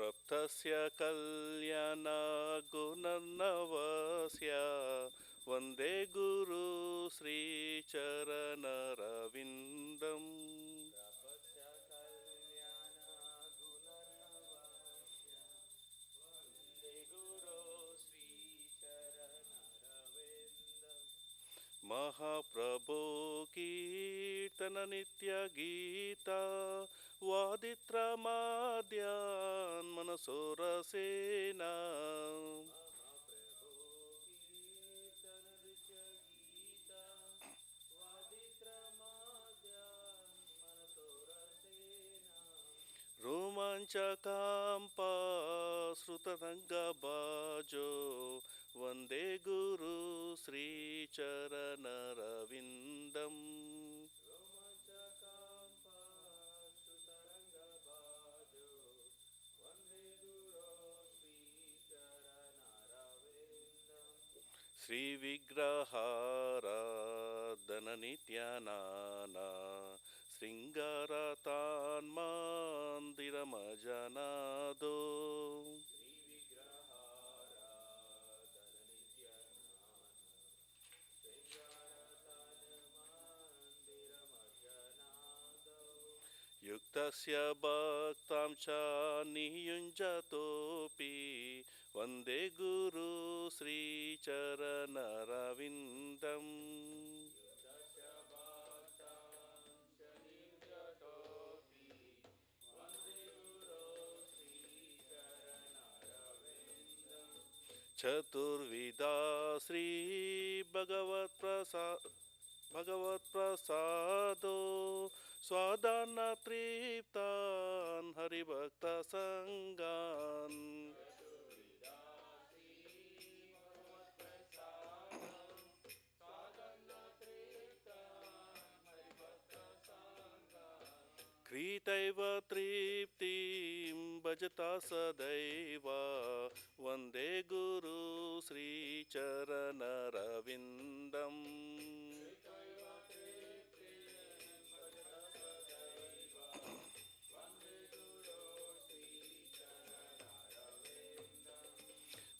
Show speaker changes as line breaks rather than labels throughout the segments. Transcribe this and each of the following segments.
सप्तस्य कल्याणगुणर्नवस्य वन्दे गुरु श्रीचरणरविन्दम् महाप्रभो कीर्तन नित्य गीता वादित्रमाद्यान् मनसोरसेना रोमाञ्चकाम्पा श्रुतरङ्गबाजो वन्दे गुरु श्रीचरणरविन्दम् श्रीविग्रहाराधननित्यानाना शृङ्गारतान्मन्दिरमजनादो युक्तस्य भक्तां च नियुञ्जतोऽपि वन्दे गुरु श्रीचरणरविन्दम् चतुर्विधा श्री भगवत्प्रसादो स्वादान्न तृप्तान् हरिभक्तसङ्गान् क्रीतैव तृप्तिं भजता सदैव वन्दे गुरु श्रीचरणरविन्दम्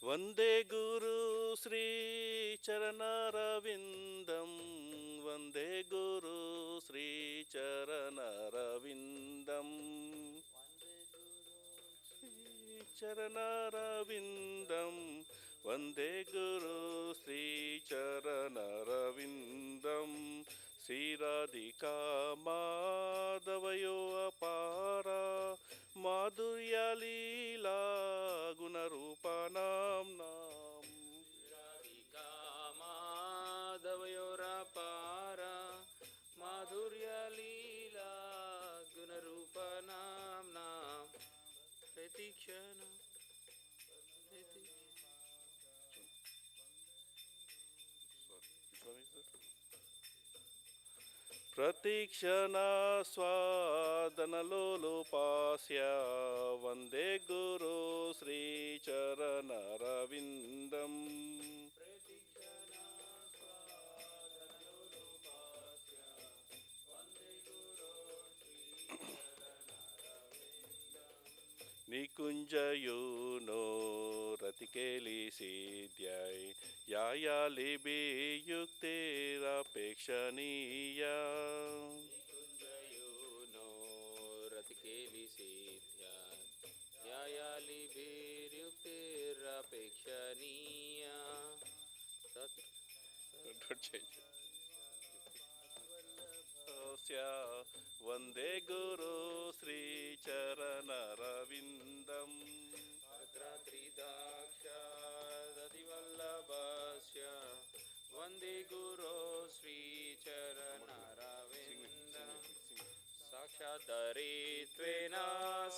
वन्दे गुरु श्रीचरणरविन्दम् वन्दे गुरु श्रीचरणरविन्दम् श्रीचरणरविन्दम् वन्दे गुरु श्रीचरणरविन्दम् श्रीराधिका माधवयो अपारा माधुर्यलीला गुणरूपाणां नाम
राधिका माधवयोरपारा माधुर्यलीला गुणरूपाणां नाम प्रतीक्षण
प्रतीक्षणा स्वादनलोलुपास्य वन्दे गुरु श्रीचरणरविन्दम् निकुञ्जयूनो रतिकेलिसिद्ध्यै यायालिभियुक्तिरपेक्षणीया
निकुञ्जयूनो रतिकेलिसिद्ध्या यायालिभिर्युक्तिरपेक्षणीया
वन्दे गुरु श्रीचरणरविन्दम्
त्रिदाक्षादतिवल्लभस्य वन्दे गुरो श्रीचरणरविन्दम् साक्षादरित्वेन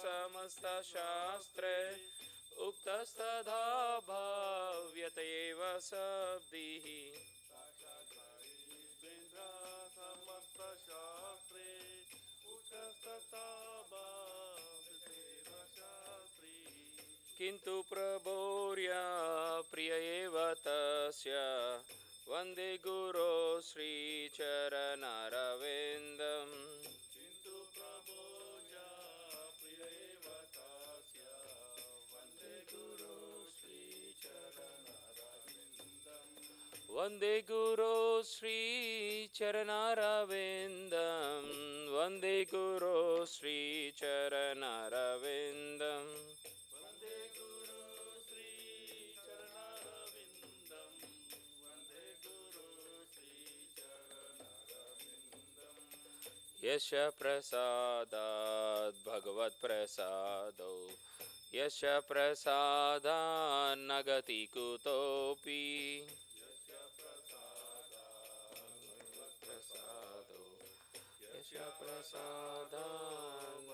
समस्तशास्त्रे उक्तस्तथा भाव्यत एव शब्दिः
समस्तशास्त्रे उक्तस्तथा
किन्तु प्रभोर्या प्रिय एव तस्य वन्दे गुरो श्रीचरणरविन्दम्
किन्तु प्रभोर्या प्रिय एव तस्य
वन्दे गुरो श्रीचरणारविन्दं वन्दे गुरो श्रीचरणारविन्दं
वन्दे गुरु श्रीचरणारविन्दं वन्दे गुरु श्रीचरणारविन्दम्
यश प्रसादात् भगवत्प्रसादो यश प्रसादान् न गति कुतोऽपि प्रसादो यश प्रसादान्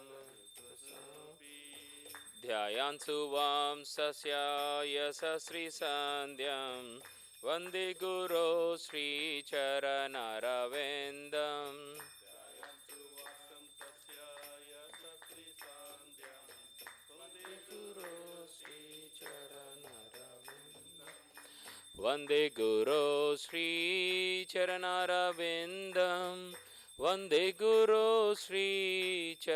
ध्यायान्सु वांसस्य यशश्रीसन्ध्यं वन्दे गुरो श्रीचरणारविन्दम् वन्दे गुरो श्रीचरणारविन्दं वन्दे गुरो श्रीचरणारविन्दम्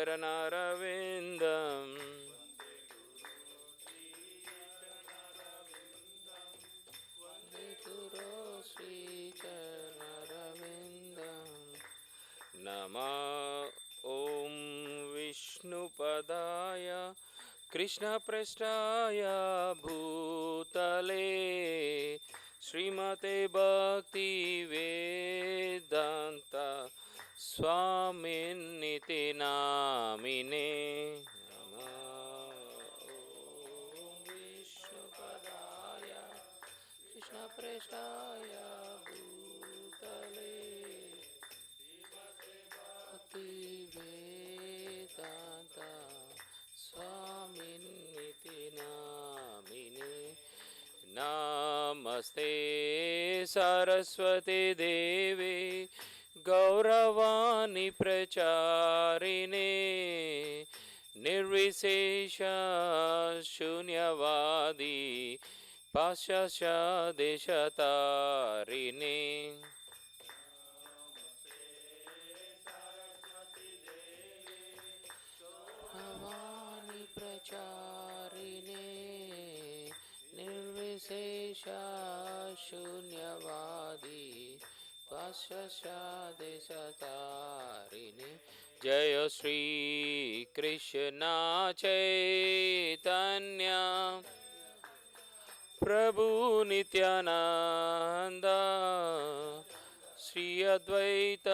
वन्दे गुरो श्रीचरणारविन्दम् नमः ॐ विष्णुपदाय कृष्णपृष्ठाय भूतले श्रीमते भक्तिवेदान्त स्वामिन्निति नामिने नमः ॐ विष्णुपदाय कृष्णपृष्ठाय भूतले भक्तिवेदान्त स्वामिन्निति नामिने नमस्ते सरस्वती देवी गौरवाणी प्रचारिणे निर्विशेष शून्यवादी पाश्चात्य देशतारिणे प्रचारिणे निर्विशेष शून्यवादी पाश्चात्य देशतारिणे जय श्री कृष्ण चैतन्य प्रभु नित्यानंद श्री अद्वैत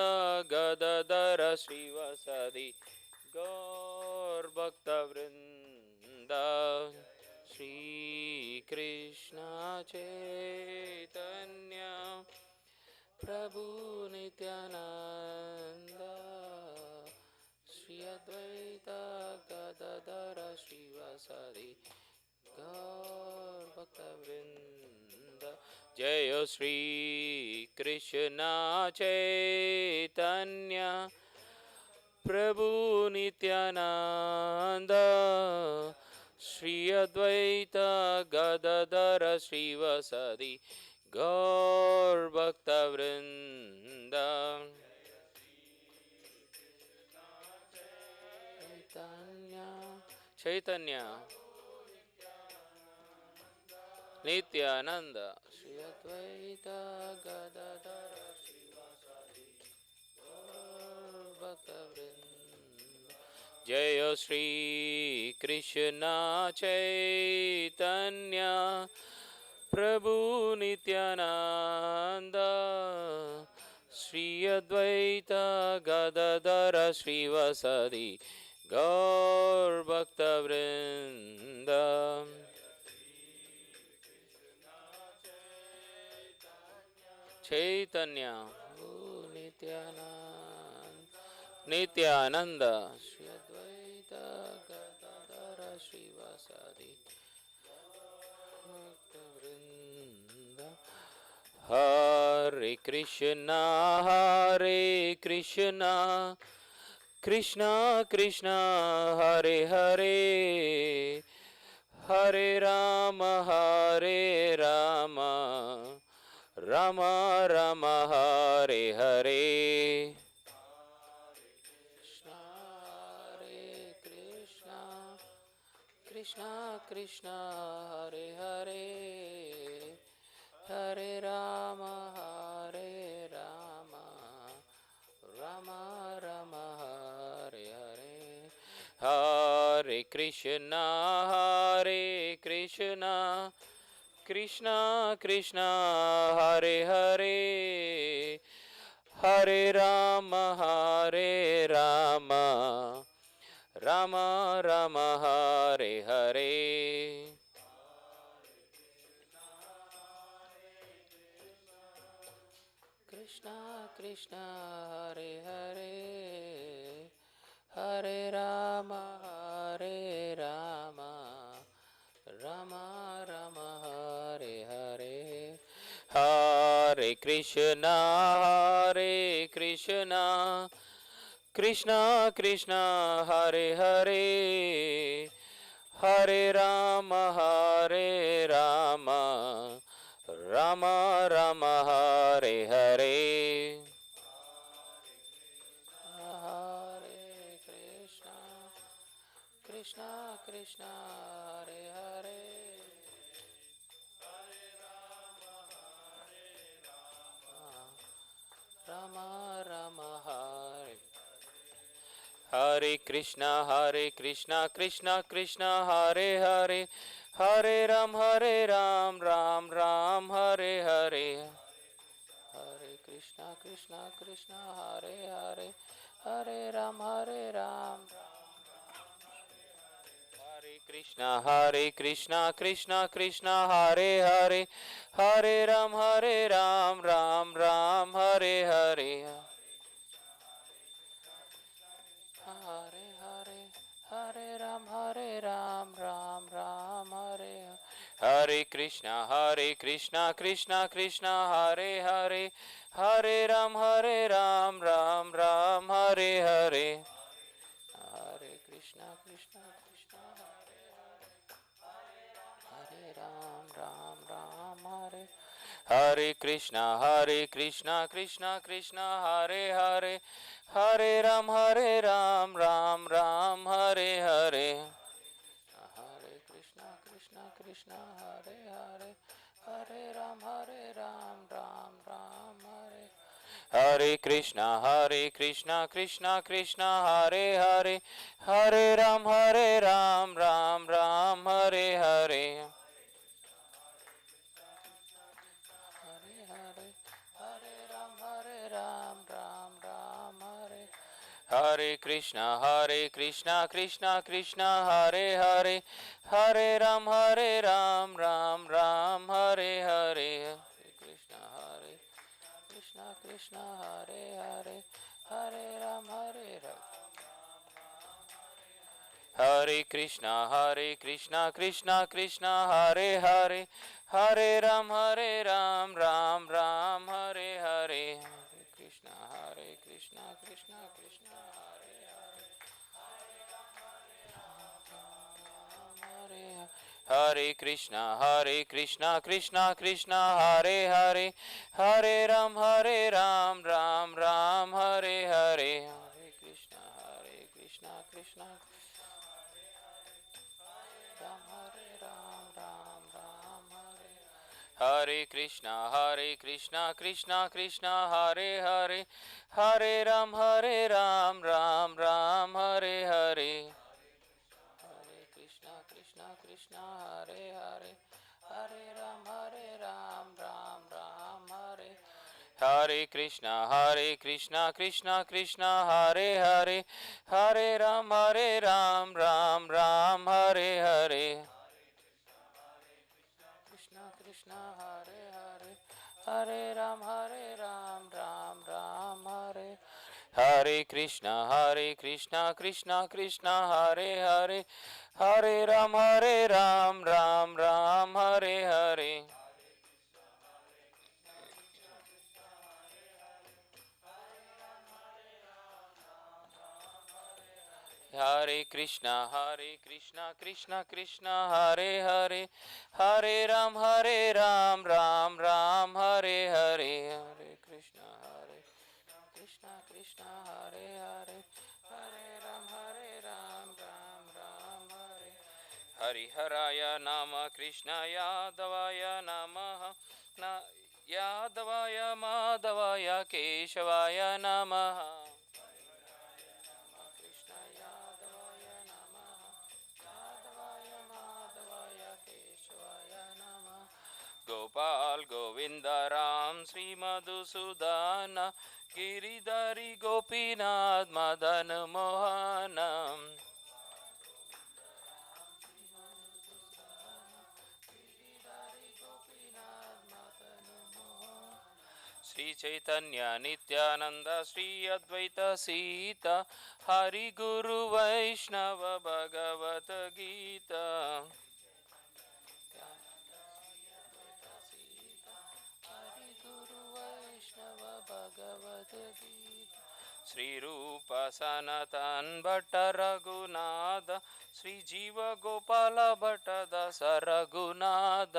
गदाधर श्रीवासादि गौर भक्तवृंद श्री कृष्ण चैतन्य प्रभु नित्यानंद श्री अद्वैत गदाधर श्रीवासादि गौर भक्तवृंद जय श्री कृष्ण चैतन्य प्रभु नित्यानंद श्री अद्वैत गदाधर श्रीवासादि गौर भक्तवृंद चैतन्य नित्यानंद श्री अद्वैत गदाधर श्रीवासादि गौर भक्तवृंद जय श्री कृष्ण चैतन्य प्रभु नित्यानंद श्री अद्वैत गदाधर श्रीवासादि गौर भक्तवृंद चैतन्य नित्यानंद श्री अद्वैत गदाधर श्रीवासादि भक्तवृंद हरे Krishna Krishna Krishna Hare Hare Hare Ram Ram Ram Hare Hare Krishna Krishna Hare Hare Hare Rama, Hare Rama, Rama Rama, Hare Hare. Hare Krishna, Hare Krishna, Krishna Krishna, Hare Hare, Hare Rama, Hare Rama, Rama Rama, Hare Hare. Krishna Krishna, Hare Hare, Hare Rama, Hare Rama, Rama Rama, Hare Hare. Hare Krishna, Hare Krishna, Krishna Krishna, Hare Hare, Hare Rama, Hare Rama, Rama Rama, Hare Hare. Hare Krishna, Krishna Krishna, Hare Hare, Rama Rama, Hare. Hare Krishna, Krishna Krishna, Hare Hare, Hare Ram, Ram Ram, Hare Hare. Hare Krishna, Krishna Krishna, Hare Hare, Hare Ram, Ram. Hare Krishna, Krishna Krishna, Hare Hare, Hare Ram, Ram Ram, Hare Hare. Hare Hare, Hare Ram, Ram Ram, Hare Hare. Hare Krishna, Krishna Krishna, Hare Hare, Hare Ram, Ram Ram, Hare Hare. Hare Krishna, Krishna Krishna, Hare Ram, Ram Hare. Hare Krishna, Krishna Krishna, Hare Hare, Hare Ram, Ram Ram, Hare Hare. Hare Krishna, Krishna Krishna, Hare Hare, Hare Ram, Ram Ram Hare. Hare Krishna, Krishna Krishna, Hare Hare, Hare Ram, Ram Ram, Hare Hare. Hare Hare, Hare Ram, Ram Ram, Hare. Hare Krishna, Krishna Krishna, Hare Hare, Hare Ram, Ram Ram, Hare Hare. Hare Krishna, Krishna Hare Hare, Hare Ram, Hare Krishna, Krishna Krishna, Hare Hare, Hare Ram, Ram Ram, Hare Hare. Hare Krishna, Krishna Krishna, Hare Hare. Hare Krishna, Krishna Krishna, Hare Hare, Hare Ram, Ram Ram, Hare Hare. Hare Krishna, Krishna Ram, Ram Ram, Hare. Hare Krishna, Krishna Hare Hare, Hare Ram, Ram Ram, Hare Hare. Hare Krishna, Krishna Hare Hare, Hare Ram, Ram Ram, Hare. Hare Krishna, Krishna Hare Hare, Hare Ram, Ram Ram, Hare Hare. Krishna Hare Hare, Hare Ram, Ram Ram, Hare. Hare Krishna, Krishna Hare Hare, Hare Ram, Ram Ram, Hare Hare. Hare Krishna, Krishna Hare Hare, Hare Ram, Ram Ram, Hare Hare. Hare Krishna, Krishna Hare Hare, Hare Ram, Ram Ram, Hare. Hari Haraya Nama Krishnaya Davaya Namaha, यादवाय माधवाय केशवाय नमः कृष्ण यादवाय नमः यादवाय माधवाय केशवाय नमः गोपाल गोविंद राम श्री मधुसूदन गिरिधरी गोपीनाथ मदन मोहन श्री चैतन्य नित्यानंद श्री अद्वैत सीता हरि गुरु वैष्णव भगवत गीता हरि गुरु वैष्णव भगवत गीता श्री रूप सनातन भट्ट रघुनाथ श्री जीव गोपाल भट्ट दस रघुनाथ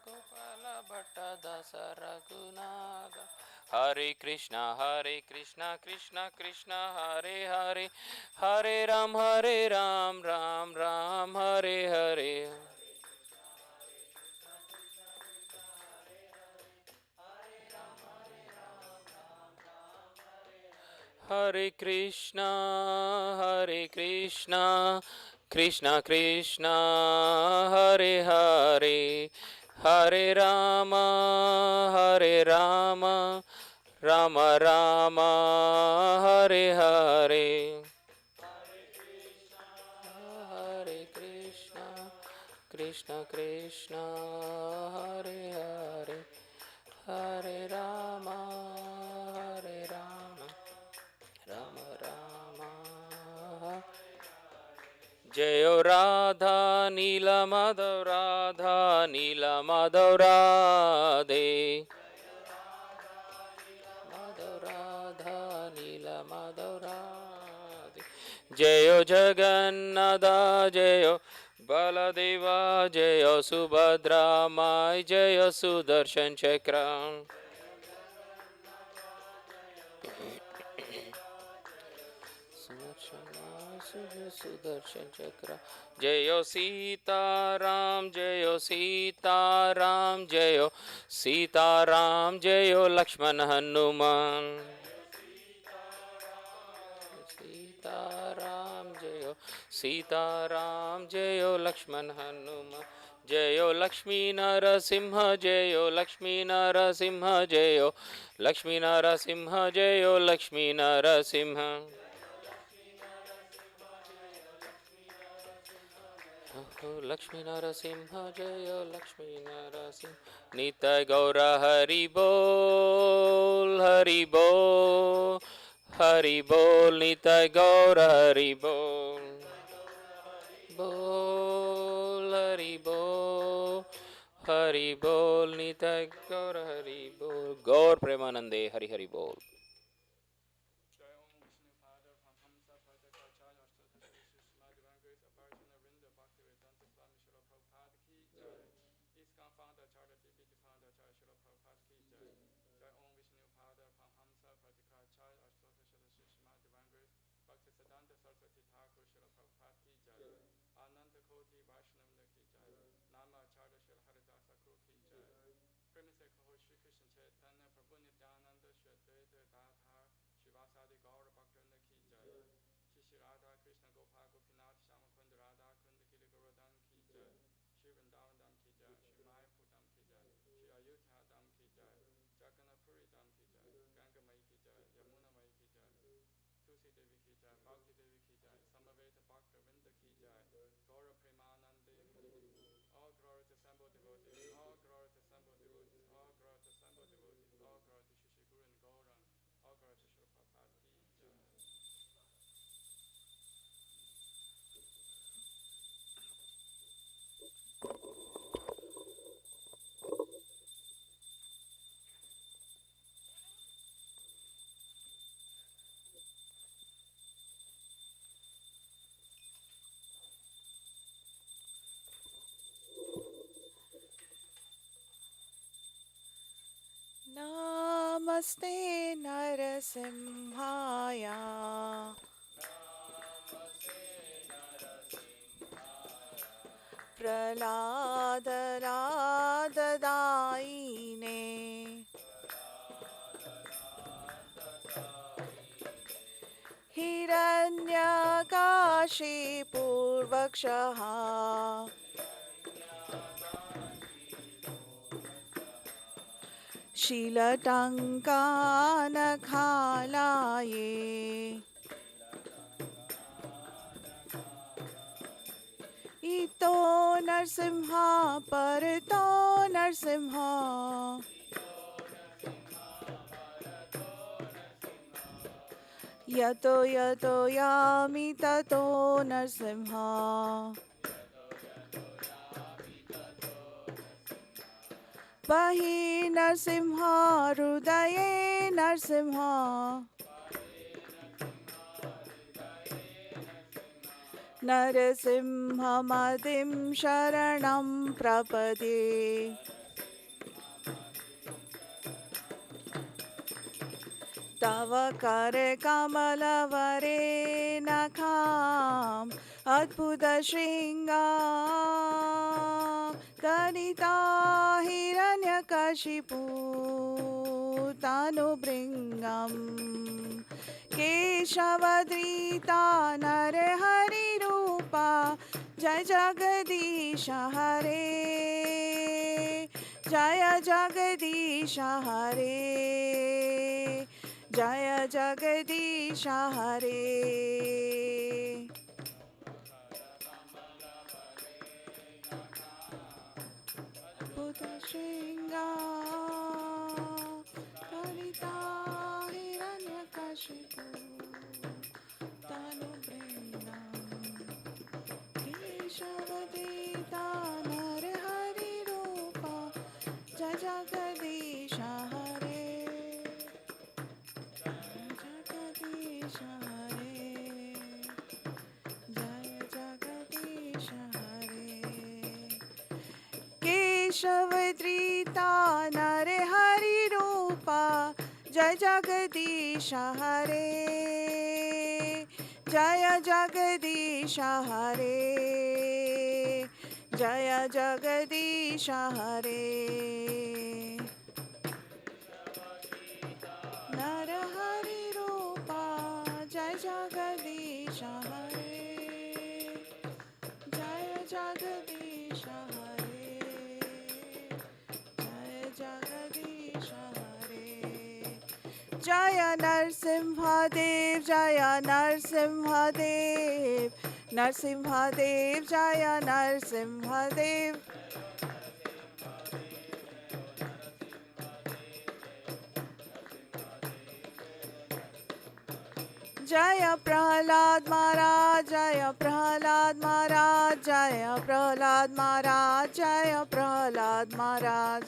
गोपाल भट्ट दस रघुनाथ हरे कृष्णा कृष्णा कृष्णा हरे हरे हरे राम राम राम हरे हरे हरे कृष्णा कृष्णा कृष्णा हरे हरे हरे राम राम राम हरे हरे हरे कृष्णा कृष्णा कृष्णा हरे हरे हरे राम राम राम जयो राधा नील माधव राधे माधव राधा नील माधव राधे जयो जगन्नाथ जयो बलदेवा जयो सुभद्रा माय जयो सुदर्शन चक्र सुदर्शन चक्र जयो सीताराम जयो लक्ष्मण हनुमान सीताराम जयो लक्ष्मण हनुमान जयो लक्ष्मी नरसिंह जयो लक्ष्मी नरसिंह जयो लक्ष्मी नरसिंह जयो लक्ष्मी नरसिंह लक्ष्मी नरसिंह जय लक्ष्मी नरसिंह नित्य गौर हरि बोल हरि बोल नित्य गौर हरि हरि बोल नित्य गौर हरि बोल गौर प्रेमानंदे हरि हरि बोल
जय ओम विष्णु पाद Paramhans प्रत्यक्षाचार्य अष्टोत्तर Shri divine grace of Bharati Navinda Bhakti Vedanta Swami Srila Prabhupada ki jai. ISKCON founder Acharya PPT founder Acharya Srila Prabhupada ki jai. Jai Om Vishnu Pada Paramahamsa Pratikacharya Ashtottr Shri divine grace Bhakti Siddhanta Saraswati Thakur Srila Prabhupada ki jai. Ananta Koti Vaishnavanda ki jai. Nama Acharya Srila Haridas Thakur ki jai. Premi se kaho Shri Krishna Chaitanya Prabhu Nityananda Shri Advaita Gadadhar Shivasadi Gaura Bhaktivinoda ki jai. Shri Shri Radha Krishna Gopal Gopinath Shama Kunda Radha Kunda Giri Govardhan ki jai. Shri Vrindavan Dham ki jai. Shri Mayapur Dham ki jai. Shri Ayodhya Dham ki jai. Jagannath-puri Dham ki jai. Ganga Mai ki jai. Yamuna Mai ki jai. Tulsi Devi ki jai. Bhakti Devi ki jai. Samaveta Bhakta-vrinda ki jai. Gaura Premanande Hari. All glory to assembled devotees. All glory to assembled devotees. All glory to assembled devotees. All glory to Shri Guru and Gaurang. All glory to Shri Prabhupada ki jai.
नमस्ते नरसिंहाय प्रह्लादराददायिने हिरण्यकाशिपूर्वक्षः शीलटङ्कानखालाये इतो नरसिंह परतो नरसिंह यतो यतो यामि ततो नरसिंह बहि नरसिंह हृदये नरसिंह नरसिंहमदिं शरणं प्रपदे तव करकमलवरे नखाम् अद्भुतशृङ्गां दलिता हिरण्यकशिपु तनुभृङ्गम् केशवधृता नरहरिरूपा जय जगदीश हरे जय जगदीश हरे जय जगदीश हरे अद्भुत शृङ्गार ललिता हिरण्यकशिपु तनुभृङ्गम् केशवधृता नरहरिरूपा जय जगदीश हरे जगदीश हरे जय जगदीश हरे केशवधृता नरहरिरूपा जय जगदीश हरे जय जगदीश हरे जय जगदीश हरे नरहरिरूपा जय जगदीश हरे जय जगदीश हरे जय जगदीश हरे जय नरसिंहदेव जय नरसिंहदेव नरसिंहदेव जय नरसिंहदेव जय प्रहलाद महाराज जय प्रहलाद महाराज जय प्रहलाद महाराज जय प्रहलाद महाराज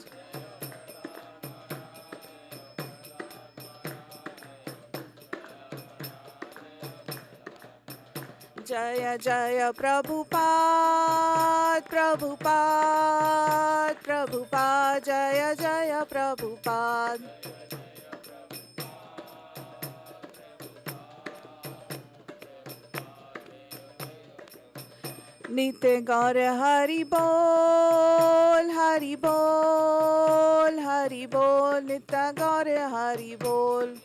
जय जय प्रभुपाद प्रभुपाद प्रभुपाद जय जय प्रभुपाद नित्य गौर हरि बोल हरि बोल हरि बोल नित्य गौर हरि बोल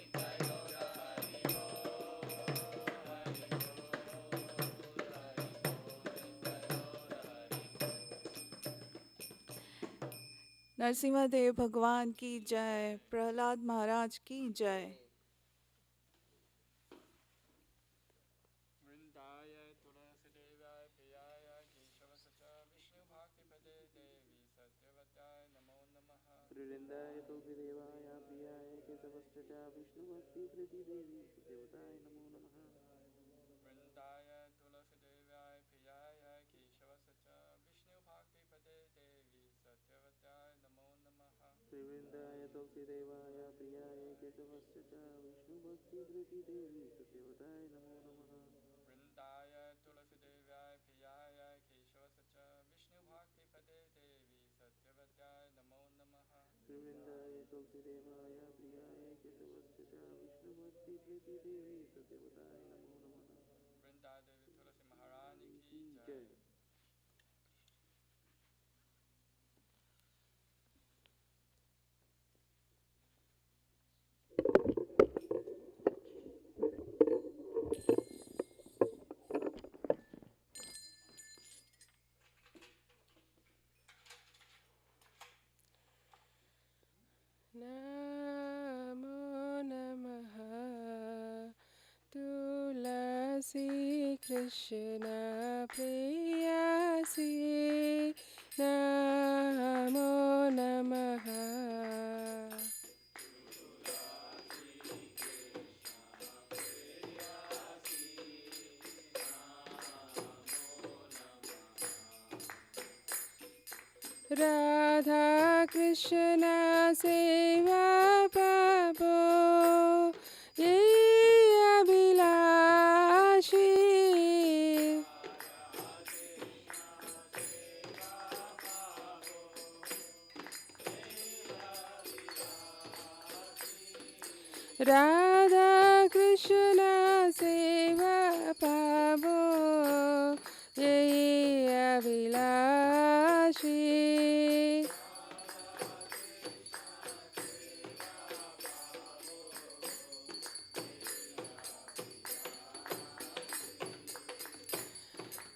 नरसिंहदेव भगवान की जय प्रहलाद महाराज की जय
वृंदाय तुलसीदेवाय प्रियाय केशवसचा विष्णुभक्तिपदे देवी सत्यवताय नमो नमः
वृंदाय तुलसीदेवाय प्रियाय केशवश्च विष्णुभक्तिकृति देवी सत्यवताय नमो नमः
वृंदाय तुलसीदेवाय प्रियाय केशवसचा विष्णुभक्तिपदे देवी सत्यवताय नमो नमः
वृंदाय तुलसीदेवाय प्रियाय केशवश्च विष्णुभक्तिकृति देवी सत्यवताय नमो नमः
वृंदाय तुलसीदेवाय प्रियाय केशवसचा विष्णुभक्तिपदे देवी सत्यवताय नमो नमः
वृंदाय तुलसीदेवाय प्रियाय केशवश्च विष्णुभक्तिकृति देवी सत्यवताय नमो नमः
वृंदा देवी तुलसी महारानी की जय
Preyasi Krishna Preyasi Namo Namaha. Radha Krishna Seva Pabo Ye Abhilashi. Radha Krishna Seva Pabo Ye Abhilashi.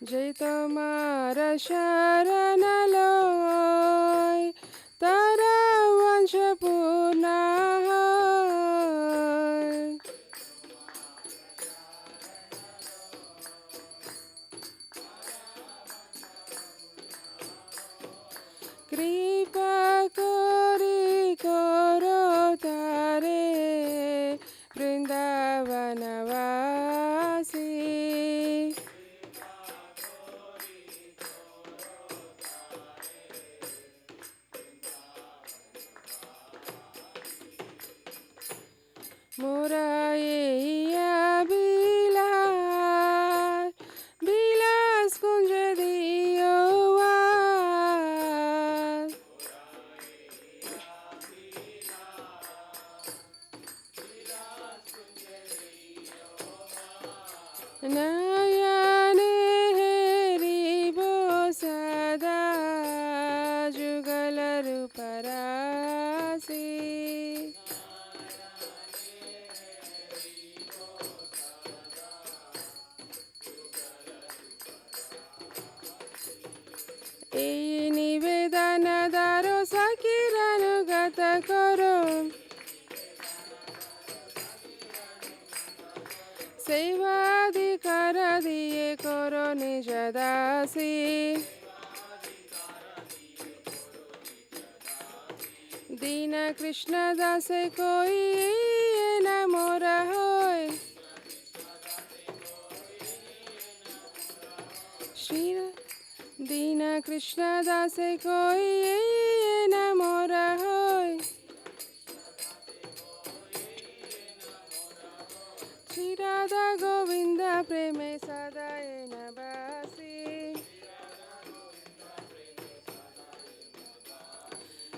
Jai Tomara Sharanaloy Tara Vansha Purna hoy. Kripa Kori Koro Tare Vrindavanavasi. Muraiya Bilas Bilas Kunja Diowas. Nayane Heribo Sada Jugalaru Parasi. Ei nivedana daro sakiranu gata koro. Sevadikara diye koro nijadasi. Dina Krishna dase koi enamora hoy. Shri Dina Krishna dase koi enamora hoy. Shri Radha Govinda preme sada enabasi.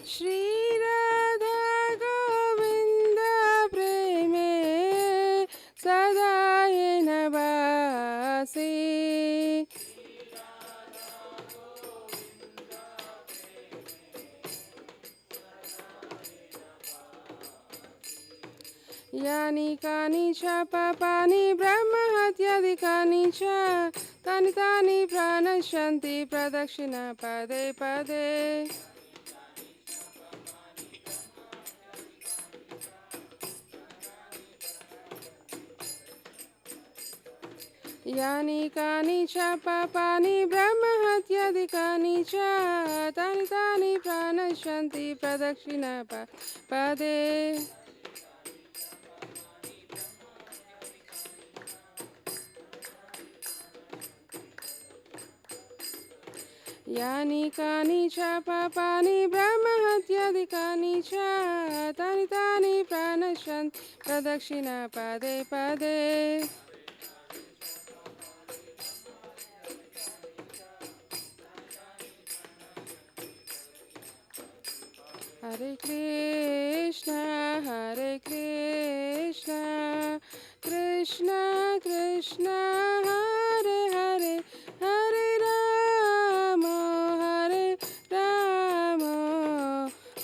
Shri Radha Govinda preme sada enabasi. Yani kani cha papani brahma hatyadikani cha tani tani pranashanti pradakshina pade pade. Yani kani cha papani brahma hatyadikani cha tani tani pranashanti pradakshina pade. Yani kani cha papani brahma hatyadikani cha tani tani pranashanti pradakshina pade pade. Hare Krishna, Krishna Krishna, Hare Hare, Hare Rama, Hare Rama,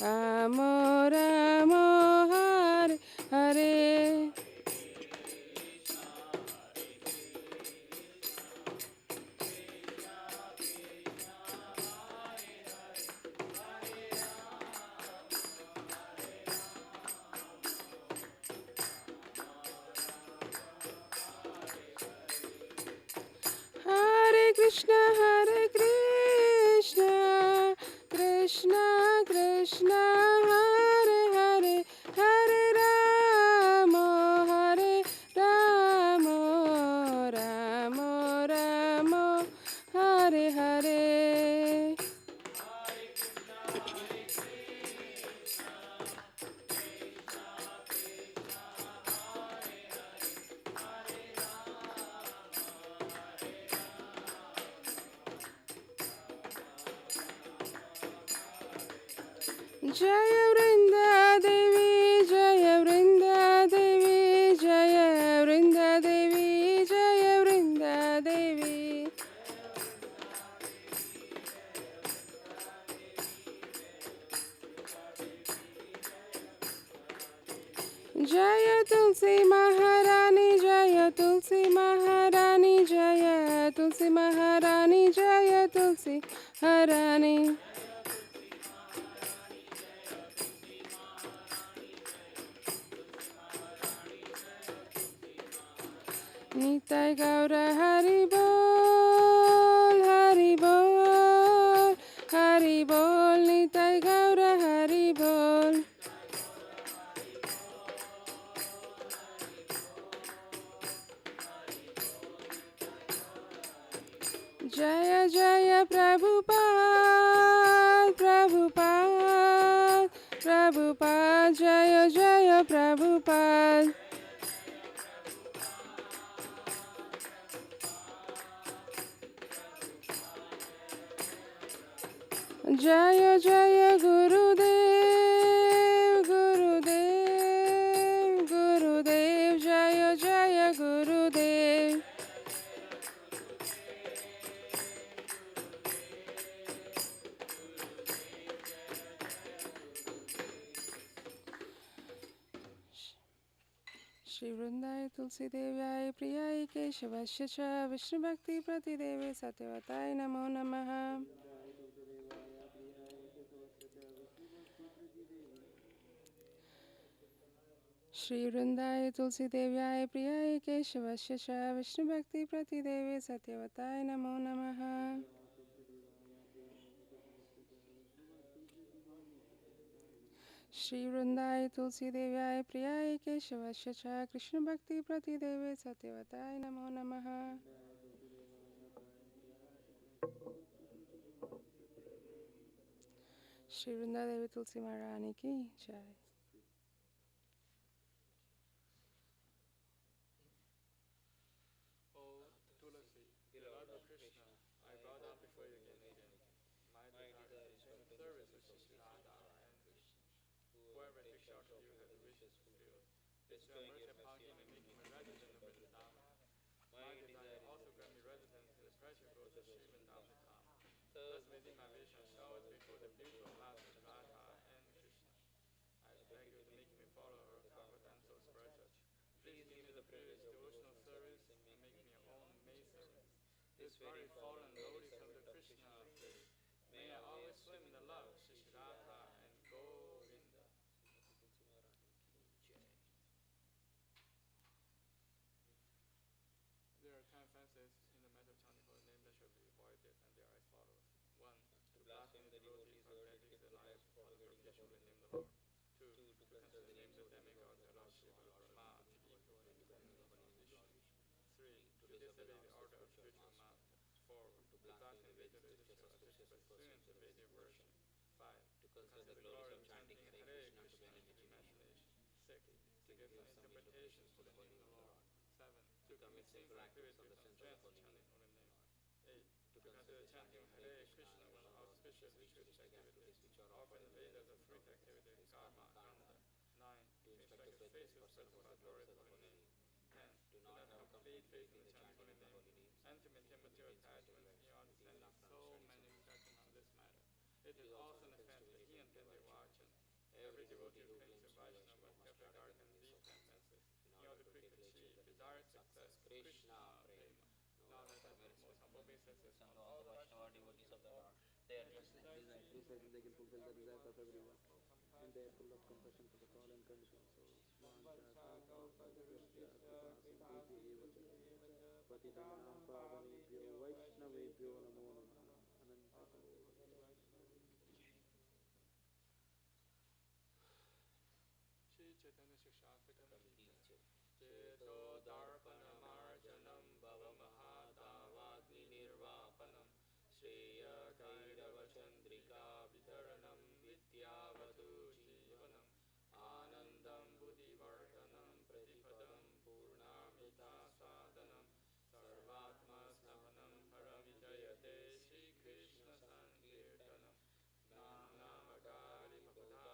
Rama Rama, Hare Hare. जय वृंदा देवी जय वृंदा देवी जय वृंदा देवी जय वृंदा देवी जय तुलसी महारानी जय तुलसी महारानी जय तुलसी महारानी जय तुलसी महारानी निताय गौर हरि बोल हरि बोल निताय गौर हरि बोल जय जय प्रभुपाद प्रभुपाद प्रभुपाद जय जय प्रभुपाद जय जय गुरुदेव गुरुदेव गुरुदेव जय जय गुरुदेव श्री वृंदाय तुलसी देव्याय प्रियाय केशवस्य च विष्णुभक्ति प्रतिदेवे सत्यवताय नमो नमः श्री वृंदाय तुलसी देव्याय प्रियाय केशवस्य च विष्णुभक्ति प्रतिदेवे सत्यवताय नमो नमः श्री वृंदाय तुलसी देव्याय प्रियाय केशवस्य च कृष्ण भक्ति प्रतिदेवे सत्यवताय नमो नमः श्री वृंदा देवी तुलसी महारानी की जय
O Tulasi, beloved of Krishna, I bow down before you again and again. My desire is in the service of Sri Radha and Krishna. Whoever takes shelter of you has the wishes fulfilled. Bestow your mercy upon him and make him a resident of Vrindavan. My desire also grant me residence in the precious groves of Sri Vrindavan Dham. Thus within my vision showers before the beautiful Masters Radha and Krishna. I beg you to make me a follower of Bhagavatam so spiritual. Please give me the privilege of devotional service and make me your own maidservant. This very fallen lotus of the Krishna feet, may I always swim in the love of Sri Radha and Govinda. There are 10 offenses in the matter of chanting holy name that should be avoided, and they are as follows. 1. To blaspheme the devotees or benedict the lives for the purpose of holy name of the Lord. 2. To consider the names of demigods or Lord Shiva or Brahma to be equal to the name of Lord Vishnu. 3. To disobey the order of spiritual master. 4. To blaspheme the Vedic literature or associate pursuant the Vedic version. 5. To consider the glory of chanting Hare Krishna to be imagination. 6. To give some interpretations to the name of the Lord. 7. To commit sinful activities on the sense of the chanting holy name. 8. To consider chanting Hare Krishna one auspicious ritualistic activity, often the Vedas of fruit activity, karma, kanda. 9. To inspect the faith with specified glory of the holy name. 10. To not have complete faith in the chanting holy name, and to maintain material attachments beyond understanding. So many instructions on this matter. It is also an offense to hear and the watch, and every devotee who claims to Vaishnava must carefully guard against these 10 offenses in order to quickly achieve desired success. Krishna Prema. Now let us make most humble obeisances on all the Vaishnava devotees of the Lord. They are just like these
Reciting they can fulfill the desires of everyone, and they are full of compassion for the fallen conditioned souls. पतितानां पावनेभ्यो वैष्णवेभ्यो नमो नमः
Shri Chaitanya Shikshastakam Ki Cheto Darpanamarjanam Bhavamahatavagni Nirvapanam Shreya Kairava Chandrika Vidharanam Vidyavadu Jivanam Anandam Buddhivartanam Pratipadam Purnamita Sadhanam Sarvatma Stavanam Paravijayate Shri Krishna Sankirtanam Nam Namakali Bhagavata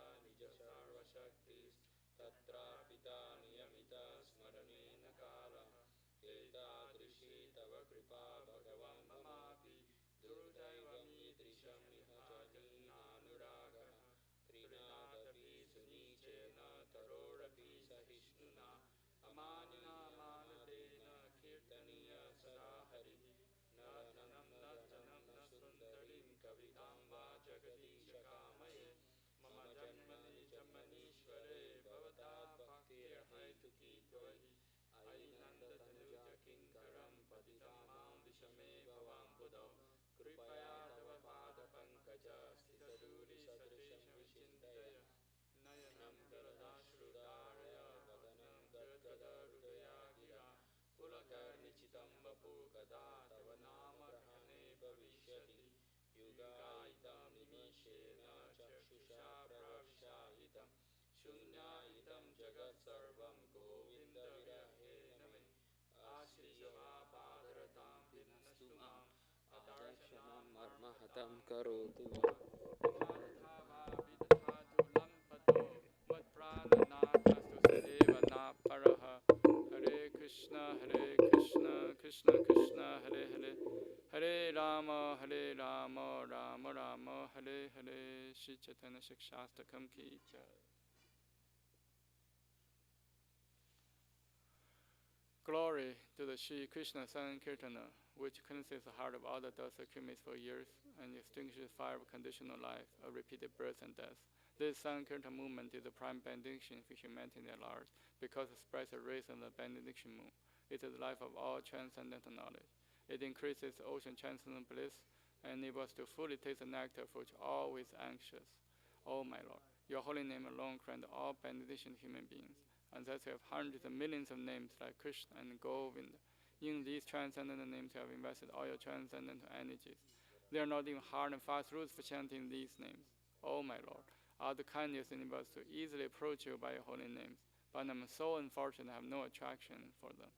Gaidam nimishena chakshusha pravishahitam Shunyaitam jagat sarvam govinda virahe name Ashrisava padaratam vinnastu mam Adarshanam marmahatam karotu Madhava vidhatu lampato Madprananakastu sadeva na paraha Hare Krishna Krishna Krishna Hare Hare Hare Rama Rama Rama Hare Hare Shri Chaitanya Shikshastakam Ki Jai. Glory to the Sri Krishna Sankirtana, which cleanses the heart of all the dust accumulates for years and extinguishes fire of conditional life, of repeated birth and death. This Sankirtan movement is the prime benediction for humanity at large, because it spreads the rays of the benediction moon. It is the life of all transcendental knowledge. It increases the ocean transcendental bliss and enables us to fully taste the nectar for which always anxious. O my Lord, your holy name alone grants all benediction to human beings, and thus you have hundreds of millions of names like Krishna and Govinda. In these transcendental names, you have invested all your transcendental energies. There are not even hard and fast rules for chanting these names. O my Lord, all the kindness enables us to easily approach you by your holy names, but I'm so unfortunate I have no attraction for them.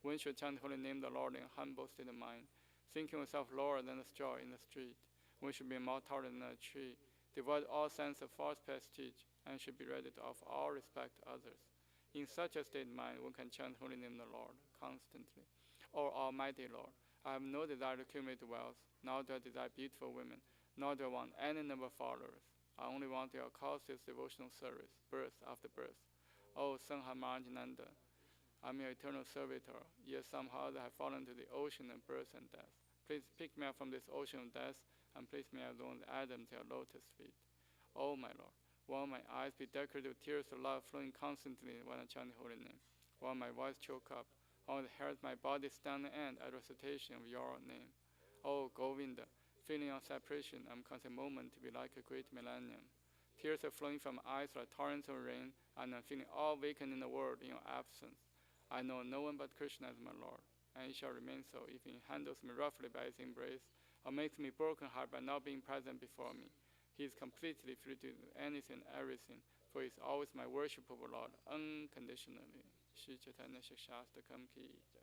One should chant the holy name of the Lord in a humble state of mind, thinking oneself lower than the straw in the street. One should be more tolerant than a tree, devoid all sense of false prestige, and should be ready to offer all respect to others. In such a state of mind, one can chant the holy name of the Lord constantly. O Almighty Lord, I have no desire to accumulate wealth, nor do I desire beautiful women, nor do I want any number of followers. I only want your causeless devotional service, birth after birth. O Sangha Marjananda, I am your eternal servitor, yet somehow I have fallen to the ocean of birth and death. Please pick me up from this ocean of death and place me alone with Adam to your lotus feet. O my Lord, while my eyes be decorated with tears of love flowing constantly when I chant the holy name, while my voice choke up, all the hairs of my body stand on end at recitation of your name. O Govinda, feeling of separation, I'm constant moment to be like a great millennium. Tears are flowing from my eyes like torrents of rain, and I'm feeling all vacant in the world in your absence. I know no one but Krishna as my Lord, and he shall remain so if he handles me roughly by his embrace, or makes me broken heart by not being present before me. He is completely free to do anything and everything, for he is always my worshipable Lord, unconditionally. Shri Chaitanya Shikshastakam Ki Jai.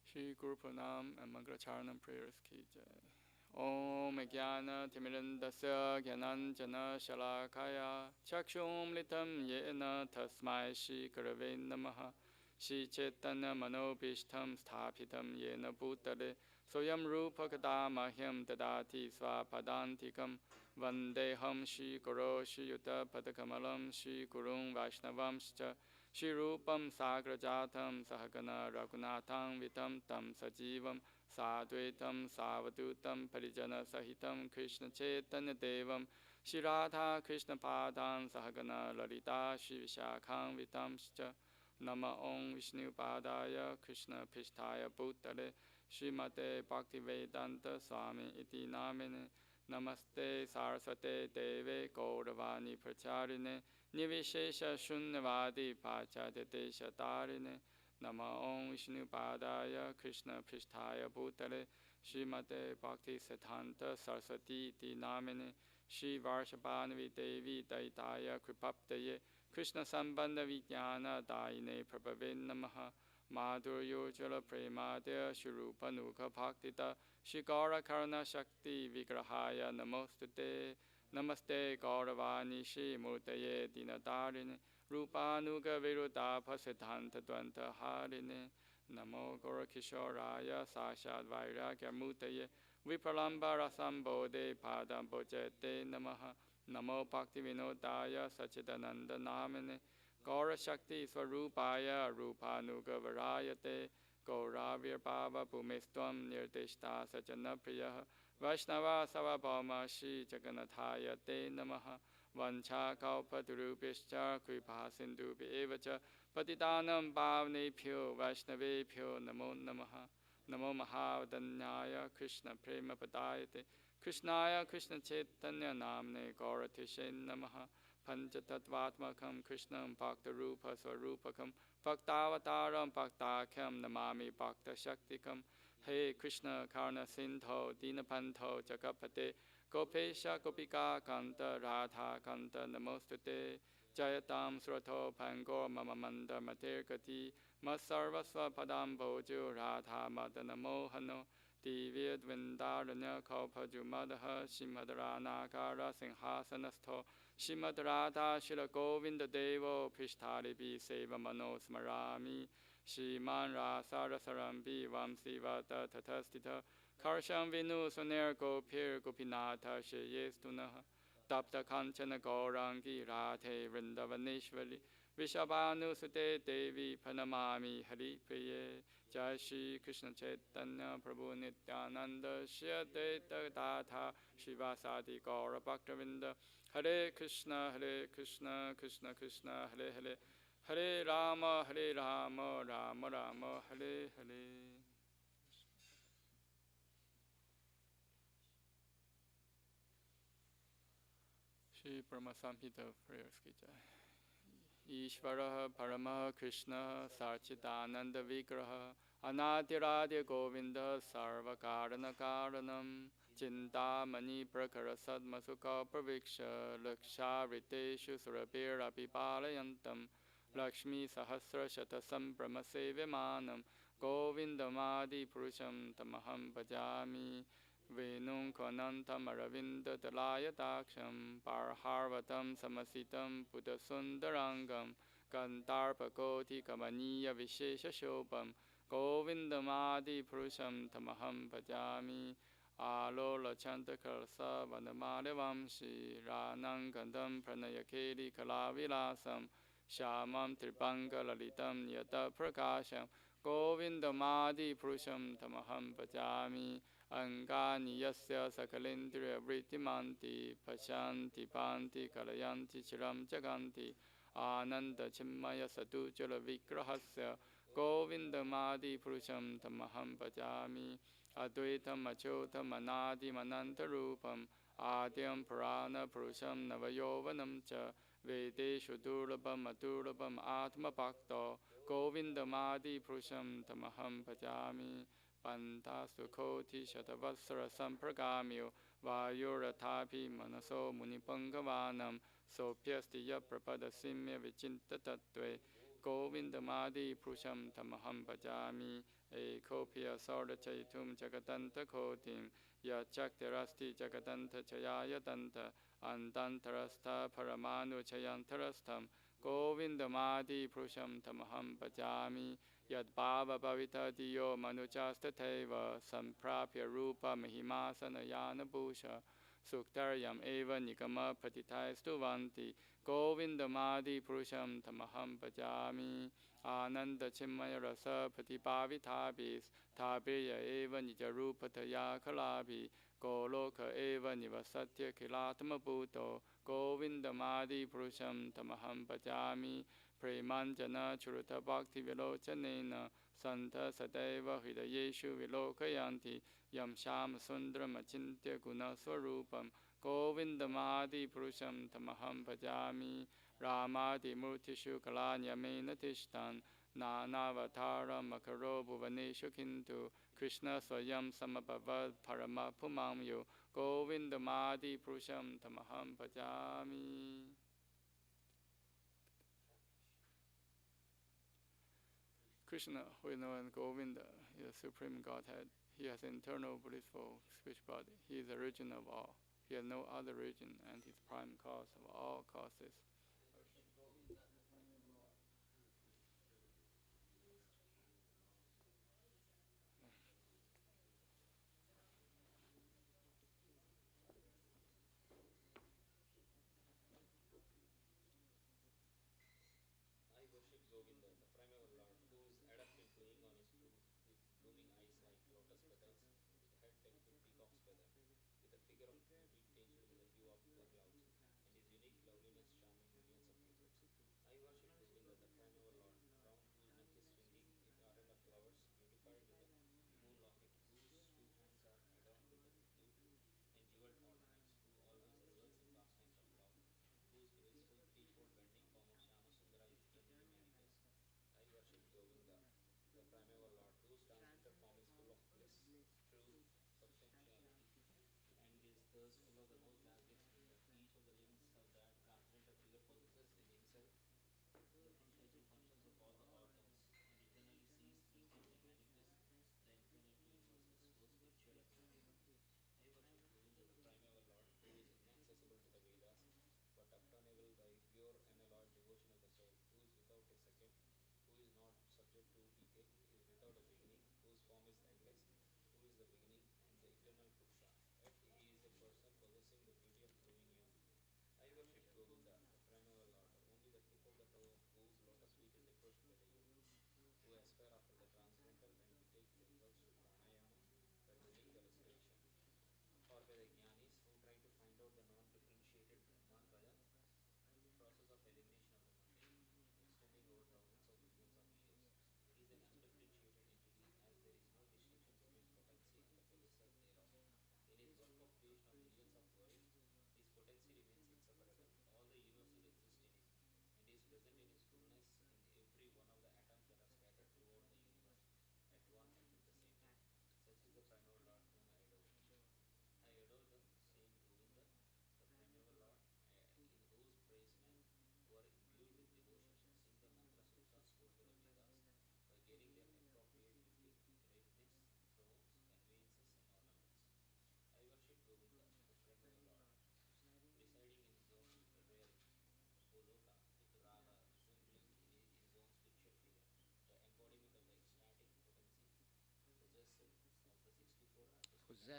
Shri Guru Pranam and Mangala prayers Ki Jai. Om Jnana Timirandasya Jnananjana Shalakaya Chakshum Litam Yena Tasmai Shri Gurave Namaha Shri Chaitanya Manobishtam Sthapitam Yena Bhutale Soyam Rupa Kadamahyam Dadati Swapadantikam Vandeham Shri Guru Shri Yuta Padakamalam Shri Gurung Vaishnavamscha Shri Rupam Sagrajatam Sahagana Raghunatham Vitam Tam Sajivam Sadvaitam Savadutam Parijana Sahitam Krishna Chaitanya Devam Shri Radha Krishna Padam Sahagana Lalita Shri Vishakham Vitamscha Nama Om Vishnu Padaya Krishna Pishtaya Bhutale Srimate Bhaktivedanta Swami Iti Namine Namaste Saraswate Deve Gauravani Pracharine Nivishesha Shunyavadi Pachadete Shatarine Nama Om Vishnu Padaya Krishna Pristhaya Bhutale Srimate Bhakti Siddhanta Saraswati Iti Namine Shri Varshabhanavi Devi Daitaya Kripaptaye Krishna Sambandha Vijnana Daine Prabhave Namaha Madhuryo Jala Premadya Shri Rupa Nuka Bhaktita Shri Gaura Karana Shakti Vigrahaya Namostute Namaste Gauravani Shri Murtaye Dinadarine Rupanuga Virudabha Siddhanta Dvanta Harine Namo Gora Kishoraya Sashad Vairagya Mutaye Vipralamba Rasambode Padam Bojete Namaha Namo Bhakti Vinodaya Sachidananda Namine Gaura Shakti Swarupaya Rupanuga Varayate Gauravir Bhava Bhumistvam Nirdishta Sajana Priyaha Vaishnava Savabhama Shri Jaganathaya Te Namaha Vancha Kalpatarubhishcha Kripa Sindhubi Evacha Patidanam Bhavnebhyo Vaishnavebhyo Namo Namaha Namo Mahavadanyaya Krishna Prema Padayate Krishnaya Krishna Chaitanya Namne Gauratishe Namaha Panchatattvatmakam Krishnam Bhakta Rupa Swarupakam Bhaktavataram Bhaktakham Namami Bhakta Shaktikam He Krishna Karna Sindho Dinapanto Jagapate Gopesha Gopika Kanta Radha Kanta Namostute Jayatam Surato Pangor Mamamanda Matergati Masarvasva Padam Boju Radha Madana Mohano Divya Dvindaranya Kalpaju Madaha Shimadarana Kara Singhasanasto Shimadarada Shila Govinda Devo Pishtari Bi Seva Mano Smarami Shiman Rasara Sarambi Vamsi Vata Tatastita Karsham Vinu Suner Gopir Gopinata Sheyestunaha Tapta Kanchana Gaurangi Radhe Vrindavaneshwari Vishabhanu Sute Devi Panamami Hari Priye Jai Shri Krishna Chaitanya Prabhu Nityananda Shri Advaita Gadadhar Shivasadi Gaura Bhaktavinda Hare Krishna Krishna Krishna Hare Hare Hare Rama Rama Rama Hare Hare. Shri Paramasamhita prayers ki jai. Ishvara Parama Krishna Sarchitananda Vigraha Anadiradi Govinda Sarva Karana Karanam Chintamani Prakara Sadmasuka Praviksha Laksha Riteshu Surabhira Pipalayantam Lakshmi Sahasra Shatasam Brahmasevimanam Govindamadi Purusham Tamaham Bhajami Venum Konantam Aravinda Dalayadaksham Parharvatam Samasitam Buddhasundarangam Kantarpakoti Kamaniya Vishesha Shobham Govindamadi Purusham Tamaham Bhajami Alola Chantakarsa Vanamadi Ranangandam Pranayakeli Kalavilasam Shamam Tripanga Lalitam Yata Prakasham Govindamadi Purusham Tamaham Bhajami Angani Yasya Sakalindriya Vritimanti Pashanti Panti Kalayanti Chiram Jaganti Ananda Chimmaya Satujala Vigrahasya Govindamadi Purusham Tamaham Bhajami Advaitam Achotam Anadi Mananta Rupam Adyam Purana Purusham Navayovanam Cha Vedeshu Durabam Adurabam Atma Bhakto Govindamadi Purusham Tamaham Bhajami Pantasu Koti Shatavasara Sampragamyo Vayuratapi Manaso Munipangavanan Sopyastiya Prapada Simya Vichinta Tattve Govindamadi Purusham Tamaham Bhajami Ekopya Sarda Chaitum Jagatanta Kotim Yachaktirasti Jagatanta Chayaya Danta Andantarasta Paramanu Chayantarastam Govindamadi Purusham Tamaham Bhajami Yad Bhava Bhavita Diyo Manuchastateva Samprapya Rupa Mahimasana Yana Bhusha Suktaryam Eva Nikama Patitaistu Vanti Govindamadi Purusham Tamaham Bhajami Ananda Chimmaya Rasa Patibhavitabhis Tabiya Eva Nijarupataya Kalabi Goloka Eva Nivasatya Kilatama Bhuto Govindamadi Purusham Tamaham Bhajami Premanjana Churuta Bhakti Vilochanena Santa Sadeva Hridayeshu Vilokayanti Yam Sham Sundram Achintya Guna Swarupam Govindamadi Purusham Tamaham Bhajami Ramadi Murtishu Kalanyamena Tishtan Nanavatara Makaro Bhuvaneshu Kintu Krishna Swayam Samabhavad Paramapumamyo Govindamadi Purusham Tamaham Bhajami. Krishna, we know as Govinda, is the supreme Godhead. He has internal blissful speech body. He is the origin of all. He has no other origin, and he is prime cause of all causes.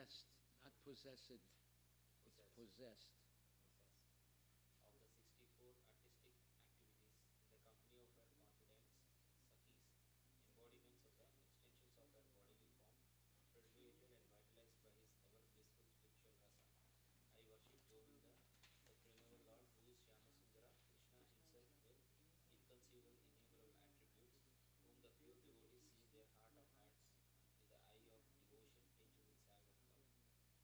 possessed, not possessed. It's possessed.
Of the 64 artistic activities in the company of her confidants, Sakhis, embodiments of the extensions of her bodily form, permeated and vitalized by his ever blissful spiritual rasa. I worship Govinda, the primeval Lord, who is Shyamasundara, Krishna himself with inconceivable innumerable attributes, whom the pure devotees see in their heart of hearts with the eye of devotion tinged with salve of love.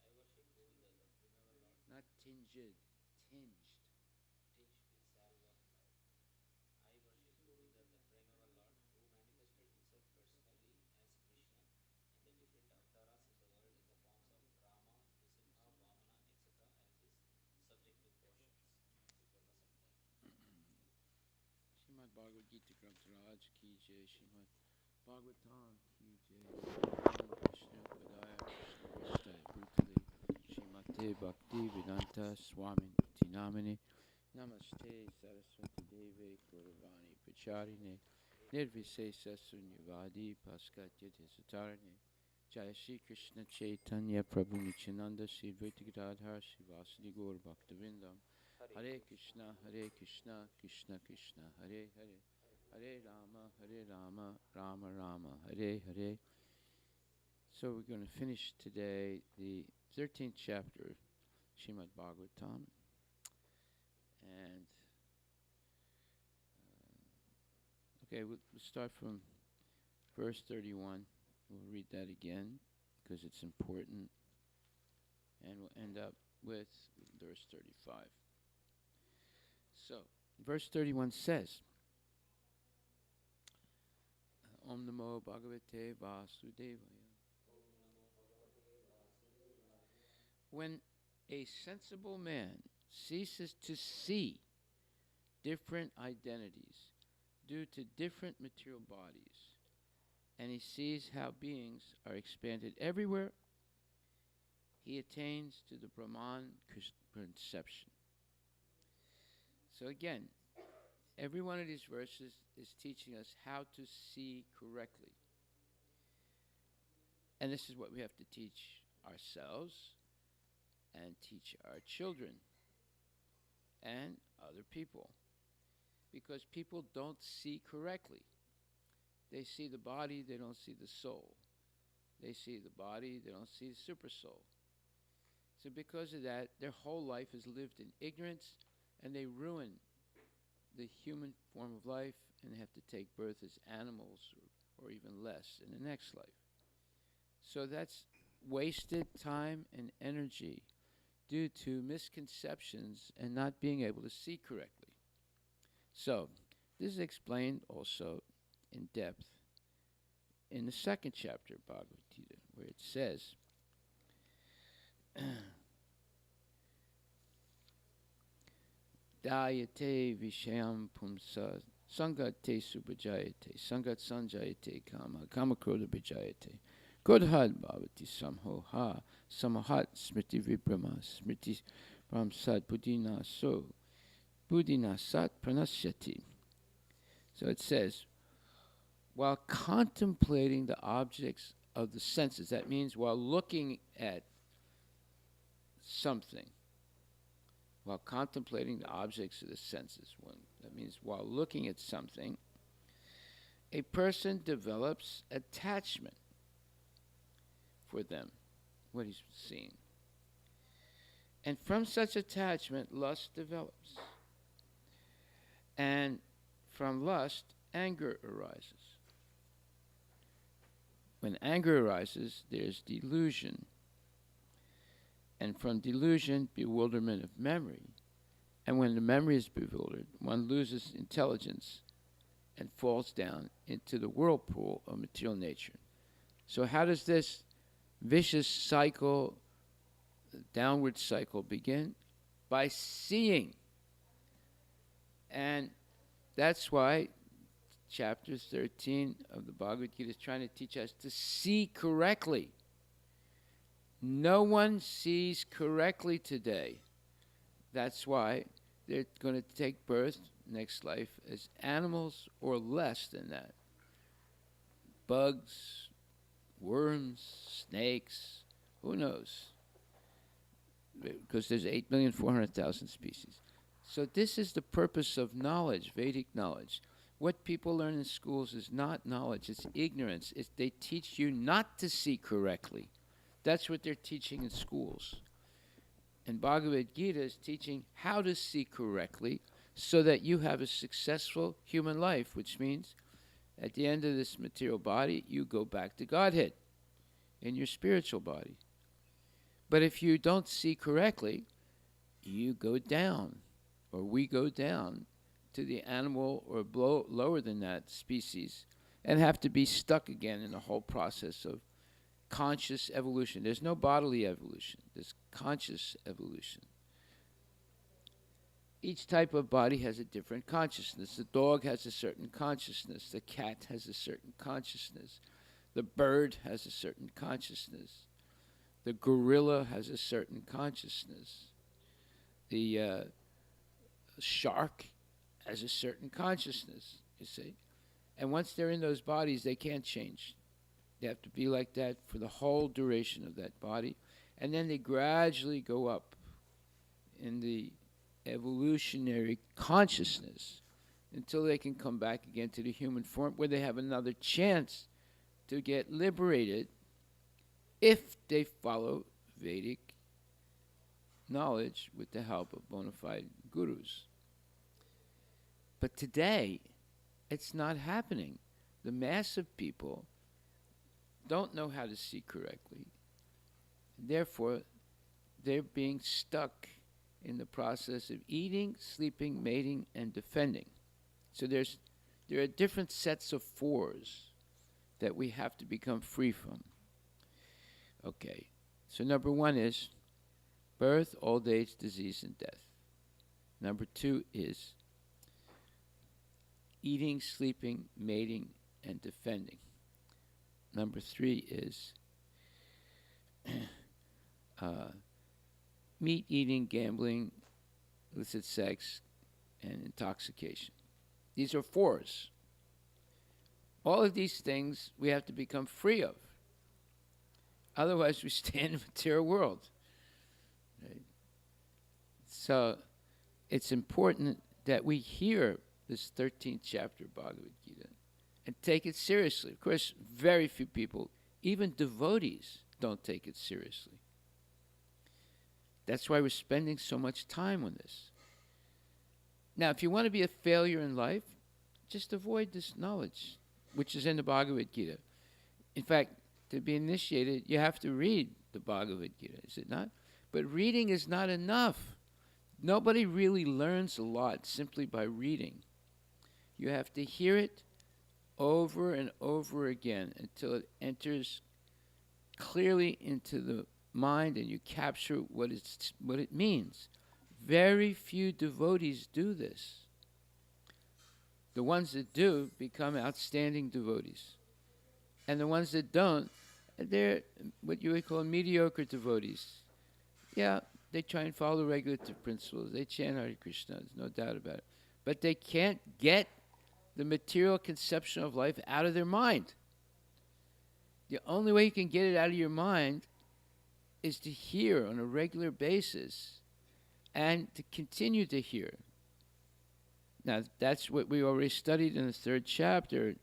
I worship Govinda, the primeval Lord,
Not tinged, tinged.
tinged with salve of love. I worship Govinda, the primeval Lord, who manifested himself personally as Krishna in the different avatars in the world in the forms of Rama, Nisimha, Vamana, etc. as his subjective portions. Brahma Samhita.
Srimad Bhagavad Gita Granth Raj ki jai, Srimad Bhagavatam ki jai, Namo Krishna Padaya Krishna Bhutale, Srimate Bhakti Vedanta Swami Tinamani, Namaste Saraswati Deve Gauravani Pacharine, Nirvisesa Sunyavadi Paskatya Satarane, Jaya Shri Krishna Chaitanya Prabhu Nityananda Sri Advaita Gadadhar Sri Vasudi Gaur Bhaktivinoda Hare Krishna, Krishna Krishna, Hare Hare, Hare Rama, Rama Rama, Hare Hare. So we're going to finish today the 13th chapter, Srimad Bhagavatam, and we'll start from verse 31. We'll read that again because it's important, and we'll end up with verse 35. So, verse 31 says, Om Namo Bhagavate Vasudevaya. When a sensible man ceases to see different identities due to different material bodies, and he sees how beings are expanded everywhere, he attains to the Brahman conception. So again, every one of these verses is teaching us how to see correctly. And this is what we have to teach ourselves and teach our children and other people. Because people don't see correctly. They see the body, they don't see the soul. They see the body, they don't see the super soul. So because of that, their whole life is lived in ignorance, and they ruin the human form of life, and they have to take birth as animals or even less in the next life. So that's wasted time and energy due to misconceptions and not being able to see correctly. So this is explained also in depth in the second chapter of Bhagavad Gita, where it says, Dayate Vishayam Pumsa Sangate Subhajayate Sangat Sanjayate Kama Krodha Bhajayate Krodhad Bhavati Samhoha Samahat Smriti Vibrama Smriti Pramsad Buddhina So Buddhina Sat Pranasyati. So it says, while contemplating the objects of the senses, that means while looking at something, while contemplating the objects of the senses, that means while looking at something, a person develops attachment for them, what he's seeing. And from such attachment, lust develops. And from lust, anger arises. When anger arises, there's delusion. And from delusion, bewilderment of memory. And when the memory is bewildered, one loses intelligence and falls down into the whirlpool of material nature. So how does this vicious cycle, the downward cycle, begin? By seeing. And that's why chapter 13 of the Bhagavad Gita is trying to teach us to see correctly. No one sees correctly today. That's why they're going to take birth next life as animals or less than that. Bugs, worms, snakes, Who knows? Because there's 8,400,000 species. So this is the purpose of knowledge, Vedic knowledge. What people learn in schools is not knowledge, it's ignorance. They teach you not to see correctly. That's what they're teaching in schools. And Bhagavad Gita is teaching how to see correctly so that you have a successful human life, which means at the end of this material body, you go back to Godhead in your spiritual body. But if you don't see correctly, you go down, or we go down to the animal or lower than that species and have to be stuck again in the whole process of conscious evolution. There's no bodily evolution. There's conscious evolution. Each type of body has a different consciousness. The dog has a certain consciousness. The cat has a certain consciousness. The bird has a certain consciousness. The gorilla has a certain consciousness. The shark has a certain consciousness, you see. And once they're in those bodies, they can't change. They have to be like that for the whole duration of that body. And then they gradually go up in the evolutionary consciousness until they can come back again to the human form where they have another chance to get liberated if they follow Vedic knowledge with the help of bona fide gurus. But today, it's not happening. The mass of people don't know how to see correctly. Therefore, they're being stuck in the process of eating, sleeping, mating, and defending. So there are different sets of fours that we have to become free from. Okay, so number one is birth, old age, disease, and death. Number two is eating, sleeping, mating, and defending. Number three is meat eating, gambling, illicit sex, and intoxication. These are fours. All of these things we have to become free of. Otherwise, we stay in the material world. Right? So it's important that we hear this 13th chapter of Bhagavad Gita and take it seriously. Of course, very few people, even devotees, don't take it seriously. That's why we're spending so much time on this. Now, if you want to be a failure in life, just avoid this knowledge, which is in the Bhagavad Gita. In fact, to be initiated, you have to read the Bhagavad Gita, is it not? But reading is not enough. Nobody really learns a lot simply by reading. You have to hear it over and over again until it enters clearly into the mind and you capture what it means. Very few devotees do this. The ones that do become outstanding devotees. And the ones that don't, they're what you would call mediocre devotees. Yeah, they try and follow the regulative principles. They chant Hare Krishna, there's no doubt about it. But they can't get the material conception of life out of their mind. The only way you can get it out of your mind is to hear on a regular basis and to continue to hear. Now, that's what we already studied in the third chapter,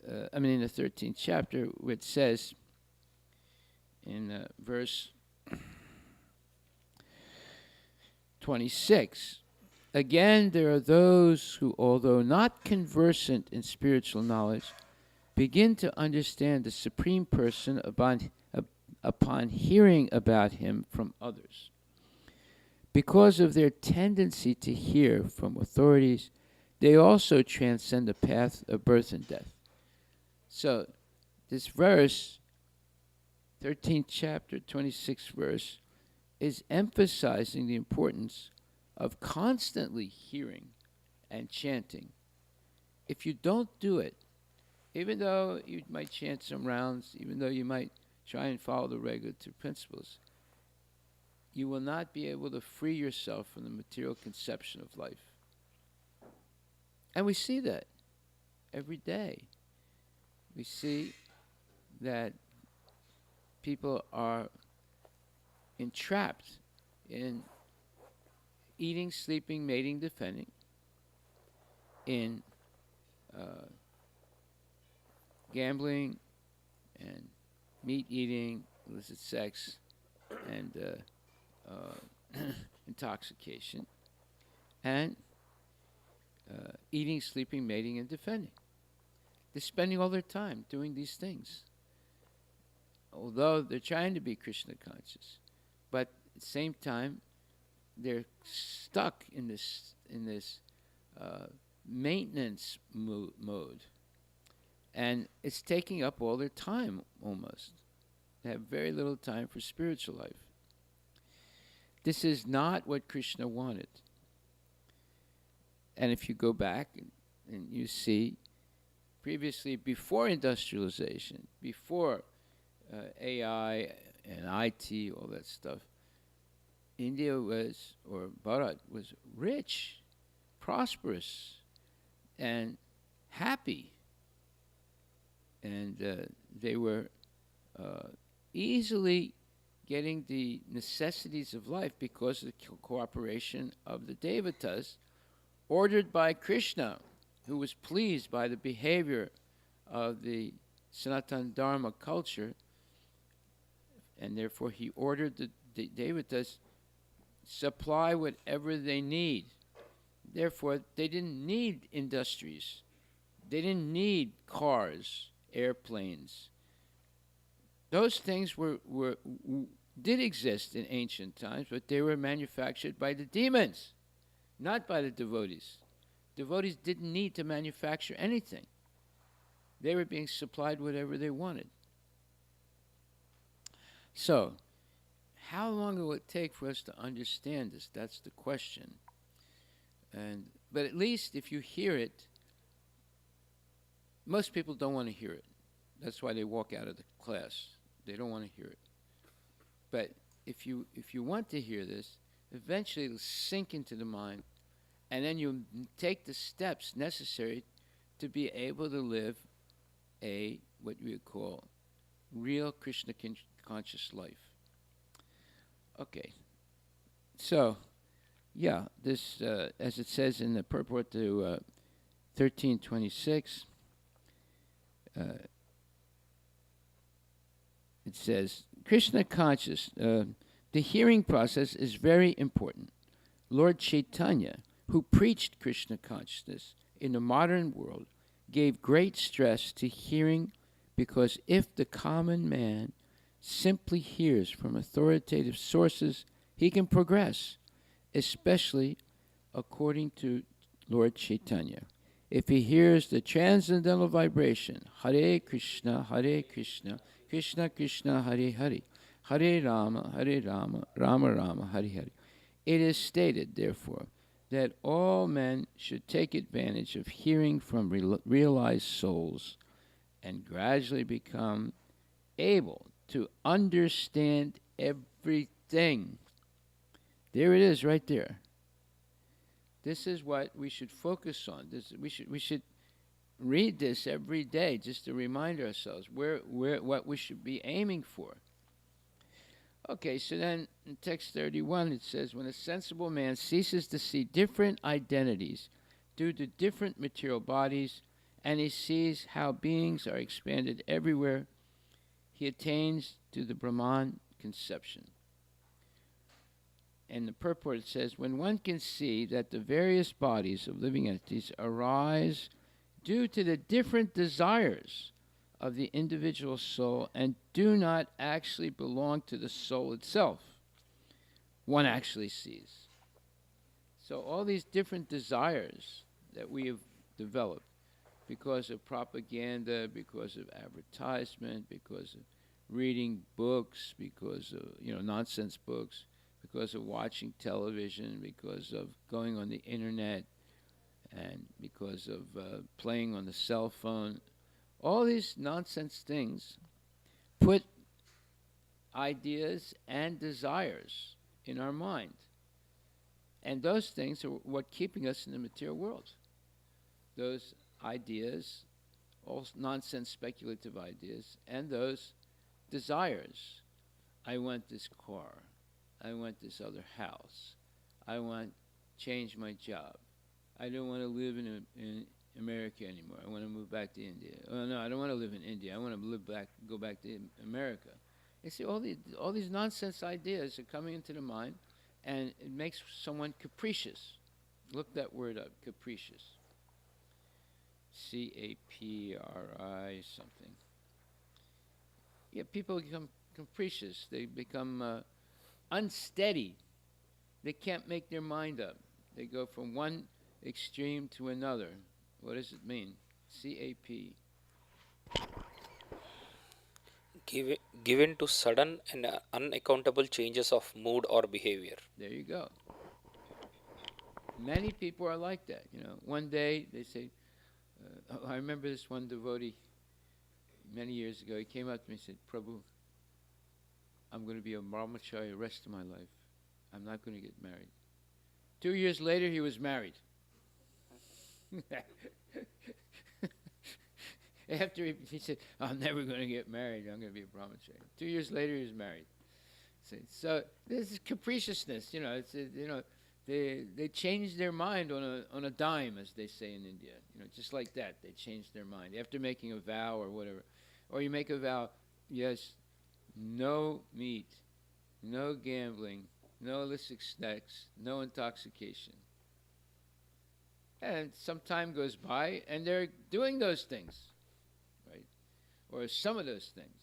in the 13th chapter, which says in verse 26, again, there are those who, although not conversant in spiritual knowledge, begin to understand the Supreme Person upon hearing about him from others. Because of their tendency to hear from authorities, they also transcend the path of birth and death. So, this verse, 13th chapter, 26th verse, is emphasizing the importance of constantly hearing and chanting. If you don't do it, even though you might chant some rounds, even though you might try and follow the regulative principles, you will not be able to free yourself from the material conception of life. And we see that every day. We see that people are entrapped in eating, sleeping, mating, defending, in gambling and meat eating, illicit sex, and intoxication, and eating, sleeping, mating, and defending. They're spending all their time doing these things, although they're trying to be Krishna conscious, but at the same time, they're stuck in this maintenance mode, and it's taking up all their time almost. They have very little time for spiritual life. This is not what Krishna wanted. And if you go back and you see, previously, before industrialization, before AI and IT, all that stuff, India was, or Bharat was rich, prosperous, and happy. And they were easily getting the necessities of life because of the cooperation of the devatas, ordered by Krishna, who was pleased by the behavior of the Sanatana Dharma culture, and therefore he ordered the devatas supply whatever they need. Therefore, they didn't need industries. They didn't need cars, airplanes. Those things did exist in ancient times, but they were manufactured by the demons, not by the devotees. Devotees didn't need to manufacture anything. They were being supplied whatever they wanted. So, how long will it take for us to understand this? That's the question. But at least if you hear it, most people don't want to hear it. That's why they walk out of the class. They don't want to hear it. But if you want to hear this, eventually it'll sink into the mind, and then you'll take the steps necessary to be able to live what we would call real Krishna conscious life. Okay. So, yeah, this, as it says in the purport to 1326, it says, Krishna conscious, the hearing process is very important. Lord Chaitanya, who preached Krishna consciousness in the modern world, gave great stress to hearing, because if the common man simply hears from authoritative sources, he can progress, especially according to Lord Chaitanya. If he hears the transcendental vibration, Hare Krishna, Krishna Krishna, Hare Hare, Hare Rama, Rama Rama, Hare Hare. It is stated, therefore, that all men should take advantage of hearing from realized souls and gradually become able to understand everything. There it is, right there. This is what we should focus on. We should read this every day just to remind ourselves what we should be aiming for. Okay, so then in text 31 it says, when a sensible man ceases to see different identities due to different material bodies, and he sees how beings are expanded everywhere, he attains to the Brahman conception. And the purport says, when one can see that the various bodies of living entities arise due to the different desires of the individual soul and do not actually belong to the soul itself, one actually sees. So all these different desires that we have developed because of propaganda, because of advertisement, because of reading books, because of nonsense books, because of watching television, because of going on the internet, and because of playing on the cell phone. All these nonsense things put ideas and desires in our mind. And those things are what keeping us in the material world. Those ideas, all nonsense speculative ideas, and those desires. I want this car. I want this other house. I want change my job. I don't want to live in America anymore. I want to move back to India. Oh no, I don't want to live in India. I want to go back to America. You see, all these nonsense ideas are coming into the mind, and it makes someone capricious. Look that word up, capricious. C-A-P-R-I something. Yeah, people become capricious. They become unsteady. They can't make their mind up. They go from one extreme to another. What does it mean? C-A-P.
Given to sudden and unaccountable changes of mood or behavior.
There you go. Many people are like that. One day they say, I remember this one devotee many years ago. He came up to me and said, Prabhu, I'm going to be a brahmachari the rest of my life. I'm not going to get married. 2 years later, he was married. After he said, I'm never going to get married. I'm going to be a brahmachari. 2 years later, he was married. So this is capriciousness. They change their mind on a dime, as they say in India. Just like that, they change their mind after making a vow or whatever. Or you make a vow, yes, no meat, no gambling, no illicit snacks, no intoxication. And some time goes by, and they're doing those things, right? Or some of those things,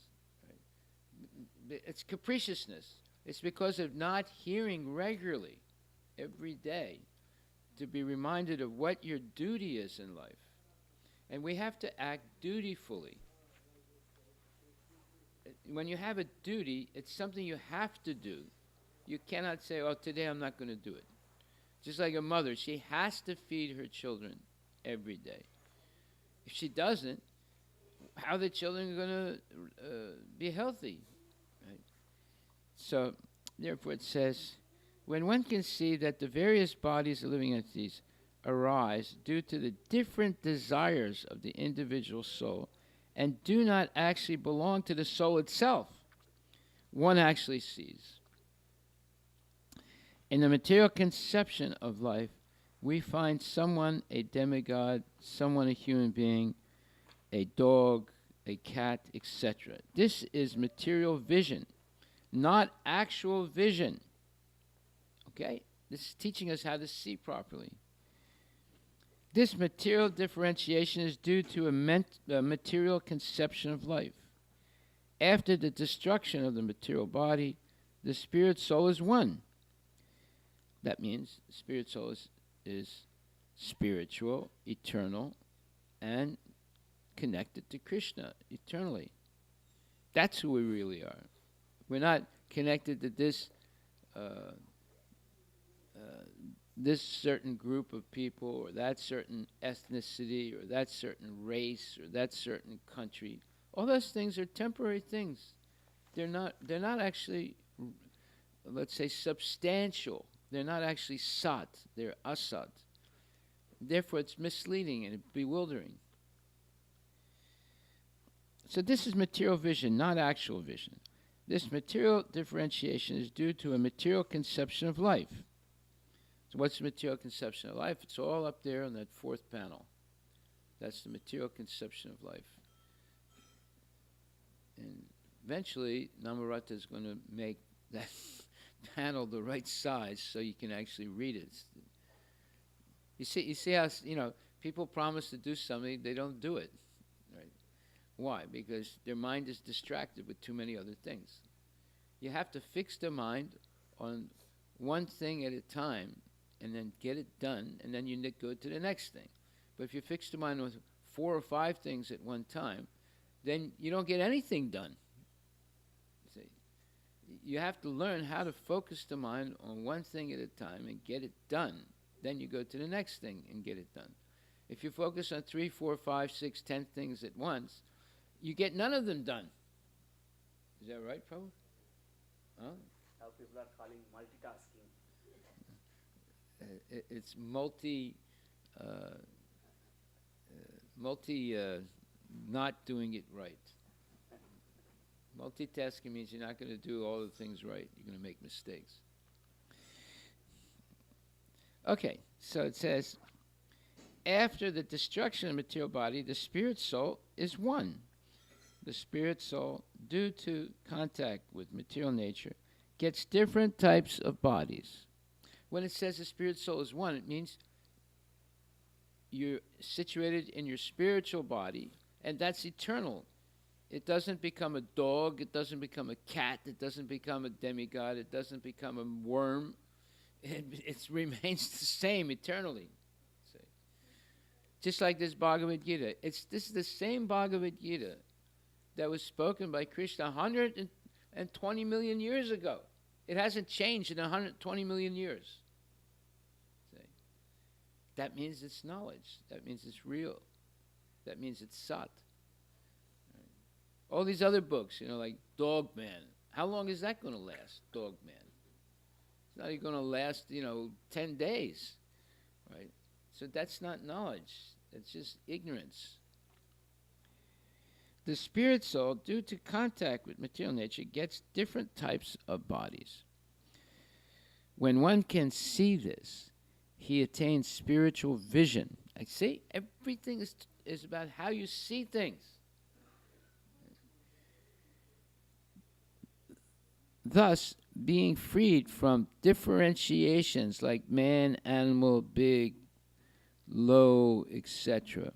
right? It's capriciousness. It's because of not hearing regularly, every day, to be reminded of what your duty is in life. And we have to act dutifully. When you have a duty, it's something you have to do. You cannot say, oh, today I'm not going to do it. Just like a mother, she has to feed her children every day. If she doesn't, how are the children going to be healthy? Right? So, therefore it says, when one can see that the various bodies of living entities arise due to the different desires of the individual soul and do not actually belong to the soul itself, one actually sees. In the material conception of life, we find someone a demigod, someone a human being, a dog, a cat, etc. This is material vision, not actual vision. Okay? This is teaching us how to see properly. This material differentiation is due to a material conception of life. After the destruction of the material body, the spirit soul is one. That means the spirit soul is spiritual, eternal, and connected to Krishna eternally. That's who we really are. We're not connected to this this certain group of people, or that certain ethnicity, or that certain race, or that certain country. All those things are temporary things. They're not actually, let's say, substantial. They're not actually sat. They're asat. Therefore, it's misleading and bewildering. So this is material vision, not actual vision. This material differentiation is due to a material conception of life. So what's the material conception of life? It's all up there on that fourth panel. That's the material conception of life. And eventually, Namarata is going to make that panel the right size so you can actually read it. You see how, people promise to do something, they don't do it. Right? Why? Because their mind is distracted with too many other things. You have to fix the mind on one thing at a time and then get it done, and then you go to the next thing. But if you fix the mind with 4 or 5 things at one time, then you don't get anything done. See? You have to learn how to focus the mind on one thing at a time and get it done. Then you go to the next thing and get it done. If you focus on 3, 4, 5, 6, 10 things at once, you get none of them done. Is that right, Prabhu? Huh?
How people are calling multitasking.
It's multi not doing it right. Multitasking means you're not going to do all the things right. You're going to make mistakes. Okay, so it says, after the destruction of the material body, the spirit soul is one. The spirit soul, due to contact with material nature, gets different types of bodies. When it says the spirit soul is one, it means you're situated in your spiritual body, and that's eternal. It doesn't become a dog, it doesn't become a cat, it doesn't become a demigod, it doesn't become a worm. It remains the same eternally. See? Just like this Bhagavad Gita. This is the same Bhagavad Gita that was spoken by Krishna 120 million years ago. It hasn't changed in 120 million years. See? That means it's knowledge. That means it's real. That means it's sat. Right? All these other books, like Dog Man. How long is that going to last, Dog Man? It's not even going to last, 10 days. Right? So that's not knowledge. That's just ignorance. The spirit soul, due to contact with material nature, gets different types of bodies. When one can see this, he attains spiritual vision. I see, everything is about how you see things. Thus, being freed from differentiations like man, animal, big, low, etc.,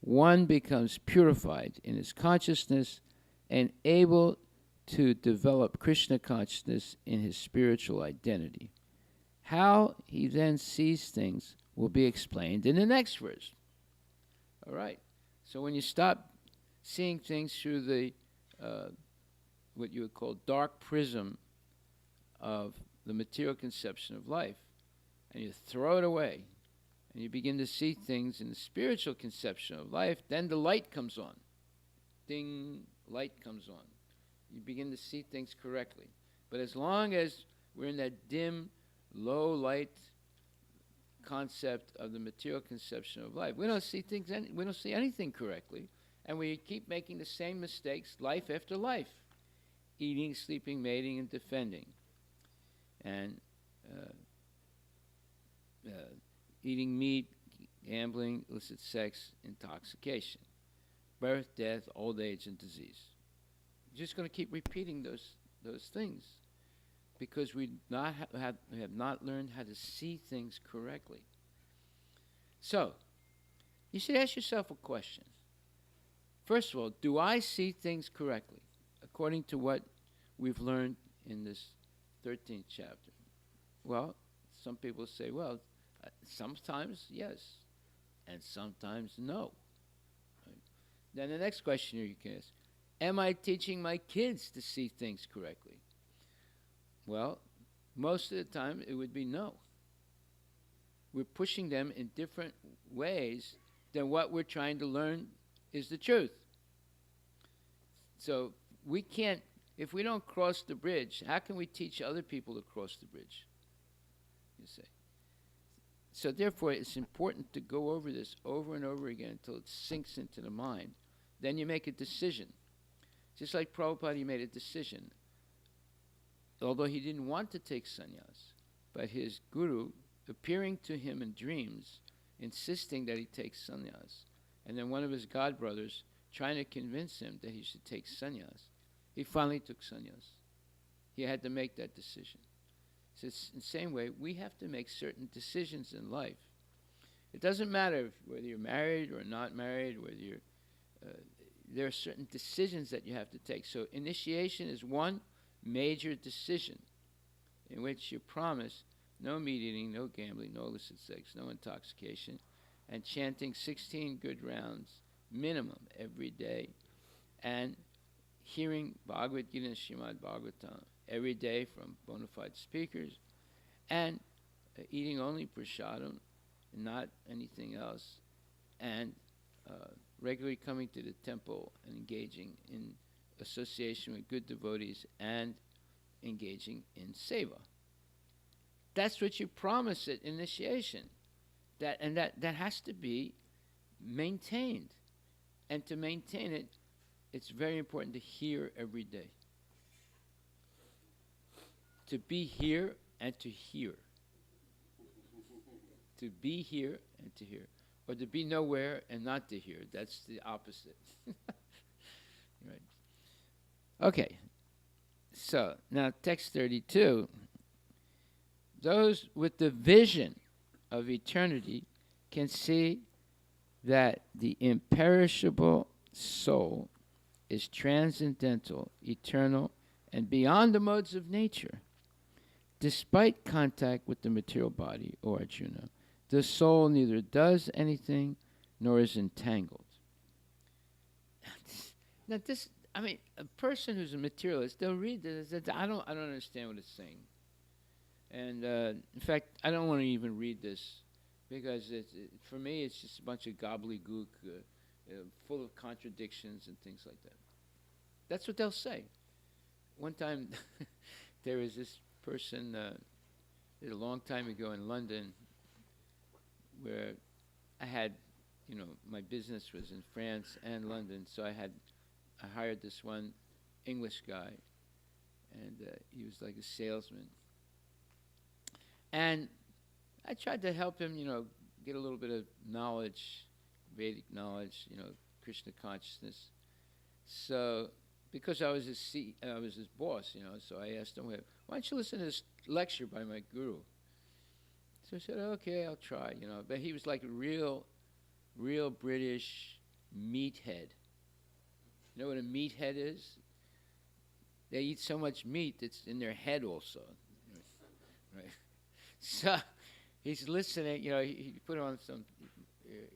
one becomes purified in his consciousness and able to develop Krishna consciousness in his spiritual identity. How he then sees things will be explained in the next verse. All right. So when you stop seeing things through the what you would call dark prism of the material conception of life, and you throw it away, and you begin to see things in the spiritual conception of life, then the light comes on. Ding, light comes on. You begin to see things correctly. But as long as we're in that dim, low light concept of the material conception of life, we don't see things. We don't see anything correctly, and we keep making the same mistakes, life after life, eating, sleeping, mating, and defending, and eating meat, gambling, illicit sex, intoxication, birth, death, old age, and disease. You're just going to keep repeating those things because we have not learned how to see things correctly. So, you should ask yourself a question. First of all, do I see things correctly according to what we've learned in this 13th chapter? Well, some people say, well, sometimes yes, and sometimes no. Right? Then the next question you can ask, am I teaching my kids to see things correctly? Well, most of the time it would be no. We're pushing them in different ways than what we're trying to learn is the truth. So we can't, if we don't cross the bridge, how can we teach other people to cross the bridge? You say. So therefore, it's important to go over this over and over again until it sinks into the mind. Then you make a decision. Just like Prabhupada, he made a decision. Although he didn't want to take sannyas, but his guru, appearing to him in dreams, insisting that he take sannyas, and then one of his godbrothers trying to convince him that he should take sannyas, he finally took sannyas. He had to make that decision. So it's in the same way, we have to make certain decisions in life. It doesn't matter whether you're married or not married, whether you're, there are certain decisions that you have to take. So initiation is one major decision in which you promise no meat eating, no gambling, no illicit sex, no intoxication, and chanting 16 good rounds minimum every day, and hearing Bhagavad Gita and Srimad Bhagavatam every day from bona fide speakers, and eating only prasadam, not anything else, and regularly coming to the temple and engaging in association with good devotees and engaging in seva. That's what you promise at initiation. That has to be maintained. And to maintain it, it's very important to hear every day. To be here and to hear. To be here and to hear. Or to be nowhere and not to hear. That's the opposite. Right. Okay. So, now text 32. Those with the vision of eternity can see that the imperishable soul is transcendental, eternal, and beyond the modes of nature. Despite contact with the material body, O Arjuna, the soul neither does anything nor is entangled. Now this, I mean, a person who's a materialist, they'll read this. I don't understand what it's saying. And in fact, I don't want to even read this because for me, it's just a bunch of gobbledygook, full of contradictions and things like that. That's what they'll say. One time, there was this person, a long time ago in London, where I had, my business was in France and London, so I hired this one English guy, and he was like a salesman. And I tried to help him, get a little bit of knowledge, Vedic knowledge, Krishna consciousness. So, because I was his boss, so I asked him, why don't you listen to this lecture by my guru? So I said, okay, I'll try, But he was like a real British meathead. You know what a meathead is? They eat so much meat it's in their head also. Right. So he's listening, he put on some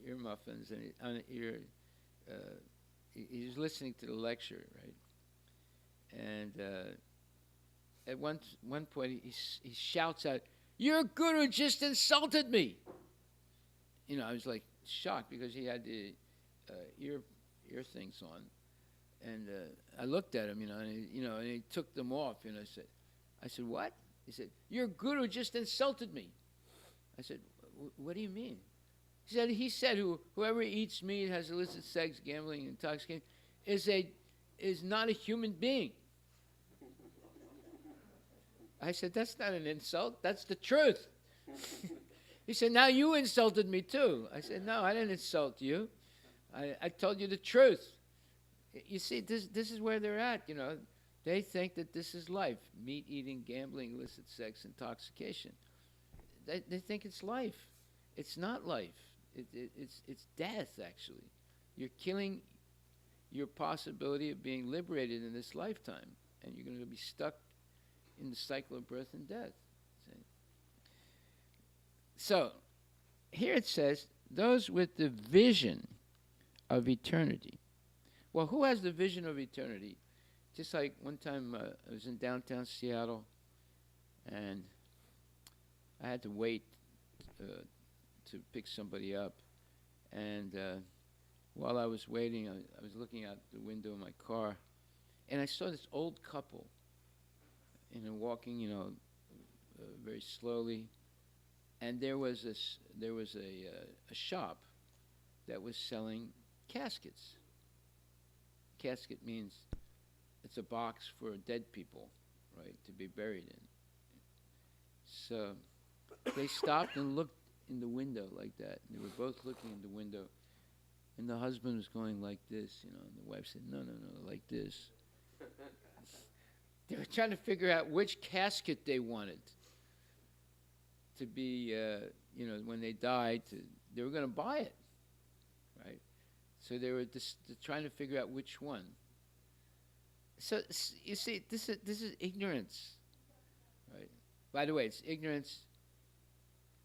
ear muffins and he's listening to the lecture, right? And at one point he shouts out, "Your guru just insulted me!" I was like shocked because he had the ear things on, and I looked at him, and he took them off, and I said, "What?" He said, "Your guru just insulted me." I said, "What do you mean?" He said whoever eats meat, has illicit sex, gambling, intoxication, is not a human being. I said, "That's not an insult. That's the truth." He said, "Now you insulted me too." I said, "No, I didn't insult you. I told you the truth." You see, this is where they're at, They think that this is life: meat eating, gambling, illicit sex, intoxication. They think it's life. It's not life. It's death, actually. You're killing your possibility of being liberated in this lifetime, and you're going to be stuck in the cycle of birth and death. See? So, here it says, those with the vision of eternity. Well, who has the vision of eternity? Just like one time I was in downtown Seattle, and I had to wait to pick somebody up. And while I was waiting, I was looking out the window of my car, and I saw this old couple, walking, very slowly. And there was a shop that was selling caskets. Casket means it's a box for dead people, right, to be buried in. So they stopped and looked in the window like that. And they were both looking in the window. And the husband was going like this, and the wife said, no, like this. They were trying to figure out which casket they wanted to be, when they died, they were going to buy it, right? So they were just trying to figure out which one. So you see, this is ignorance, right? By the way, it's ignorance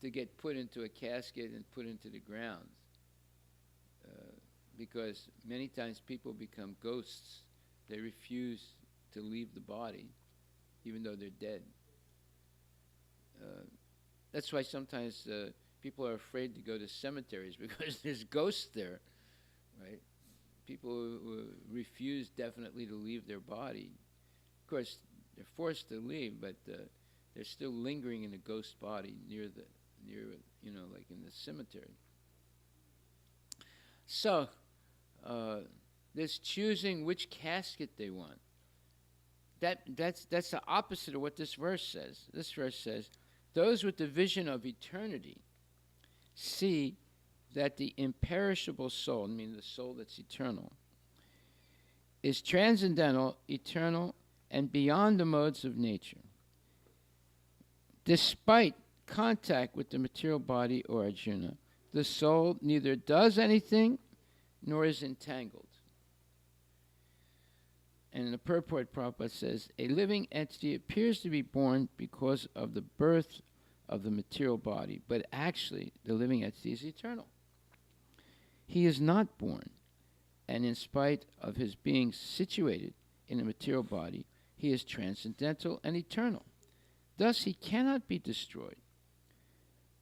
to get put into a casket and put into the ground, because many times people become ghosts. They refuse to leave the body, even though they're dead. That's why sometimes people are afraid to go to cemeteries because there's ghosts there, right? People who refuse definitely to leave their body. Of course, they're forced to leave, but they're still lingering in a ghost body near like in the cemetery. So, There's choosing which casket they want. That's the opposite of what this verse says. This verse says, those with the vision of eternity see that the imperishable soul, meaning the soul that's eternal, is transcendental, eternal, and beyond the modes of nature. Despite contact with the material body or Arjuna, the soul neither does anything nor is entangled. And in the purport, Prabhupada says, a living entity appears to be born because of the birth of the material body, but actually the living entity is eternal. He is not born, and in spite of his being situated in a material body, he is transcendental and eternal. Thus he cannot be destroyed.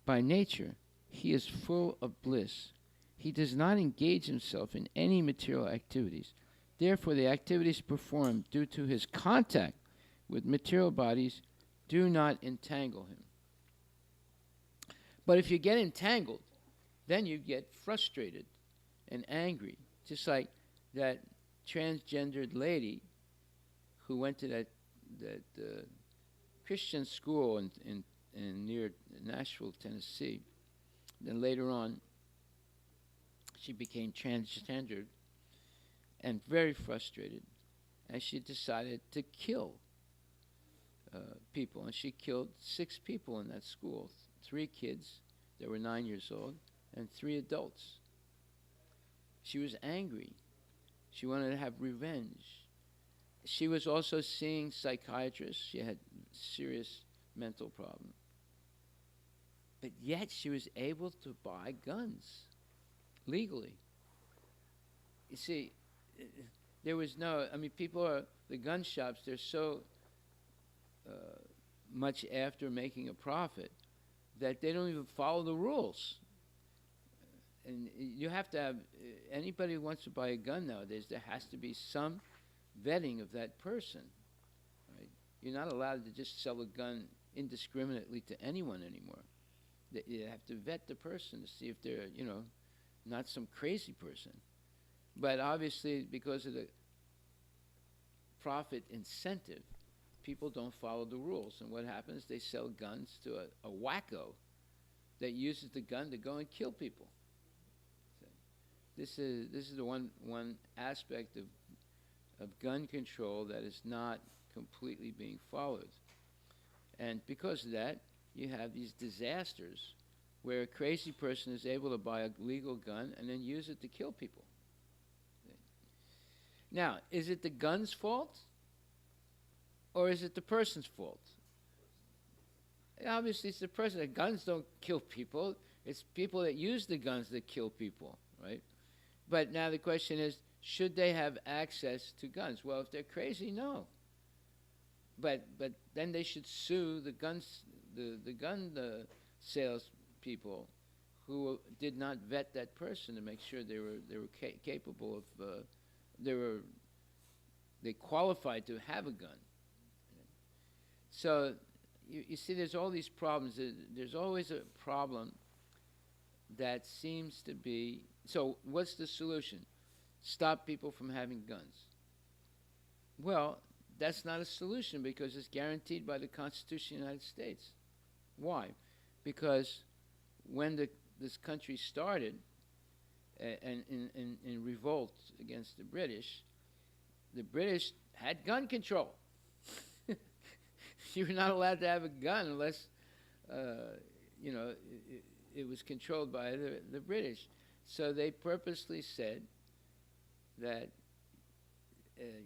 By nature, he is full of bliss. He does not engage himself in any material activities. Therefore, the activities performed due to his contact with material bodies do not entangle him. But if you get entangled, then you get frustrated and angry, just like that transgendered lady who went to that Christian school in near Nashville, Tennessee. Then later on, she became transgendered and very frustrated, and she decided to kill people. And she killed 6 people in that school, 3 kids that were 9 years old, and 3 adults. She was angry. She wanted to have revenge. She was also seeing psychiatrists. She had serious mental problems. But yet she was able to buy guns legally. You see, there was no, I mean, people are, the gun shops, they're so much after making a profit that they don't even follow the rules. And you have to have, anybody who wants to buy a gun nowadays, there has to be some vetting of that person. Right? You're not allowed to just sell a gun indiscriminately to anyone anymore. You have to vet the person to see if they're, not some crazy person. But obviously, because of the profit incentive, people don't follow the rules. And what happens? They sell guns to a wacko that uses the gun to go and kill people. So this is the one aspect of gun control that is not completely being followed. And because of that, you have these disasters where a crazy person is able to buy a legal gun and then use it to kill people. Now, is it the gun's fault or is it the person's fault? Obviously, it's the person. The guns don't kill people. It's people that use the guns that kill people, right? But now the question is, should they have access to guns? Well, if they're crazy, no. But then they should sue the gun sales people who did not vet that person to make sure they were capable of they qualified to have a gun. So you see, there's all these problems. There's always a problem that seems to be. So what's the solution? Stop people from having guns. Well, that's not a solution because it's guaranteed by the Constitution of the United States. Why? Because when this country started and in revolt against the British had gun control. You were not allowed to have a gun unless, it was controlled by the British. So they purposely said that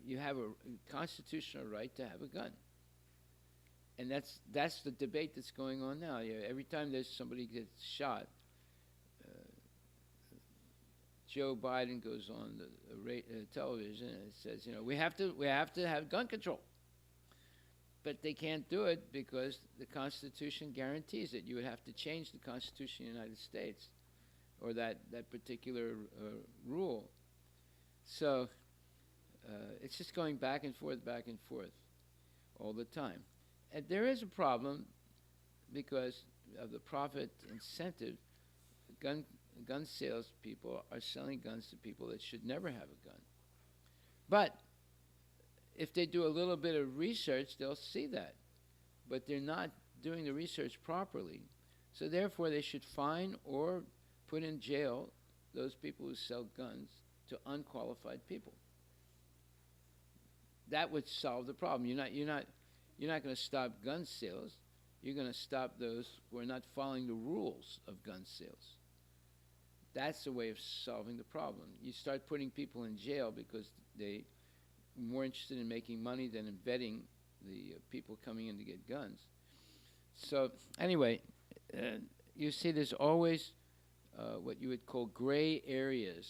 you have a constitutional right to have a gun. And that's the debate that's going on now. Every time there's somebody gets shot, Joe Biden goes on the television and says, we have to have gun control. But they can't do it because the Constitution guarantees it. You would have to change the Constitution of the United States or that particular rule. So it's just going back and forth all the time. And there is a problem because of the profit incentive. Gun sales people are selling guns to people that should never have a gun. But if they do a little bit of research, they'll see that. But they're not doing the research properly. So therefore, they should fine or put in jail those people who sell guns to unqualified people. That would solve the problem. You're not going to stop gun sales. You're going to stop those who are not following the rules of gun sales. That's the way of solving the problem. You start putting people in jail because they are more interested in making money than in vetting the people coming in to get guns. So anyway, you see there's always what you would call gray areas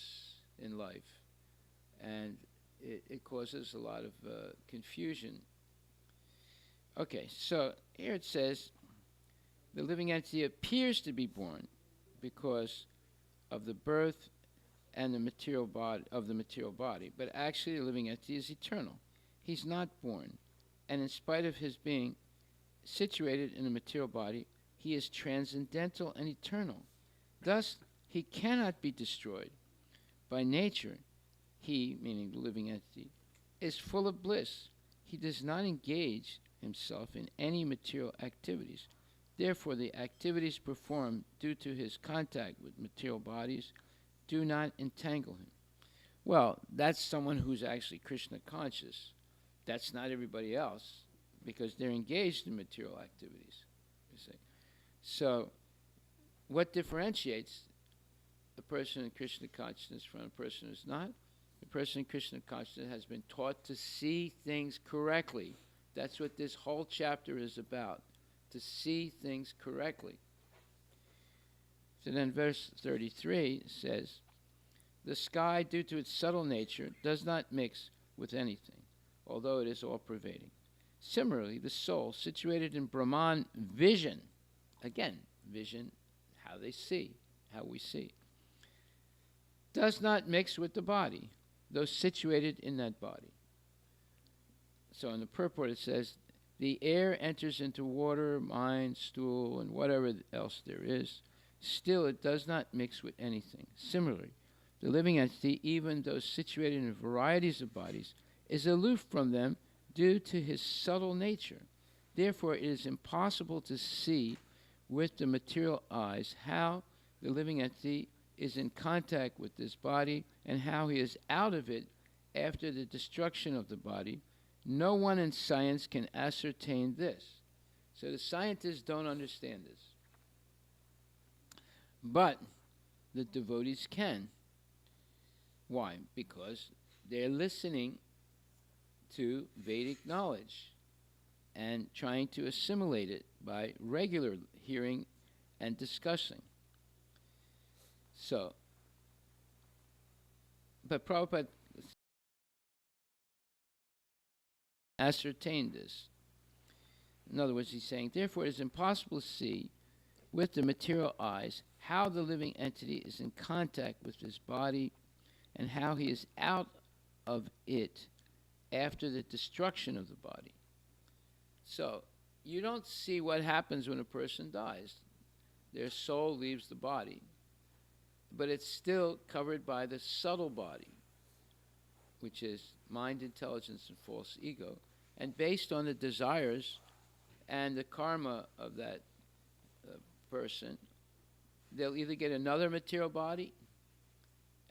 in life. And it causes a lot of confusion. Okay, so here it says, the living entity appears to be born because of the birth and the material body, but actually the living entity is eternal. He's not born, and in spite of his being situated in a material body, he is transcendental and eternal. Thus, he cannot be destroyed. By nature, he, meaning the living entity, is full of bliss. He does not engage himself in any material activities. Therefore, the activities performed due to his contact with material bodies do not entangle him. Well, that's someone who's actually Krishna conscious. That's not everybody else, because they're engaged in material activities, you see. So, what differentiates a person in Krishna consciousness from a person who's not? The person in Krishna consciousness has been taught to see things correctly. That's what this whole chapter is about, to see things correctly. So then verse 33 says, the sky, due to its subtle nature, does not mix with anything, although it is all-pervading. Similarly, the soul, situated in Brahman vision, again, vision, how they see, how we see, does not mix with the body, though situated in that body. So in the purport it says, the air enters into water, mind, stool, and whatever else there is. Still, it does not mix with anything. Similarly, the living entity, even though situated in varieties of bodies, is aloof from them due to his subtle nature. Therefore, it is impossible to see with the material eyes how the living entity is in contact with this body and how he is out of it after the destruction of the body. No one in science can ascertain this. So the scientists don't understand this. But the devotees can. Why? Because they're listening to Vedic knowledge and trying to assimilate it by regular hearing and discussing. So, but Prabhupada ascertained this. In other words, he's saying, therefore, it is impossible to see with the material eyes how the living entity is in contact with his body and how he is out of it after the destruction of the body. So, you don't see what happens when a person dies. Their soul leaves the body, but it's still covered by the subtle body, which is mind, intelligence, and false ego, and based on the desires and the karma of that person, they'll either get another material body,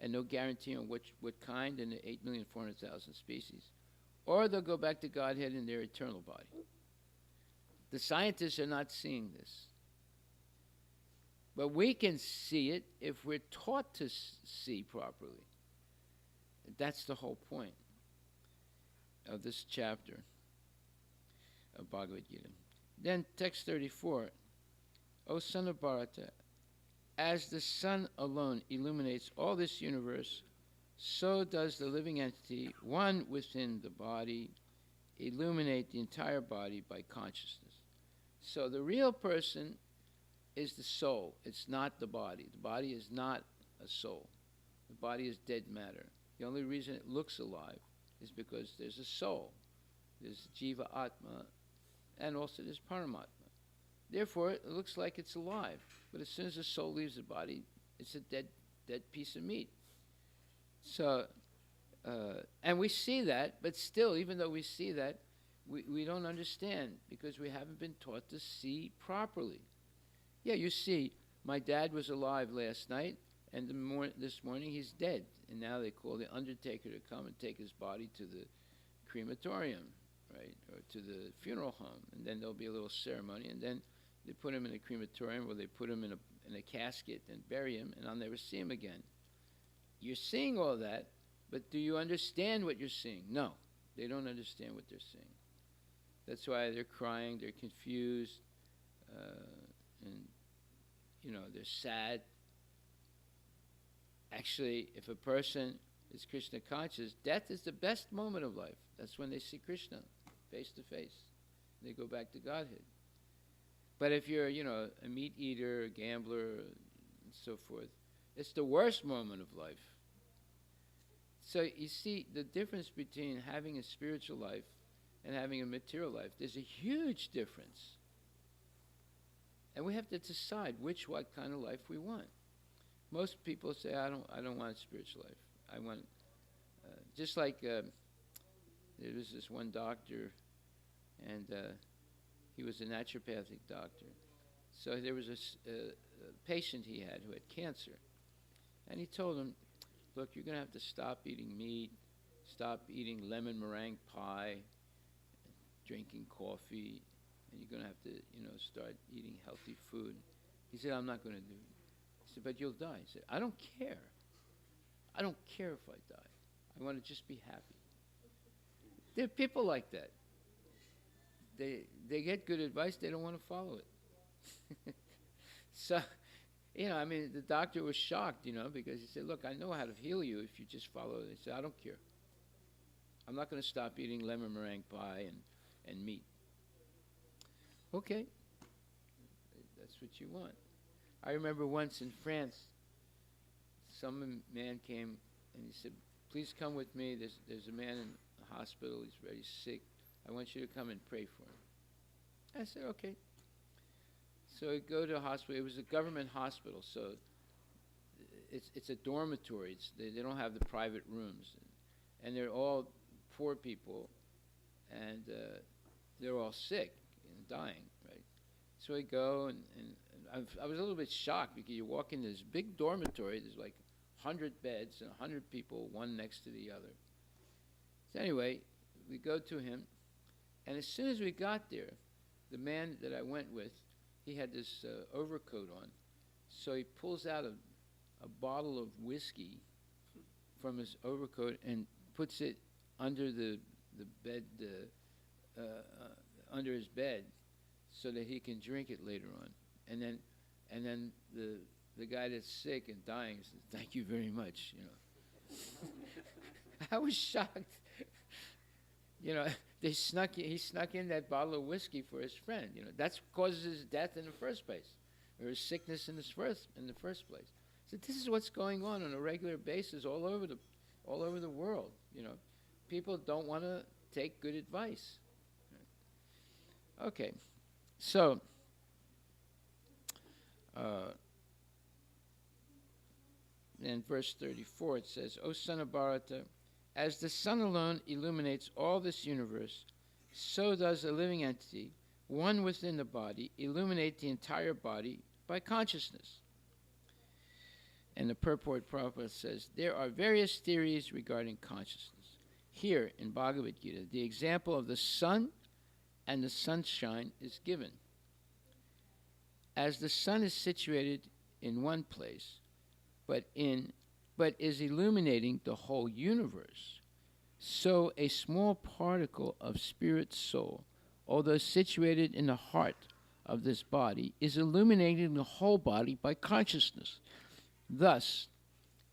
and no guarantee on what kind in the 8,400,000 species, or they'll go back to Godhead in their eternal body. The scientists are not seeing this. But we can see it if we're taught to see properly. That's the whole point of this chapter of Bhagavad Gita. Then text 34, O son of Bharata, as the sun alone illuminates all this universe, so does the living entity, one within the body, illuminate the entire body by consciousness. So the real person is the soul. It's not the body. The body is not a soul. The body is dead matter. The only reason it looks alive is because there's a soul. There's Jiva Atma, and also there's Paramatma. Therefore, it looks like it's alive. But as soon as the soul leaves the body, it's a dead piece of meat. So And we see that, but still, even though we see that, we don't understand because we haven't been taught to see properly. Yeah, you see, my dad was alive last night, and this morning he's dead. And now they call the undertaker to come and take his body to the crematorium, right, or to the funeral home. And then there'll be a little ceremony, and then they put him in a crematorium, or they put him in a casket and bury him, and I'll never see him again. You're seeing all that, but do you understand what you're seeing? No, they don't understand what they're seeing. That's why they're crying, they're confused, and, they're sad. Actually, if a person is Krishna conscious, death is the best moment of life. That's when they see Krishna face to face. They go back to Godhead. But if you're, a meat eater, a gambler, and so forth, it's the worst moment of life. So you see the difference between having a spiritual life and having a material life. There's a huge difference. And we have to decide what kind of life we want. Most people say, I don't want a spiritual life. I want, just like there was this one doctor, and he was a naturopathic doctor. So there was a patient he had who had cancer. And he told him, look, you're going to have to stop eating meat, stop eating lemon meringue pie, drinking coffee, and you're going to have to, start eating healthy food. He said, I'm not going to do it. He said, but you'll die. He said, I don't care. I don't care if I die. I want to just be happy. There are people like that. They get good advice, they don't want to follow it. So, the doctor was shocked, because he said, look, I know how to heal you if you just follow it. He said, I don't care. I'm not going to stop eating lemon meringue pie and meat. Okay. That's what you want. I remember once in France, some man came and he said, please come with me. There's a man in the hospital. He's very sick. I want you to come and pray for him. I said, okay. So I go to a hospital. It was a government hospital, so it's a dormitory. They don't have the private rooms. And they're all poor people, and they're all sick and dying, right? So I go, and I was a little bit shocked because you walk in this big dormitory. There's like 100 beds and 100 people, one next to the other. So anyway, we go to him, and as soon as we got there, the man that I went with, he had this overcoat on. So he pulls out a bottle of whiskey from his overcoat and puts it under the bed, under his bed, so that he can drink it later on. And then the guy that's sick and dying says, "Thank you very much." I was shocked. He snuck in that bottle of whiskey for his friend. That's what causes his death in the first place, or his sickness in the first place. So this is what's going on a regular basis all over the world. People don't want to take good advice. Okay, so in verse 34 it says, "O son of Bharata, as the sun alone illuminates all this universe, so does a living entity, one within the body, illuminate the entire body by consciousness." And the purport Prabhupada says, there are various theories regarding consciousness. Here in Bhagavad Gita, the example of the sun and the sunshine is given. As the sun is situated in one place, but is illuminating the whole universe, so a small particle of spirit soul, although situated in the heart of this body, is illuminating the whole body by consciousness. Thus,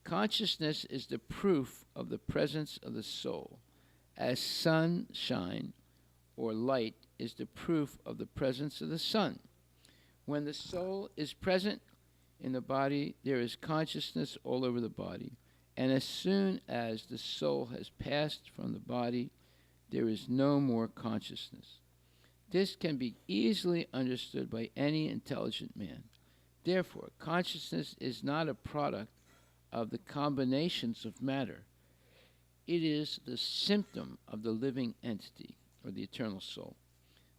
consciousness is the proof of the presence of the soul, as sunshine or light is the proof of the presence of the sun. When the soul is present in the body, there is consciousness all over the body. And as soon as the soul has passed from the body, there is no more consciousness. This can be easily understood by any intelligent man. Therefore, consciousness is not a product of the combinations of matter. it is the symptom of the living entity, or the eternal soul.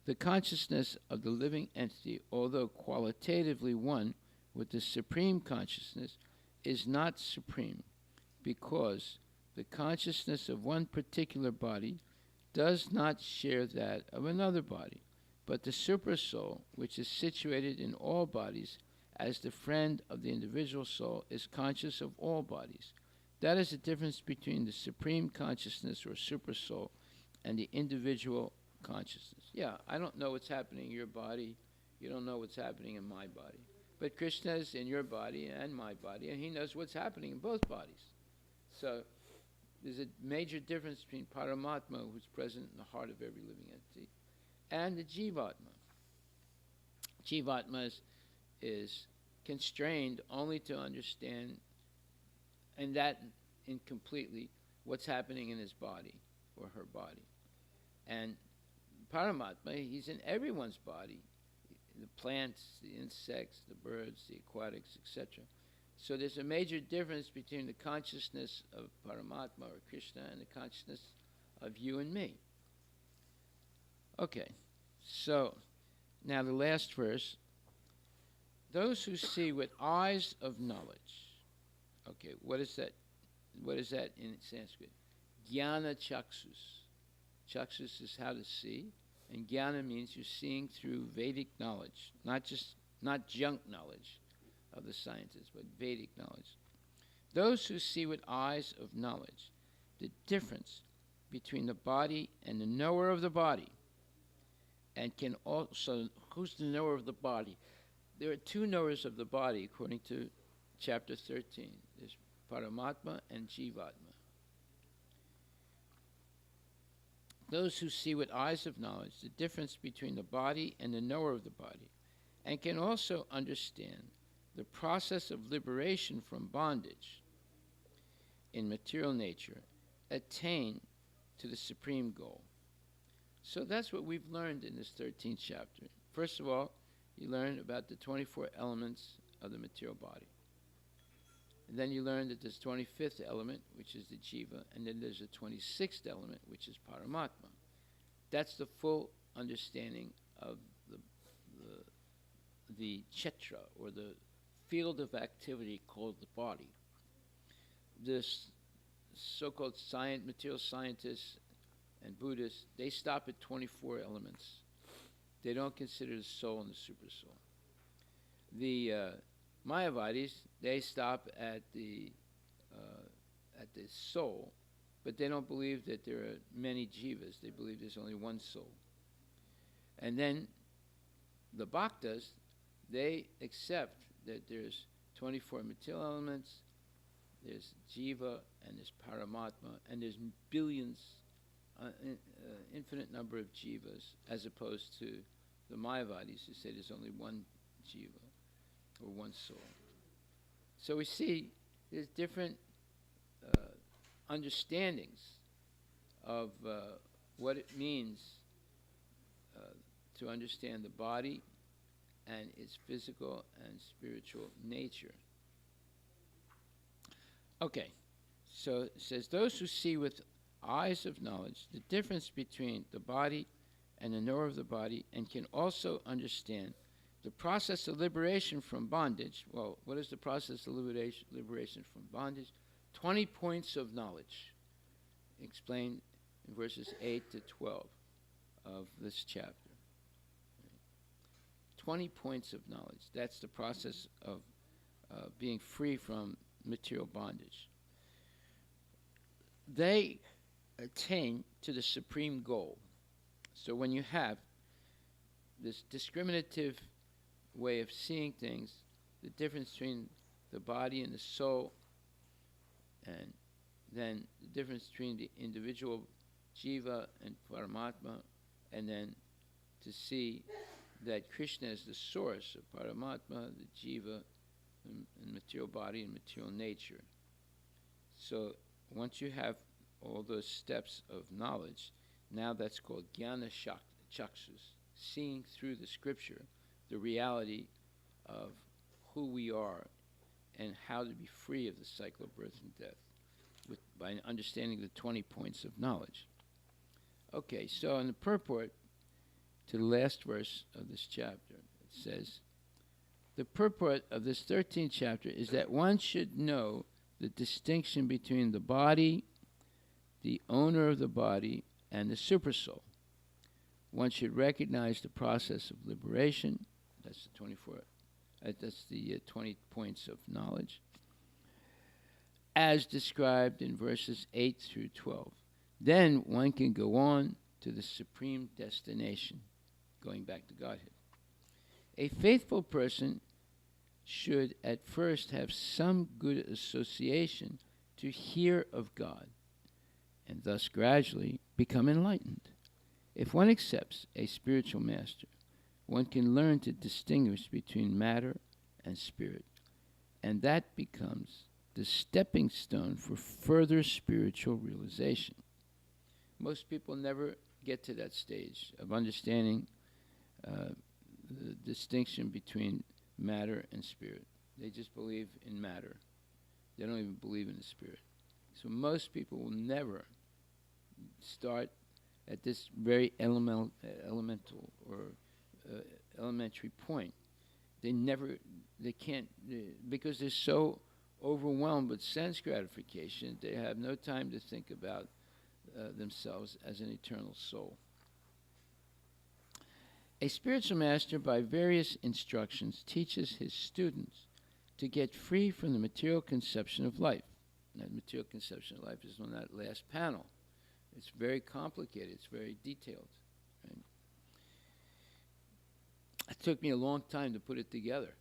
The consciousness of the living entity, although qualitatively one with the supreme consciousness, is not supreme, because the consciousness of one particular body does not share that of another body, but the supersoul, which is situated in all bodies as the friend of the individual soul, is conscious of all bodies. That is the difference between the supreme consciousness or supersoul and the individual consciousness. Yeah, I don't know what's happening in your body. You don't know what's happening in my body. But Krishna is in your body and my body, and he knows what's happening in both bodies. So there's a major difference between Paramatma, who's present in the heart of every living entity, and the Jivatma. Jivatma is constrained only to understand, and that incompletely, what's happening in his body or her body. And Paramatma, he's in everyone's body, the plants, the insects, the birds, the aquatics, etc. So there's a major difference between the consciousness of Paramatma or Krishna and the consciousness of you and me. Okay, so now the last verse. Those who see with eyes of knowledge. Okay, what is that? What is that in Sanskrit? Jnana chaksus. Chaksus is how to see, and jnana means you're seeing through Vedic knowledge, not junk knowledge of the scientists, but Vedic knowledge. Those who see with eyes of knowledge the difference between the body and the knower of the body, and can also, who's the knower of the body? There are two knowers of the body according to chapter 13. There's Paramatma and Jivatma. Those who see with eyes of knowledge the difference between the body and the knower of the body, and can also understand the process of liberation from bondage in material nature, attain to the supreme goal. So that's what we've learned in this 13th chapter. First of all, you learn about the 24 elements of the material body. And then you learn that there's 25th element, which is the jiva, and then there's a 26th element, which is paramatma. That's the full understanding of the kshetra, or the field of activity called the body. This so-called material scientists and Buddhists, they stop at 24 elements. They don't consider the soul and the supersoul. The Mayavadis, they stop at the soul, but they don't believe that there are many jivas. They believe there's only one soul. And then the Bhaktas, they accept that there's 24 material elements, there's jiva, and there's paramatma, and there's billions, infinite number of jivas, as opposed to the Mayavadis who say there's only one jiva, or one soul. So we see there's different understandings of what it means to understand the body and its physical and spiritual nature. Okay, so it says, those who see with eyes of knowledge the difference between the body and the knower of the body, and can also understand the process of liberation from bondage. Well, what is the process of liberation from bondage? 20 points of knowledge, explained in verses 8 to 12 of this chapter. 20 points of knowledge. That's the process of being free from material bondage. They attain to the supreme goal. So when you have this discriminative way of seeing things, the difference between the body and the soul, and then the difference between the individual jiva and paramatma, and then to see that Krishna is the source of paramatma, the jiva, and material body and material nature. So once you have all those steps of knowledge, now that's called jnana chaksus, seeing through the scripture the reality of who we are and how to be free of the cycle of birth and death. by understanding the 20 points of knowledge. Okay, so in the purport to the last verse of this chapter, it says, the purport of this 13th chapter is that one should know the distinction between the body, the owner of the body, and the supersoul. One should recognize the process of liberation. That's the 20 points of knowledge, as described in verses 8 through 12. Then one can go on to the supreme destination, going back to Godhead. A faithful person should at first have some good association to hear of God, and thus gradually become enlightened. If one accepts a spiritual master, one can learn to distinguish between matter and spirit, and that becomes the stepping stone for further spiritual realization. Most people never get to that stage of understanding the distinction between matter and spirit. They just believe in matter. They don't even believe in the spirit. So most people will never start at this very elemental or elementary point. They can't, because they're so overwhelmed with sense gratification, they have no time to think about themselves as an eternal soul. A spiritual master, by various instructions, teaches his students to get free from the material conception of life. And that material conception of life is on that last panel. It's very complicated. It's very detailed. Right? It took me a long time to put it together,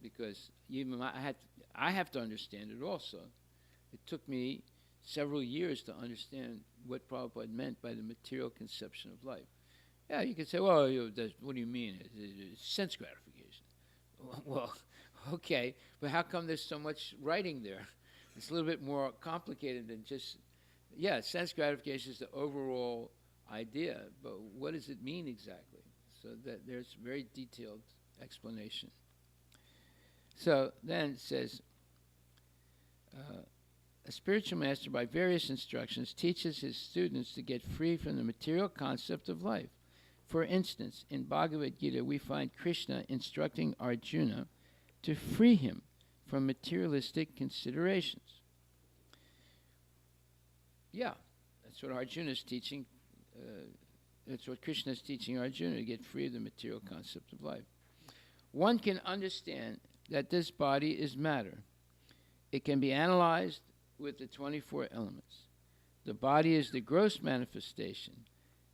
because even I have to understand it also. It took me several years to understand what Prabhupada meant by the material conception of life. Yeah, you could say, well, what do you mean? It's sense gratification. Well, okay, but how come there's so much writing there? It's a little bit more complicated than just, sense gratification is the overall idea, but what does it mean exactly? So that there's very detailed explanation. So then it says, a spiritual master, by various instructions, teaches his students to get free from the material concept of life. For instance, in Bhagavad Gita, we find Krishna instructing Arjuna to free him from materialistic considerations. Yeah, that's what Arjuna is teaching. That's what Krishna is teaching Arjuna, to get free of the material concept of life. One can understand that this body is matter. It can be analyzed with the 24 elements. The body is the gross manifestation,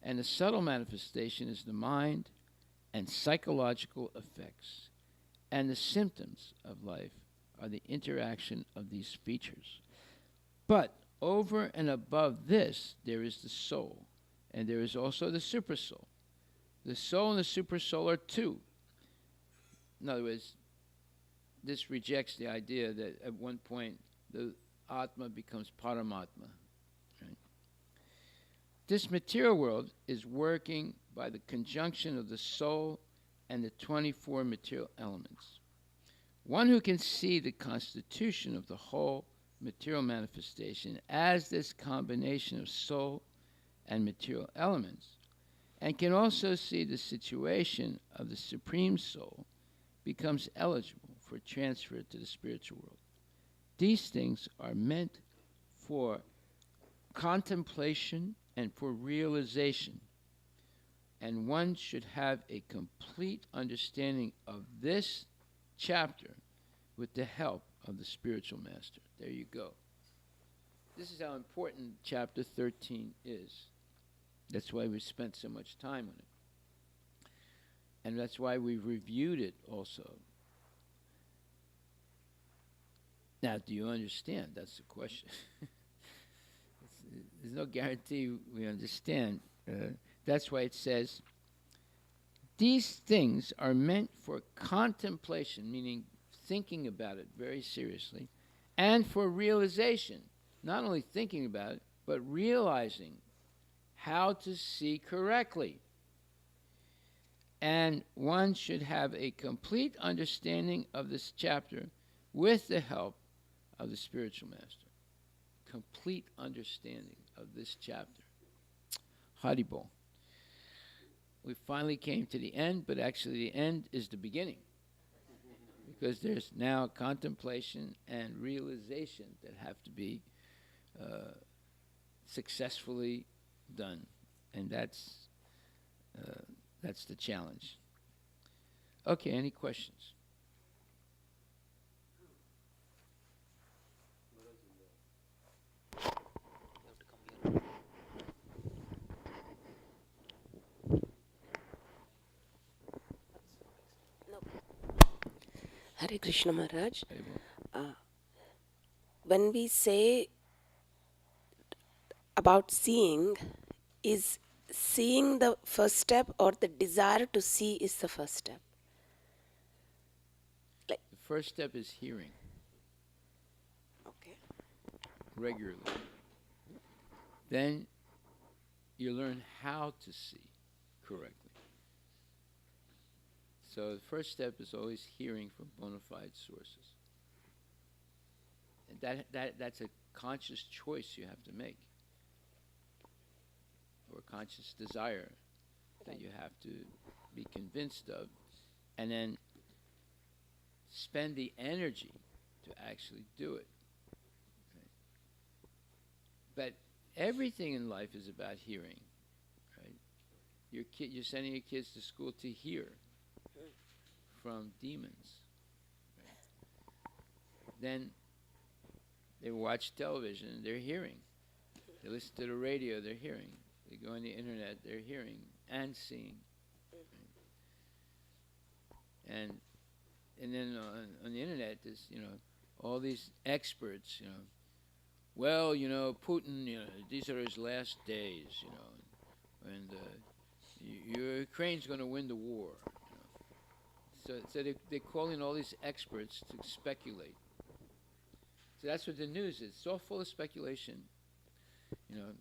and the subtle manifestation is the mind and psychological effects. And the symptoms of life are the interaction of these features. But over and above this, there is the soul, and there is also the supersoul. The soul and the supersoul are two. In other words, this rejects the idea that at one point the Atma becomes Paramatma. Right? This material world is working by the conjunction of the soul and the 24 material elements. One who can see the constitution of the whole material manifestation as this combination of soul and material elements, and can also see the situation of the Supreme Soul, becomes eligible for transfer to the spiritual world. These things are meant for contemplation and for realization, and one should have a complete understanding of this chapter with the help of the spiritual master. There you go. This is how important chapter 13 is. That's why we spent so much time on it. And that's why we reviewed it also. Now, do you understand? That's the question. There's no guarantee we understand. That's why it says, these things are meant for contemplation, meaning thinking about it very seriously, and for realization. Not only thinking about it, but realizing how to see correctly. And one should have a complete understanding of this chapter with the help of the spiritual master. complete understanding of this chapter. Haribol. We finally came to the end, but actually the end is the beginning. Because there's now contemplation and realization that have to be successfully done. And that's the challenge. Okay, any questions?
Hare Krishna Maharaj.
Haribol.
When we say about seeing, is seeing the first step or the desire to see is the first step?
The first step is hearing
Okay.
regularly. Then you learn how to see correctly. So the first step is always hearing from bona fide sources. And that's a conscious choice you have to make, or a conscious desire that you have to be convinced of, and then spend the energy to actually do it. Right? But everything in life is about hearing. Right? You're sending your kids to school to hear from demons. Right? Then they watch television, they're hearing. They listen to the radio, they're hearing. They go on the internet, they're hearing and seeing. Right? And then on the internet, there's all these experts. Well, Putin. These are his last days. And Ukraine's going to win the war. So they call in all these experts to speculate. So that's what the news is. It's all full of speculation. And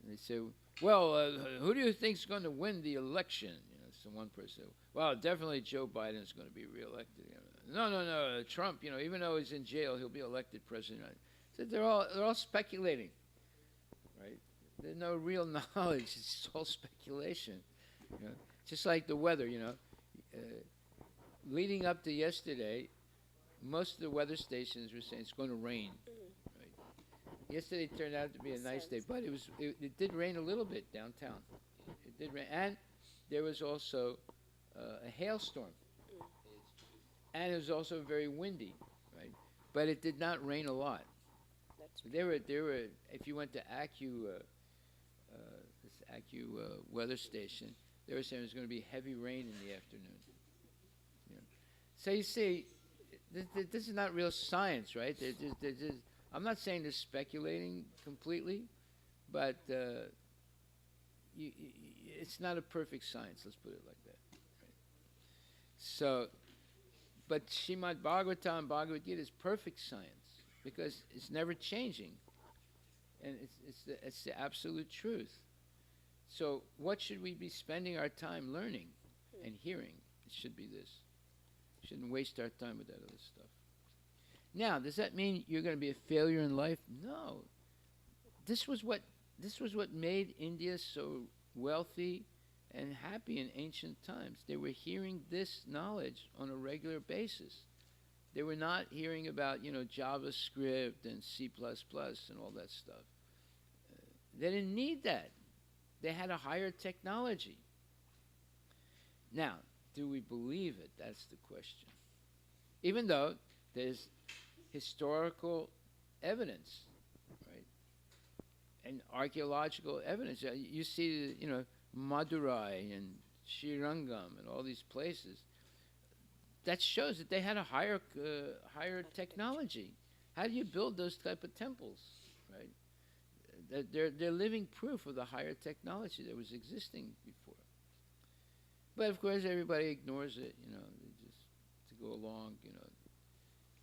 they say, well, who do you think is going to win the election? So one person said, well, definitely Joe Biden is going to be reelected. No, Trump. Even though he's in jail, he'll be elected president. So they're all speculating, right? There's no real knowledge. It's all speculation. Just like the weather. Leading up to yesterday, most of the weather stations were saying it's going to rain. Right? Yesterday turned out to be a nice day, but it did rain a little bit downtown. It did rain, and there was also a hailstorm, and it was also very windy, right? But it did not rain a lot. There were. If you went to this weather station, they were saying it was going to be heavy rain in the afternoon. So you see, this is not real science, right? I'm not saying they're speculating completely, but it's not a perfect science. Let's put it like that. Right? So, but Srimad Bhagavatam, Bhagavad Gita is perfect science because it's never changing, and it's the absolute truth. So, what should we be spending our time learning and hearing? It should be this. Shouldn't waste our time with that other stuff. Now, does that mean you're going to be a failure in life? No. This was what made India so wealthy and happy in ancient times. They were hearing this knowledge on a regular basis. They were not hearing about, JavaScript and C++ and all that stuff. They didn't need that. They had a higher technology. Now, do we believe it? That's the question. Even though there's historical evidence, right? And archaeological evidence. You see, Madurai and Srirangam and all these places. That shows that they had a higher technology. How do you build those type of temples, right? They're living proof of the higher technology that was existing before. But of course, everybody ignores it. They just to go along.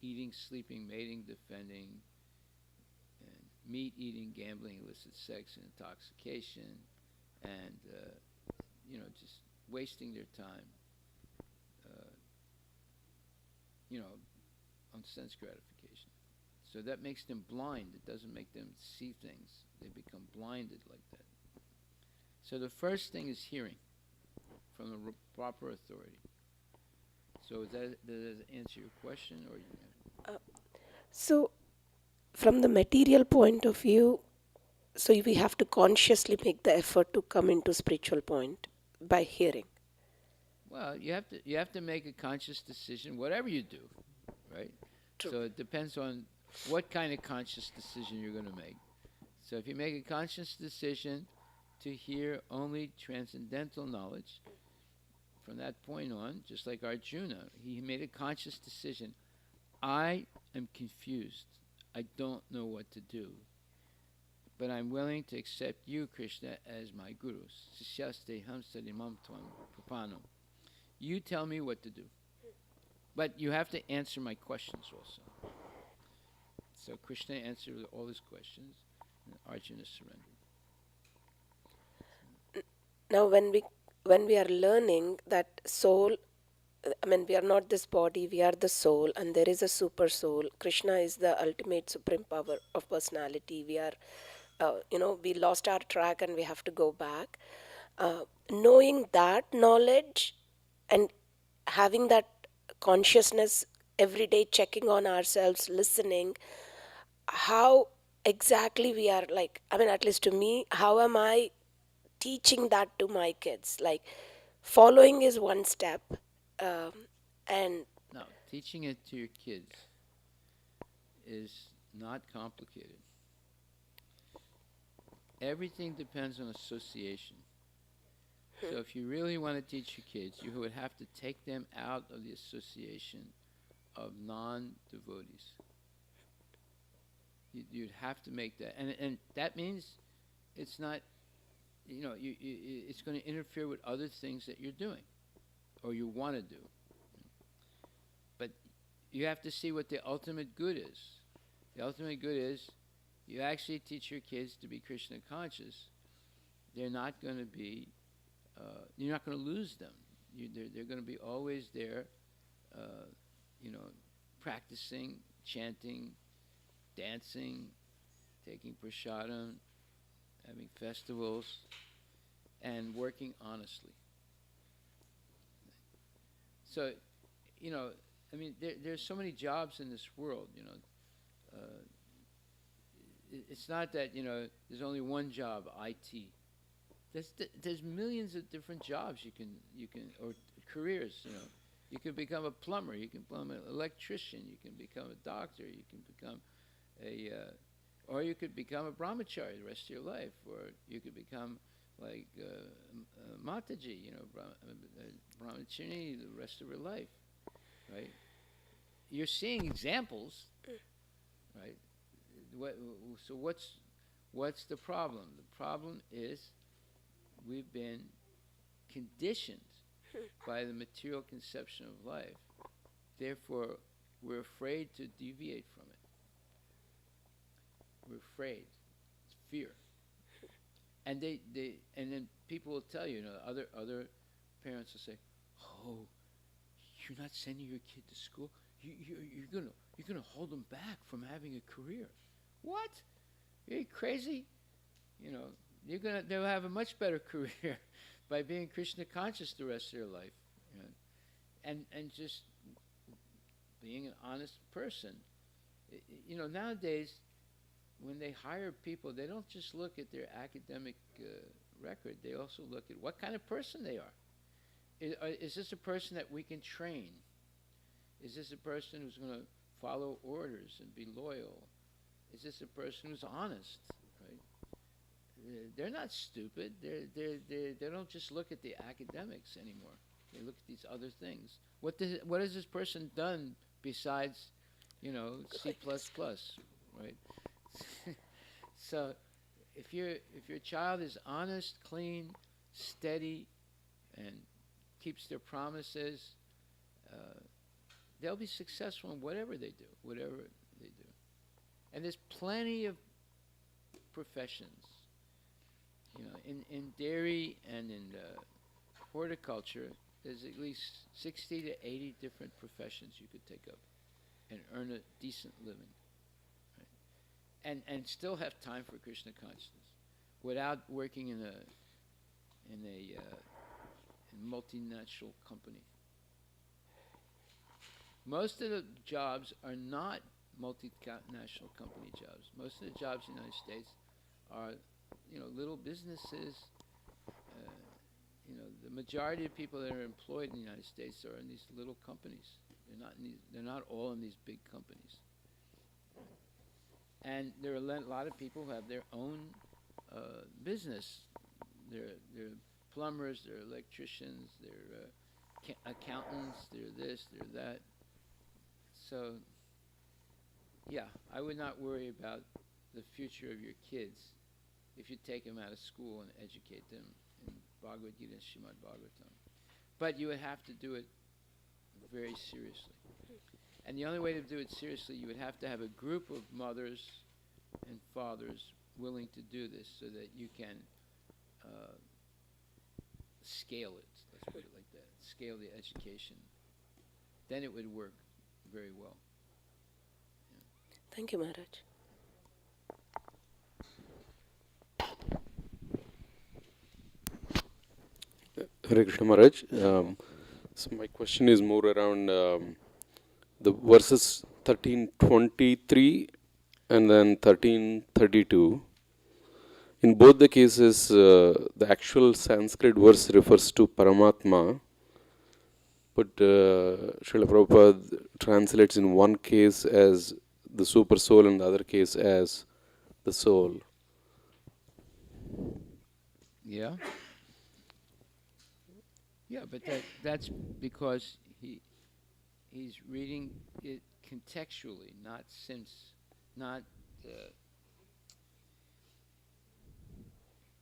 Eating, sleeping, mating, defending, and meat eating, gambling, illicit sex, and intoxication, and just wasting their time. On sense gratification. So that makes them blind. It doesn't make them see things. They become blinded like that. So the first thing is hearing from the proper authority. So does that answer your question, or
So, from the material point of view, so we have to consciously make the effort to come into spiritual point by hearing.
well, you have to make a conscious decision, whatever you do, right?
True.
So it depends on what kind of conscious decision you're going to make. So if you make a conscious decision to hear only transcendental knowledge, from that point on, just like Arjuna, he made a conscious decision. I am confused. I don't know what to do. But I'm willing to accept you, Krishna, as my guru. Sisyaste hamsadimam tvam prapanam. You tell me what to do. But you have to answer my questions also. So Krishna answered all his questions, and Arjuna surrendered.
Now, when we are learning that soul, I mean, we are not this body, we are the soul, and there is a super soul. Krishna is the ultimate supreme power of personality. We are, we lost our track and we have to go back. Knowing that knowledge and having that consciousness every day, checking on ourselves, listening, how exactly we are like, I mean, at least to me, how am I teaching that to my kids? Like, following is one step, and
Now, teaching it to your kids is not complicated. Everything depends on association. So if you really want to teach your kids, you would have to take them out of the association of non-devotees. You'd have to make that, and that means it's not, it's going to interfere with other things that you're doing, or you want to do. But you have to see what the ultimate good is. The ultimate good is you actually teach your kids to be Krishna conscious. They're not going to be, you're not going to lose them. They're going to be always there, practicing, chanting, dancing, taking prasadam, having festivals, and working honestly. So, there's so many jobs in this world, it's not that, there's only one job, IT. There's millions of different jobs you can, or careers, You can become a plumber, you can become an electrician, you can become a doctor, you can become or you could become a brahmachari the rest of your life, or you could become like Mataji, brahmachari the rest of her life, right? You're seeing examples, right? So what's the problem? The problem is we've been conditioned by the material conception of life. Therefore, we're afraid to deviate from it. We're afraid. It's fear. And then people will tell you, other parents will say, "Oh, you're not sending your kid to school. You're gonna hold them back from having a career. What? Are you crazy? They'll have a much better career by being Krishna conscious the rest of their life, and just being an honest person. Nowadays, when they hire people, they don't just look at their academic record. They also look at what kind of person they are. Is this a person that we can train? Is this a person who's going to follow orders and be loyal? Is this a person who's honest? Right? They're not stupid. They don't just look at the academics anymore. They look at these other things. What has this person done besides, C++, right? So, if your child is honest, clean, steady, and keeps their promises, they'll be successful in whatever they do. And there's plenty of professions. In dairy and in horticulture, there's at least 60 to 80 different professions you could take up and earn a decent living. and still have time for Krishna consciousness without working in a multinational company. Most of the jobs are not multinational company jobs. Most of the jobs in the United States are, little businesses. The majority of people that are employed in the United States are in these little companies. They're not all in these big companies. And there are a lot of people who have their own business. They're plumbers, they're electricians, they're accountants, they're this, they're that. So, yeah, I would not worry about the future of your kids if you take them out of school and educate them in Bhagavad Gita and Srimad Bhagavatam. But you would have to do it very seriously. And the only way to do it seriously, you would have to have a group of mothers and fathers willing to do this so that you can scale it. Let's put it like that. Scale the education. Then it would work very well.
Thank you, Maharaj.
Hare Krishna Maharaj. So my question is more around the verses 1323 and then 1332. In both the cases, the actual Sanskrit verse refers to Paramatma, but Srila Prabhupada translates in one case as the super soul and the other case as the soul.
Yeah. Yeah, but that's because he's reading it contextually, not.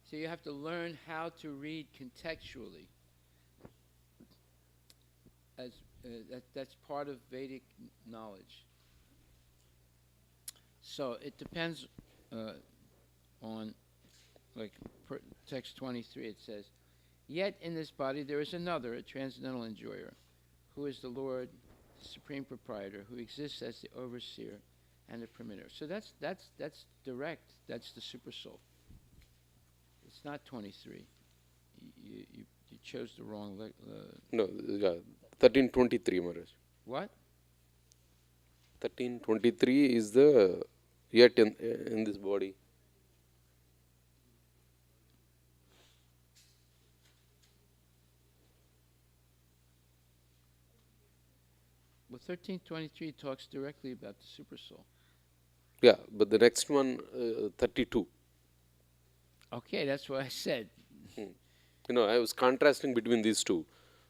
So you have to learn how to read contextually. As that's part of Vedic knowledge. So it depends on, like text 23. It says, "Yet in this body there is another, a transcendental enjoyer, who is the Lord, the supreme proprietor, who exists as the overseer and the permitter." So that's direct. That's the super soul. It's not 23. You chose the wrong.
No, yeah, 1323, Maharaj.
What?
1323 is the yet in this body.
Well, 1323 talks directly about the super soul.
Yeah, but the next one, 32.
Okay, that's what I said.
I was contrasting between these two,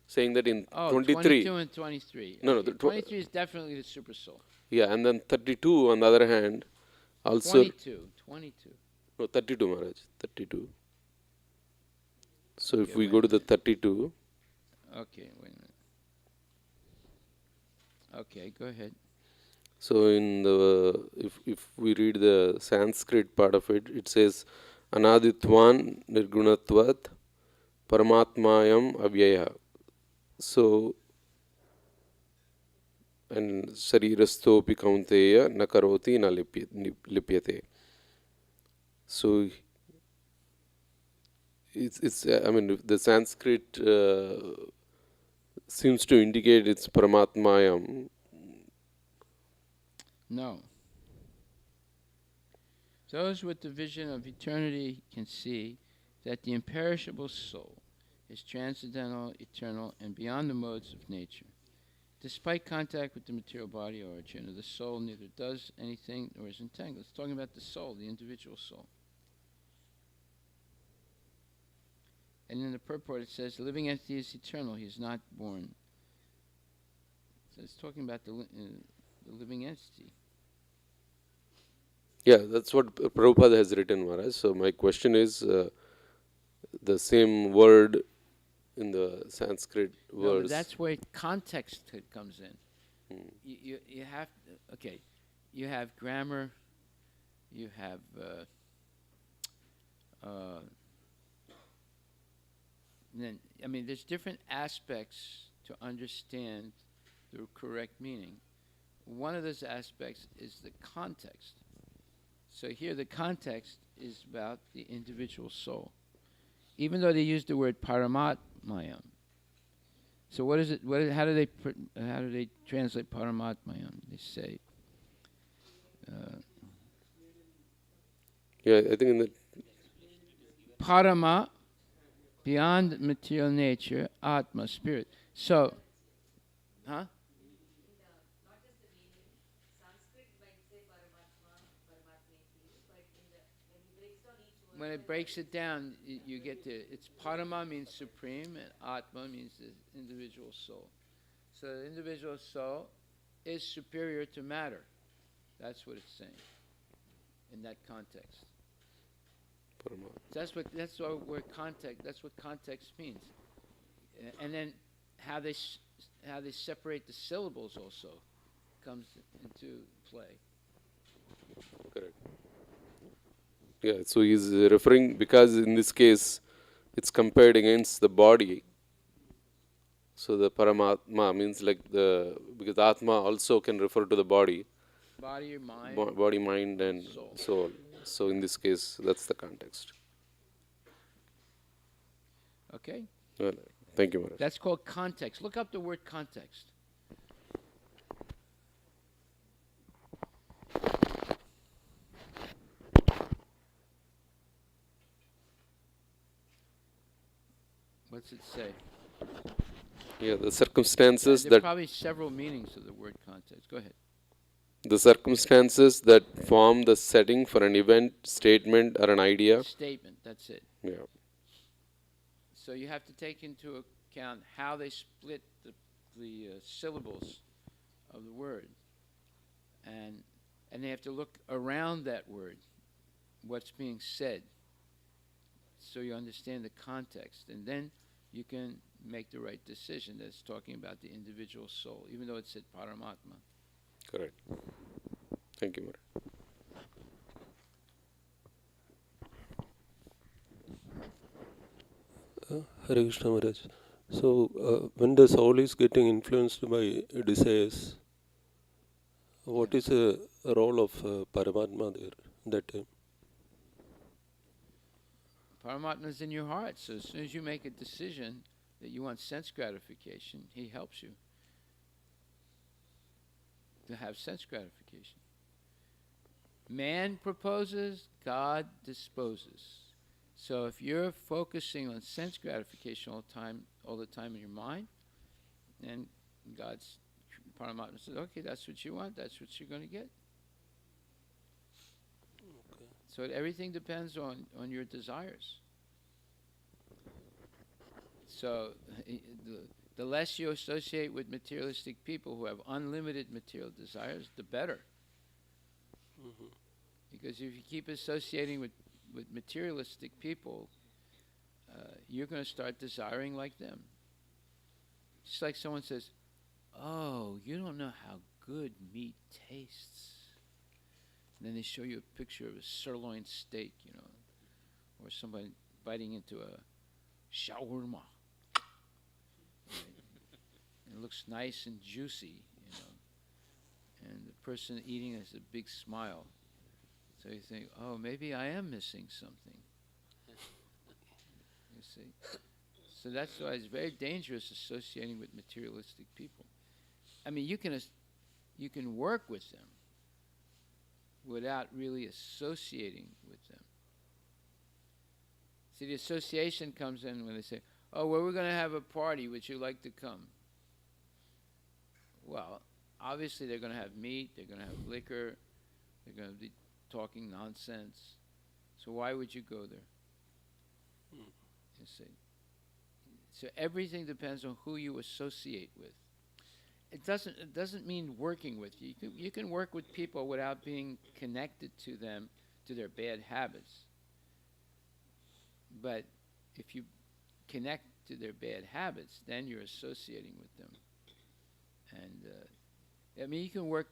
saying that in 23.
22 and 23.
No,
okay.
no,
23 is definitely the super soul.
Yeah, and then 32 on the other hand, also.
22.
No, 32, Maharaj. 32. So if
Okay,
we
wait
go
a
to the
minute.
32.
Okay, wait a minute. Okay, go ahead.
So in the if we read the Sanskrit part of it, it says Anaditvan Nirgunatvat Paramatmayam Avyaya. So and Sarirastopi Kaunteya Nakaroti na lipyate. So it's the Sanskrit seems to indicate it's Paramatmayam.
No. Those with the vision of eternity can see that the imperishable soul is transcendental, eternal, and beyond the modes of nature. Despite contact with the material body or Arjuna, the soul neither does anything nor is entangled. It's talking about the soul, the individual soul. And in the purport it says, the living entity is eternal, he is not born. So it's talking about the living entity.
Yeah, that's what Prabhupada has written, Maharaj. So my question is, the same word in the Sanskrit
No,
verse.
but that's where context comes in. You have, okay, you have grammar, you have then, there's different aspects to understand the correct meaning. One of those aspects is the context. So here the context is about the individual soul. Even though they use the word paramatmayam. So what is it? How do they translate paramatmayam? They say,
Yeah, I think in the
parama, beyond material nature, atma, spirit. So, huh? When it breaks it down, you get to, it's parama means supreme, and atma means the individual soul. So the individual soul is superior to matter. That's what it's saying in that context. That's what context means. And then how they separate the syllables also comes into play.
correct. Yeah, so he's referring, because in this case it's compared against the body. So the Paramatma means like because Atma also can refer to the body.
Body, mind.
Body, mind, and soul. So in this case, that's the context.
Okay?
Well, thank you, Maharaj.
That's called context. Look up the word context. What's it say?
Yeah, the circumstances
There are
that
probably several meanings of the word context. Go ahead.
the circumstances that form the setting for an event, statement, or an idea.
Statement, that's it.
Yeah.
So you have to take into account how they split the syllables of the word. And they have to look around that word, what's being said, so you understand the context. And then you can make the right decision that's talking about the individual soul, even though it said Paramatma.
Correct. Thank you, Maharaj.
Hare Krishna Maharaj. So, when the soul is getting influenced by desires, what is the role of Paramatma there that time?
Paramatma is in your heart, so as soon as you make a decision that you want sense gratification, he helps you to have sense gratification. Man proposes, God disposes. So if you're focusing on sense gratification all the time in your mind, and God's Paramatma says, okay, that's what you want, that's what you're going to get. Okay. So everything depends on your desires. So the less you associate with materialistic people who have unlimited material desires, the better. Mm-hmm. Because if you keep associating with materialistic people, you're going to start desiring like them. Just like someone says, oh, you don't know how good meat tastes. And then they show you a picture of a sirloin steak, or somebody biting into a shawarma. And it looks nice and juicy, and the person eating has a big smile. So you think, oh, maybe I am missing something. You see? So that's why it's very dangerous associating with materialistic people. I mean, you can work with them without really associating with them. See, the association comes in when they say, oh, well, we're going to have a party. Would you like to come? Well, obviously they're going to have meat. They're going to have liquor. They're going to be talking nonsense. So why would you go there? You see. So everything depends on who you associate with. It doesn't mean working with you. You can work with people without being connected to them, to their bad habits. But if you connect to their bad habits, then you're associating with them. And I mean, you can work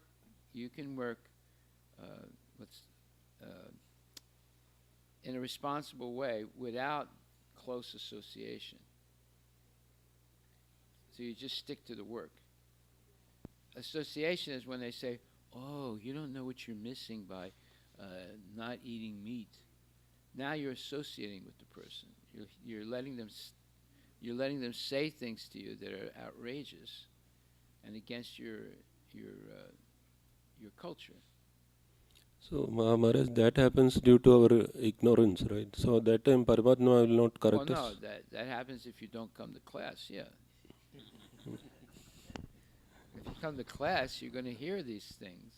in a responsible way without close association. So you just stick to the work. Association is when they say, oh, you don't know what you're missing by not eating meat, now you're associating with the person. You're letting them say things to you that are outrageous and against your culture.
So, Maharaj, that happens due to our ignorance, right? So, that time Paramatma will not correct
Well,
us.
no, that happens if you don't come to class, yeah. If you come to class, you're going to hear these things.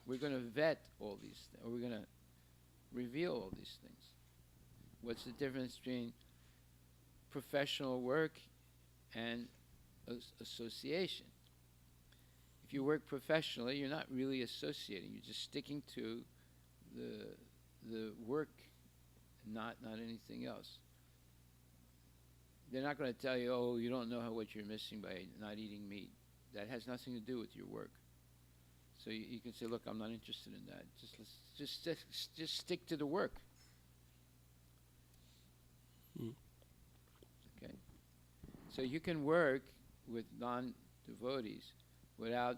We're going to vet all these things, or we're going to reveal all these things. What's the difference between professional work and association? If you work professionally, you're not really associating. You're just sticking to the work, not anything else. They're not going to tell you, oh, you don't know what you're missing by not eating meat. That has nothing to do with your work. So you can say, look, I'm not interested in that. Just stick to the work. Okay. So you can work with non-devotees without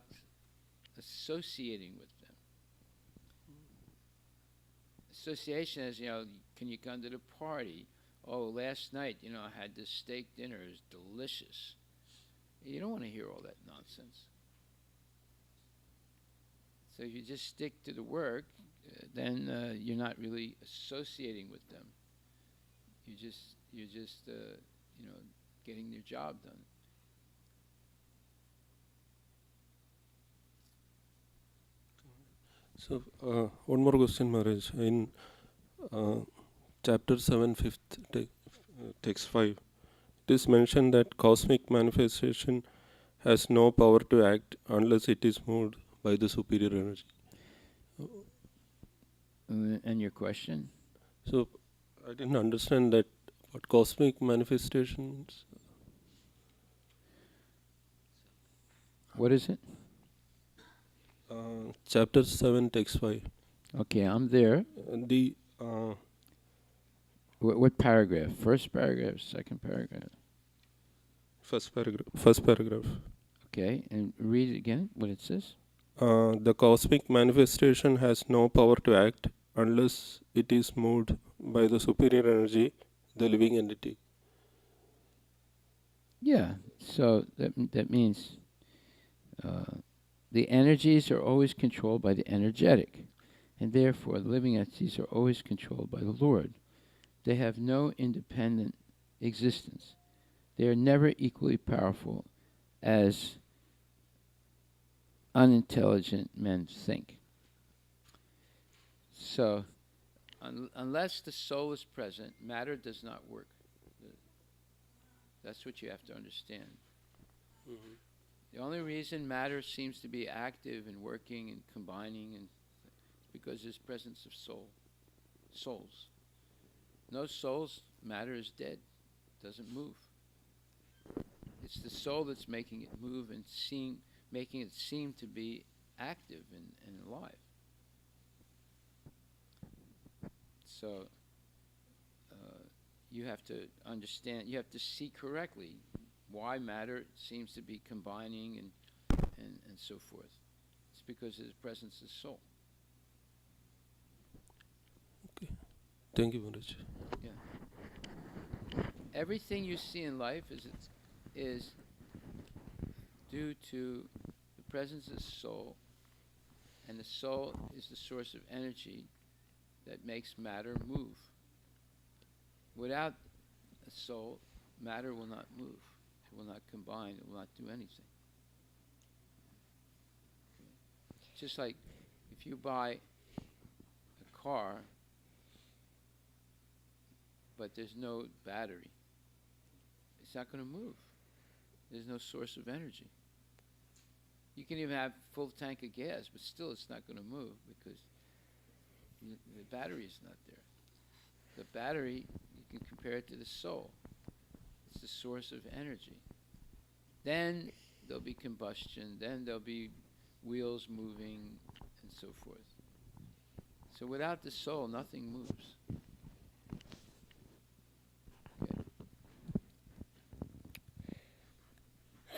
associating with them. Association is, can you come to the party? Oh, last night, I had this steak dinner. It was delicious. You don't want to hear all that nonsense. So if you just stick to the work, then you're not really associating with them. You're just getting their job done.
So, one more question, Maharaj. In chapter 7, text 5, it is mentioned that cosmic manifestation has no power to act unless it is moved by the superior energy.
And your question?
So, I didn't understand that what cosmic manifestation means.
What is it?
Chapter 7, text 5.
Okay, I'm there.
The
what paragraph? First paragraph, second paragraph?
First paragraph.
Okay, and read it again, what it says.
The cosmic manifestation has no power to act unless it is moved by the superior energy, the living entity.
Yeah, so that means the energies are always controlled by the energetic, and therefore the living entities are always controlled by the Lord. They have no independent existence. They are never equally powerful as unintelligent men think. So, unless the soul is present, matter does not work. That's what you have to understand. Mm-hmm. The only reason matter seems to be active and working and combining and because there's presence of souls. No souls, matter is dead, doesn't move. It's the soul that's making it move and making it seem to be active and alive. So you have to understand, you have to see correctly why matter seems to be combining and so forth. It's because of the presence of soul.
Okay. Thank you, Maharaj.
Yeah. Everything you see in life is due to the presence of soul, and the soul is the source of energy that makes matter move. Without a soul, matter will not move. It will not combine. It will not do anything. Okay. Just like if you buy a car, but there's no battery, it's not going to move. There's no source of energy. You can even have a full tank of gas, but still it's not going to move because the battery is not there. The battery, you can compare it to the soul. It's the source of energy. Then there'll be combustion, then there'll be wheels moving, and so forth. So without the soul, nothing moves. Okay.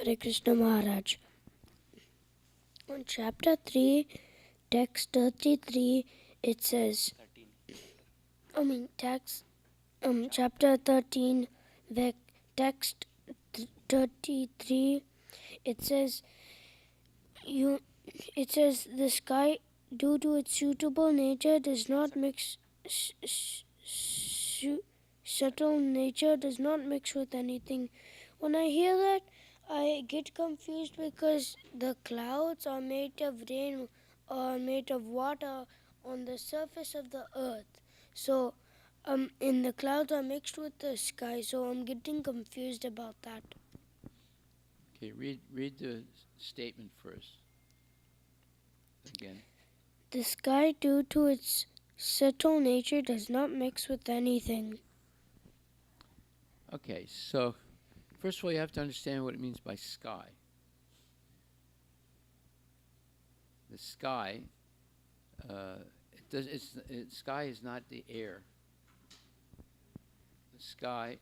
Hare Krishna Maharaj. On chapter 3, text 33, it says, chapter 13, text 33, it says, the sky, due to its suitable nature, does not mix, subtle nature does not mix with anything. When I hear that, I get confused because the clouds are made of rain or made of water on the surface of the earth. So, in the clouds are mixed with the sky, so I'm getting confused about that.
Okay, read the statement first. Again.
The sky, due to its subtle nature, does not mix with anything.
Okay, so first of all, you have to understand what it means by sky. The sky, sky is not the air. The sky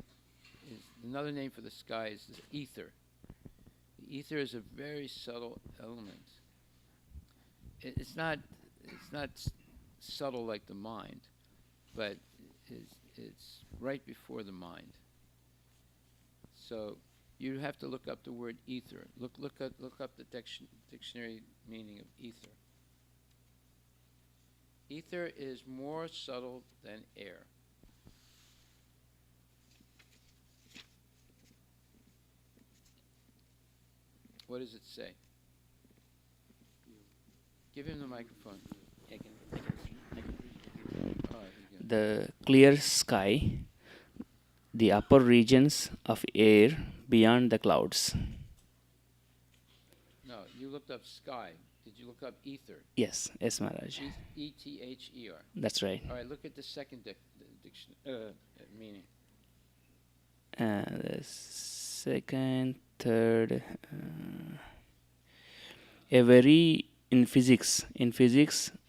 is another name for the sky is the ether. The ether is a very subtle element. It's not subtle like the mind, but it's right before the mind. So you have to look up the word ether. Look up the dictionary meaning of ether. Ether is more subtle than air. What does it say? Give him the microphone.
The clear sky, the upper regions of air beyond the clouds.
No, you looked up sky. Did you look up ether?
Yes, Maharaj.
E-T-H-E-R.
That's right.
All right, look at the second meaning.
The second, third, a very in physics,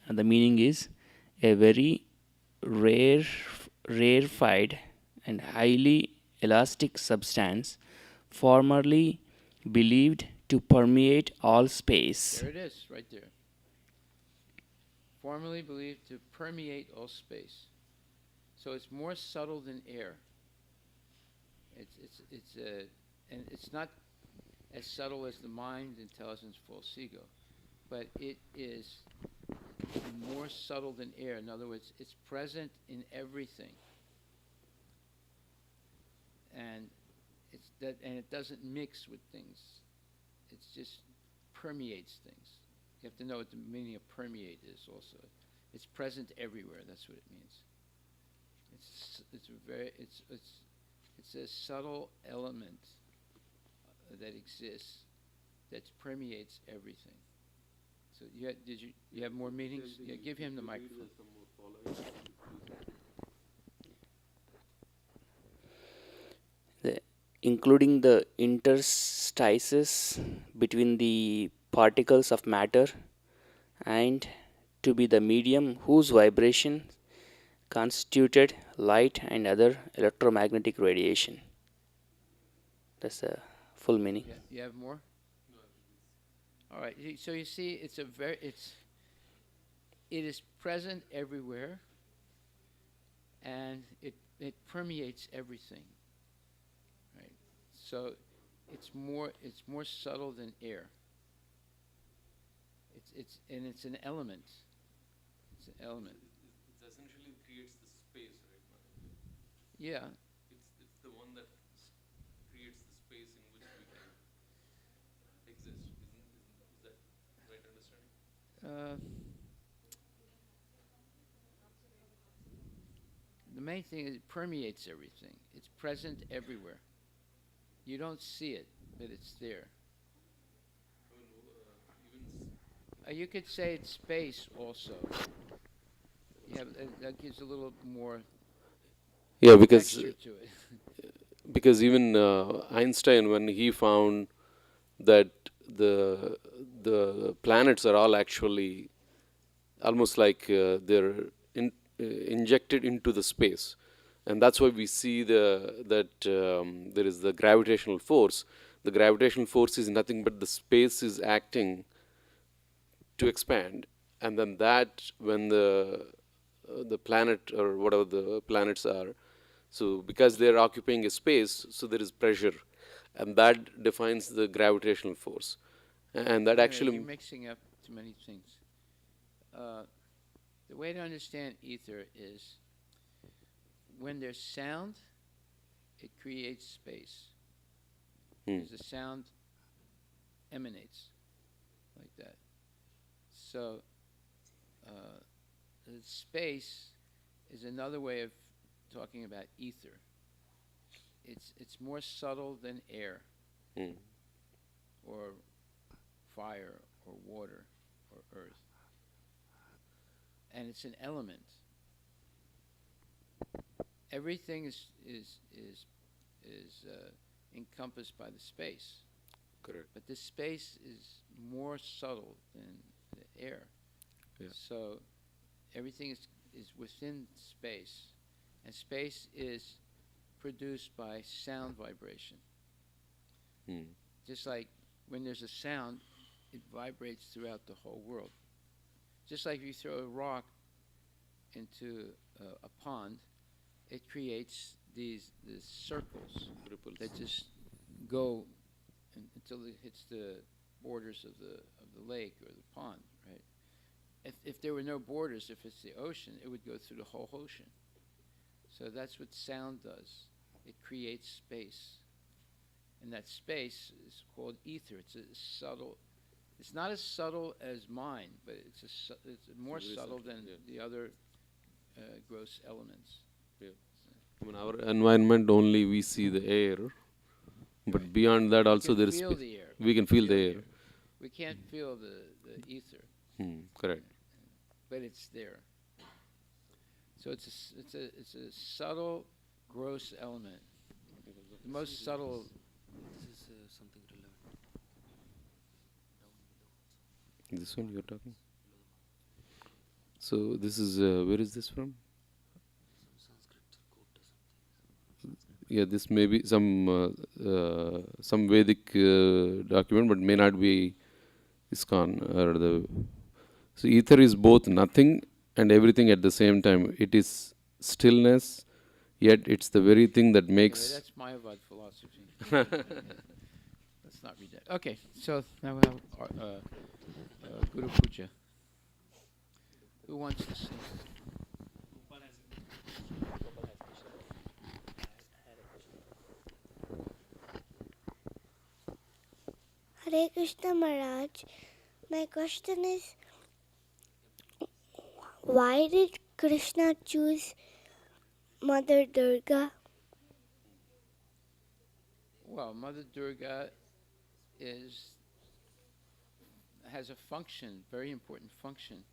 the meaning is a very rarefied and highly elastic substance formerly believed to permeate all space.
There it is, right there. Formerly believed to permeate all space. So it's more subtle than air. And it's not as subtle as the mind, intelligence, false ego, but it is more subtle than air. In other words, it's present in everything, and it doesn't mix with things. It just permeates things. You have to know what the meaning of permeate is. Also, it's present everywhere. That's what it means. It's a subtle element that exists that permeates everything. So you have more meanings? Yeah, give him the microphone.
Including the interstices between the particles of matter and to be the medium whose vibration constituted light and other electromagnetic radiation. That's the full meaning.
Yeah, you have more? All right. So you see, it is present everywhere, and it permeates everything. Right. So it's more subtle than air. It's an element. It's an element.
It essentially creates the space, right?
Yeah.
It's the one that creates the space in which we can exist. Is that right understanding?
The main thing is it permeates everything. It's present everywhere. You don't see it, but it's there. You could say it's space also. Yeah, that gives a little more texture to it.
Because even Einstein, when he found that the planets are all actually almost like they're injected into the space, and that's why we see that there is the gravitational force. The gravitational force is nothing but the space is acting to expand, and then that when the planet or whatever the planets are, so because they're occupying a space, so there is pressure, and that defines the gravitational force, and that
Wait a minute,
actually
you're mixing up too many things. The way to understand ether is when there's sound, it creates space. Because the sound emanates like that. So the space is another way of talking about ether. It's more subtle than air, or fire, or water, or earth, and it's an element. Everything is encompassed by the space.
Correct.
But this space is more subtle than the air.
Yeah.
So everything is within space, and space is produced by sound vibration. Just like when there's a sound, it vibrates throughout the whole world. Just like if you throw a rock into a pond, it creates these circles that just go until it hits the borders of the lake or the pond, right? If there were no borders, if it's the ocean, it would go through the whole ocean. So that's what sound does. It creates space. And that space is called ether. It's a subtle, it's not as subtle as mind, but it's more subtle than the other gross elements.
Yeah. In our environment only we see the air, but beyond that also there is
feel the air.
We can feel the air.
We can't feel the ether.
Correct.
But it's there. So it's a subtle, gross element. The most subtle.
This is something relevant.
This one you're talking. So this is where is this from? Yeah, this may be some Vedic document, but may not be ISKCON or the. So ether is both nothing and everything at the same time. It is stillness, yet it's the very thing that makes.
Anyway, that's Mayavad philosophy. Let's not read that. Okay, so now we have Guru Puja. Who wants to sing?
Hare Krishna Maharaj, my question is, why did Krishna choose Mother Durga?
Well, Mother Durga has a function, very important function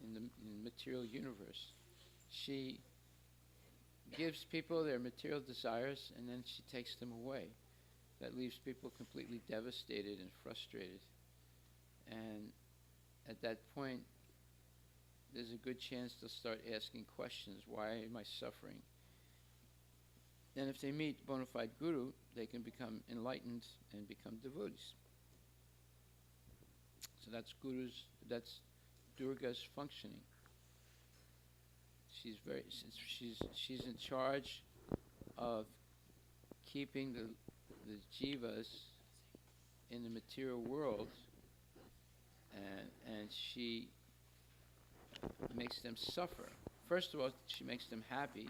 in the material universe. She gives people their material desires, and then she takes them away. That leaves people completely devastated and frustrated. And at that point, there's a good chance they'll start asking questions. Why am I suffering? And if they meet bona fide guru, they can become enlightened and become devotees. So that's Durga's functioning. She's in charge of keeping the jivas in the material world, and she makes them suffer. First of all, she makes them happy,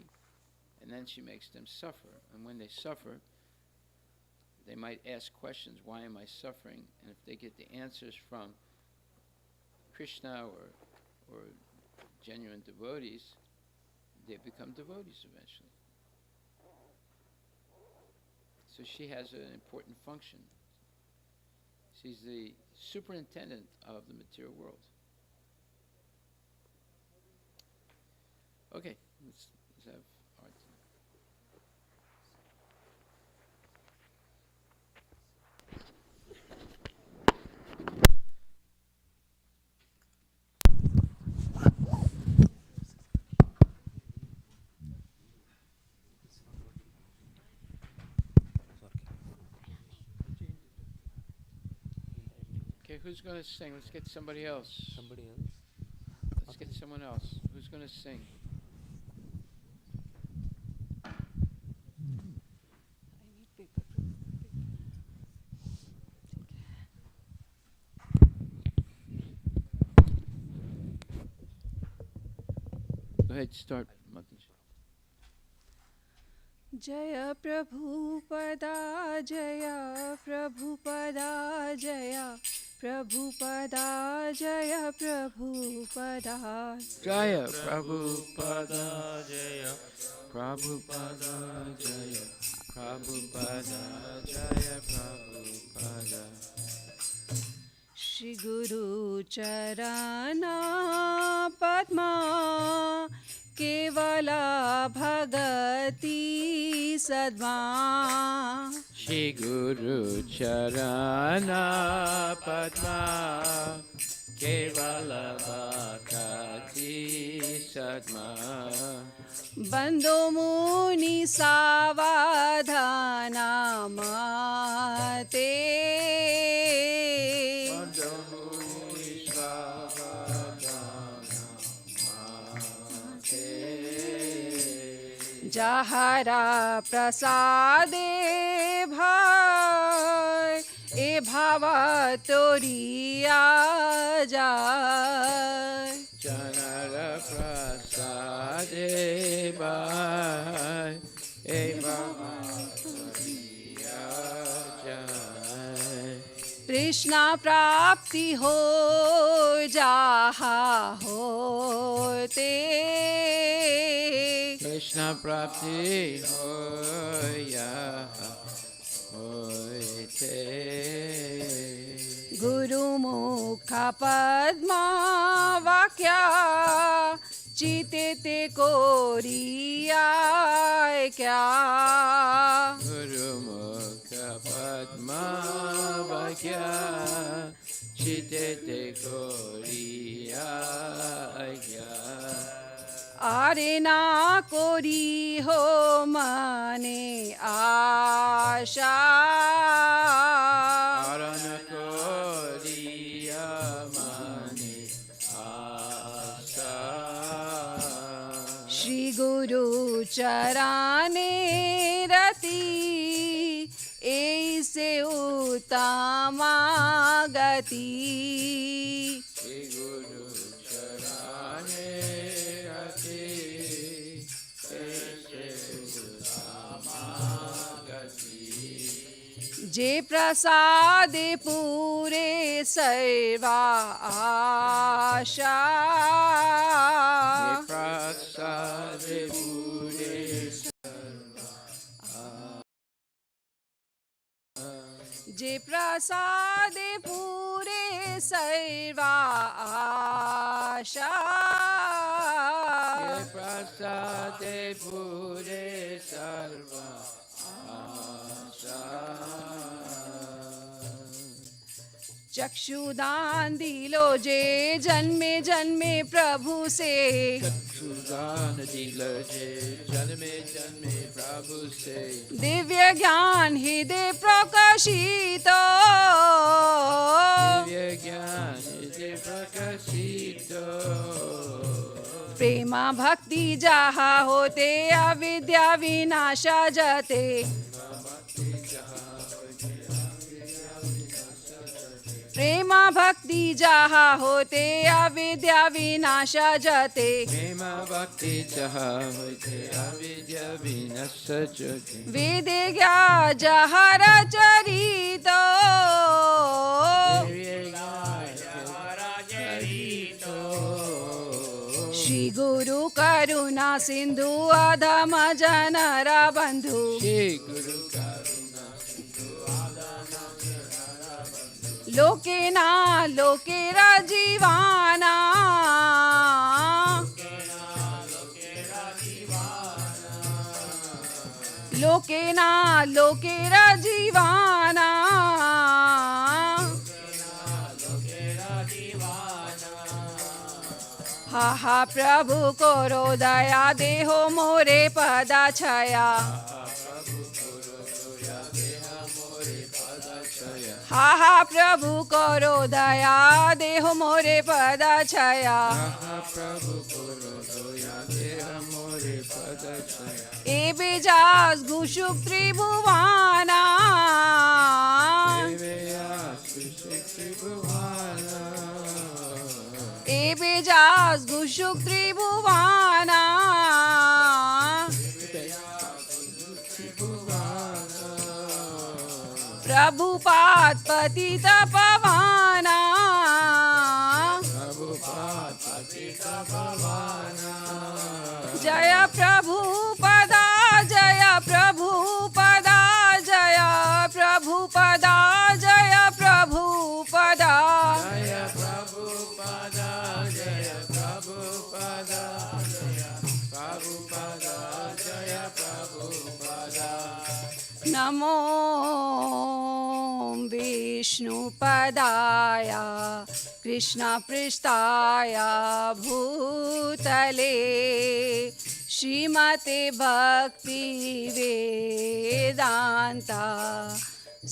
and then she makes them suffer. And when they suffer, they might ask questions, why am I suffering? And if they get the answers from Krishna or genuine devotees, they become devotees eventually. So she has an important function. She's the superintendent of the material world. Okay, let's have Aarti. Okay, Okay, who's going to sing? Let's get somebody else.
Somebody else?
Let's get someone else. Who's going to sing? Go ahead, start, Mataji.
जय प्रभुपदा जय प्रभुपदा जय प्रभुपदा जय Prabhupada
Jaya Prabhupada Jaya Prabhupada Jaya Prabhupada Jaya Prabhupada
Shri गुरु चरणा पद्मा केवला भगति Sadma
Shri Guru Charana Padma Kevala Bhakti Sadma
बंदो मुनि सावधाना माते जहरा प्रसादे भाई ए भावा तोरिया जाय
Janara Prasade Bhai E Bhava
Krishna प्राप्ति हो जहा होते
Krishna Prapti Hoya Hoite
गुरु मुख पद्मा वाक्या चिते ते कोरिया क्या
Guru Mukha Padma Vakya Chitete Koriya
आरे ना कोरी हो माने आशा
Arana Koriya Mane Asa
Shri गुरु चराने रति ऐसे उत्तमा गति
Shri Guru Charane Rati
जे प्रसाद पूरे सर्वा आशा
Prasade Pure
जे प्रसाद पूरे सर्वा आशा
Prasade Pure Sarva Asha
चक्षुदान दिलो जे जन्मे जन्मे प्रभु से
चक्षुदान दिलो जे जन्मे जन्मे प्रभु से
दिव्य ज्ञान हृदय प्रकाशित
दिव्य ज्ञान हृदय प्रकाशित
प्रेमा भक्ति जहा होते अविद्या विनाशा जते प्रेमा भक्ति जहा होते अविद्या विनाशा जते
प्रेमा भक्ति जहा होते अविद्या विनाश जते
वेदे ज्ञा जहर चरित श्री गुरु करुणा सिंधु अधम जनरा बंधु
श्री गुरु
लोके ना लोके राजीवाना लोके ना लोके राजीवाना हा हा प्रभु करो दया देहो मोरे पदा छया हा हा प्रभु करो दया देहो मोरे पद छया
प्रभु करो दया देह मोरे पद छया
ए बेजास घुषुक त्रिभुवाना ए बेजास घुषुक त्रिभुवाना प्रभुपाद पतित पवाना जय प्रभु पदा जय प्रभु पदा जय प्रभु पदा जय प्रभु पदा
जय प्रभु पदा जय प्रभु पदा प्रभु पदा जय प्रभु पदा
नमो विष्णुपदाय कृष्णपृष्ठाय भूतले श्रीमते भक्तिवेदान्ता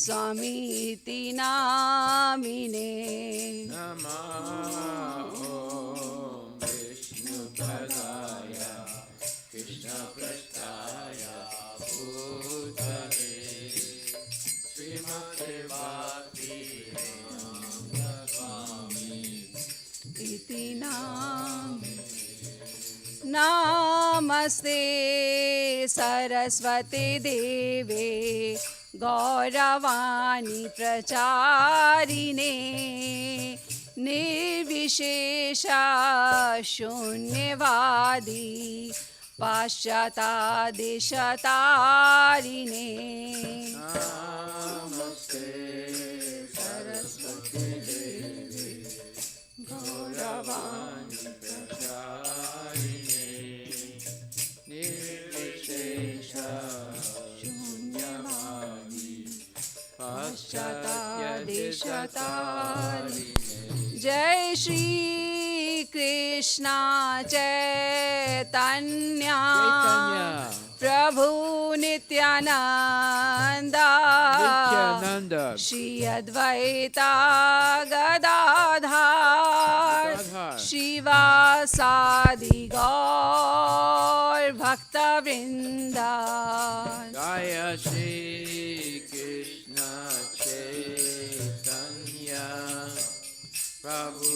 स्वामीति नामिने
नमः विष्णुपदाय कृष्णपृष्ठाय भूतले श्रीमते
इति नाम नमस्ते सरस्वती देवे गौरवाणी प्रचारिणे निर्विशेषा शून्यवादी पाश्चात्यादेशतारिणे
नमस्ते सरस्वती देवी गौरवाणी प्रचारिणे निर्विशेषा शून्यवादी पाश्चात्यादेशतारिणे
जय श्री कृष्ण चैतन्य प्रभु नित्यानंदा श्री अद्वैता गदाधार शिवासादि गौर भक्तवृंदा
जय श्री कृष्ण चैतन्य प्रभु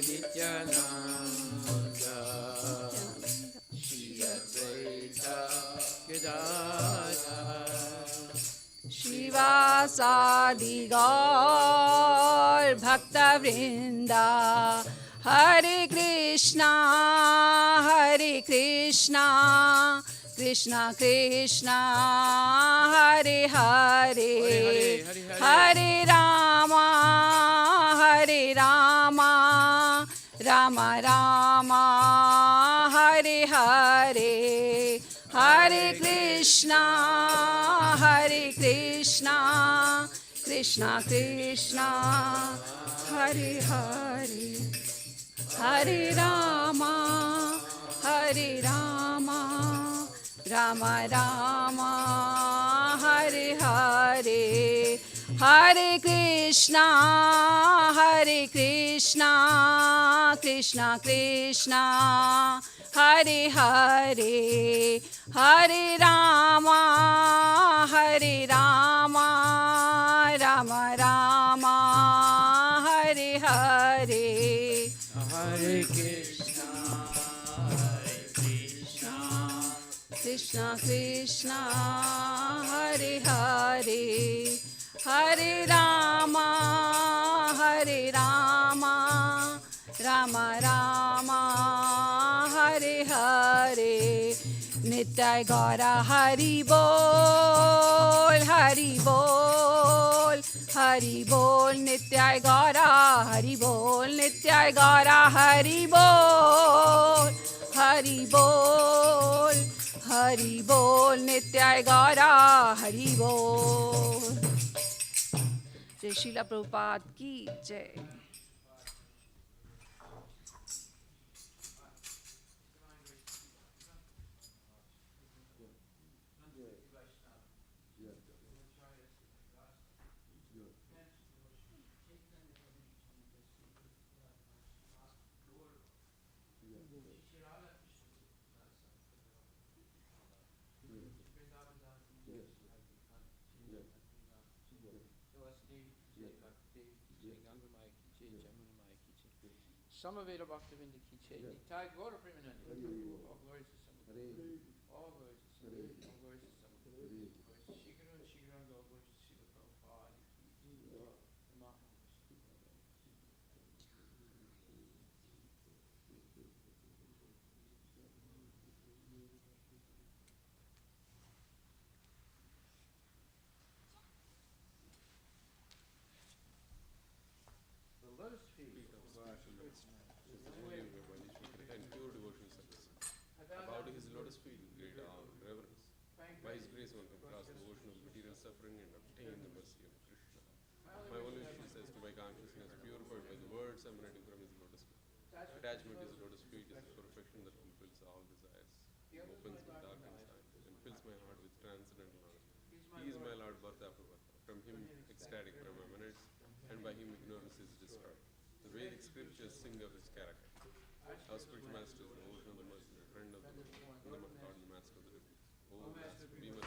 नित्यानंद श्री अद्वैता गदाधर
शिवासादि गौर भक्तवृंदा हरे कृष्णा कृष्णा कृष्णा हरे हरे हरे रामा राम राम हरे हरे हरे कृष्णा कृष्णा कृष्णा हरे हरे हरे राम राम राम हरे हरे हरे कृष्णा कृष्णा कृष्णा हरे हरे हरे राम राम राम हरे हरे
हरे
कृष्णा कृष्णा हरे हरे हरे राम राम राम हरे हरे नित्य गौरा हरि बोल हरि बोल नित्य गौरा हरि बोल नित्य गौरा हरि बोल हरि बोल नित्य गौरा हरि बोल। जय श्रीला प्रभुपाद की जय।
Samaveda Bhaktivinoda Kiche, Nitai Gaura Premanandi. All glories to Samaveda. All glories to Samaveda. All glories to Samaveda. Glories to Shikara, Shikara, all glories to Srila Prabhupada. The lotus feet of Lord Krishna.
And pure devotion service. About his lotus feet with great reverence. By his grace one can cross the ocean of material suffering and obtain the mercy of Krishna. My only wish is as to my consciousness purified by the words emanating from his lotus feet. Attachment to his lotus feet is the perfection that fulfills all desires, opens the darkened side, and fills my heart with transcendental knowledge. He is my Lord birth after birth. From him ecstatic Brahma emanates, and by him ignorance is destroyed. The Vedic scriptures sing of his character. Our spiritual master is the ocean of the mercy, the friend of the Lord, the master of the devil. Oh, master, be my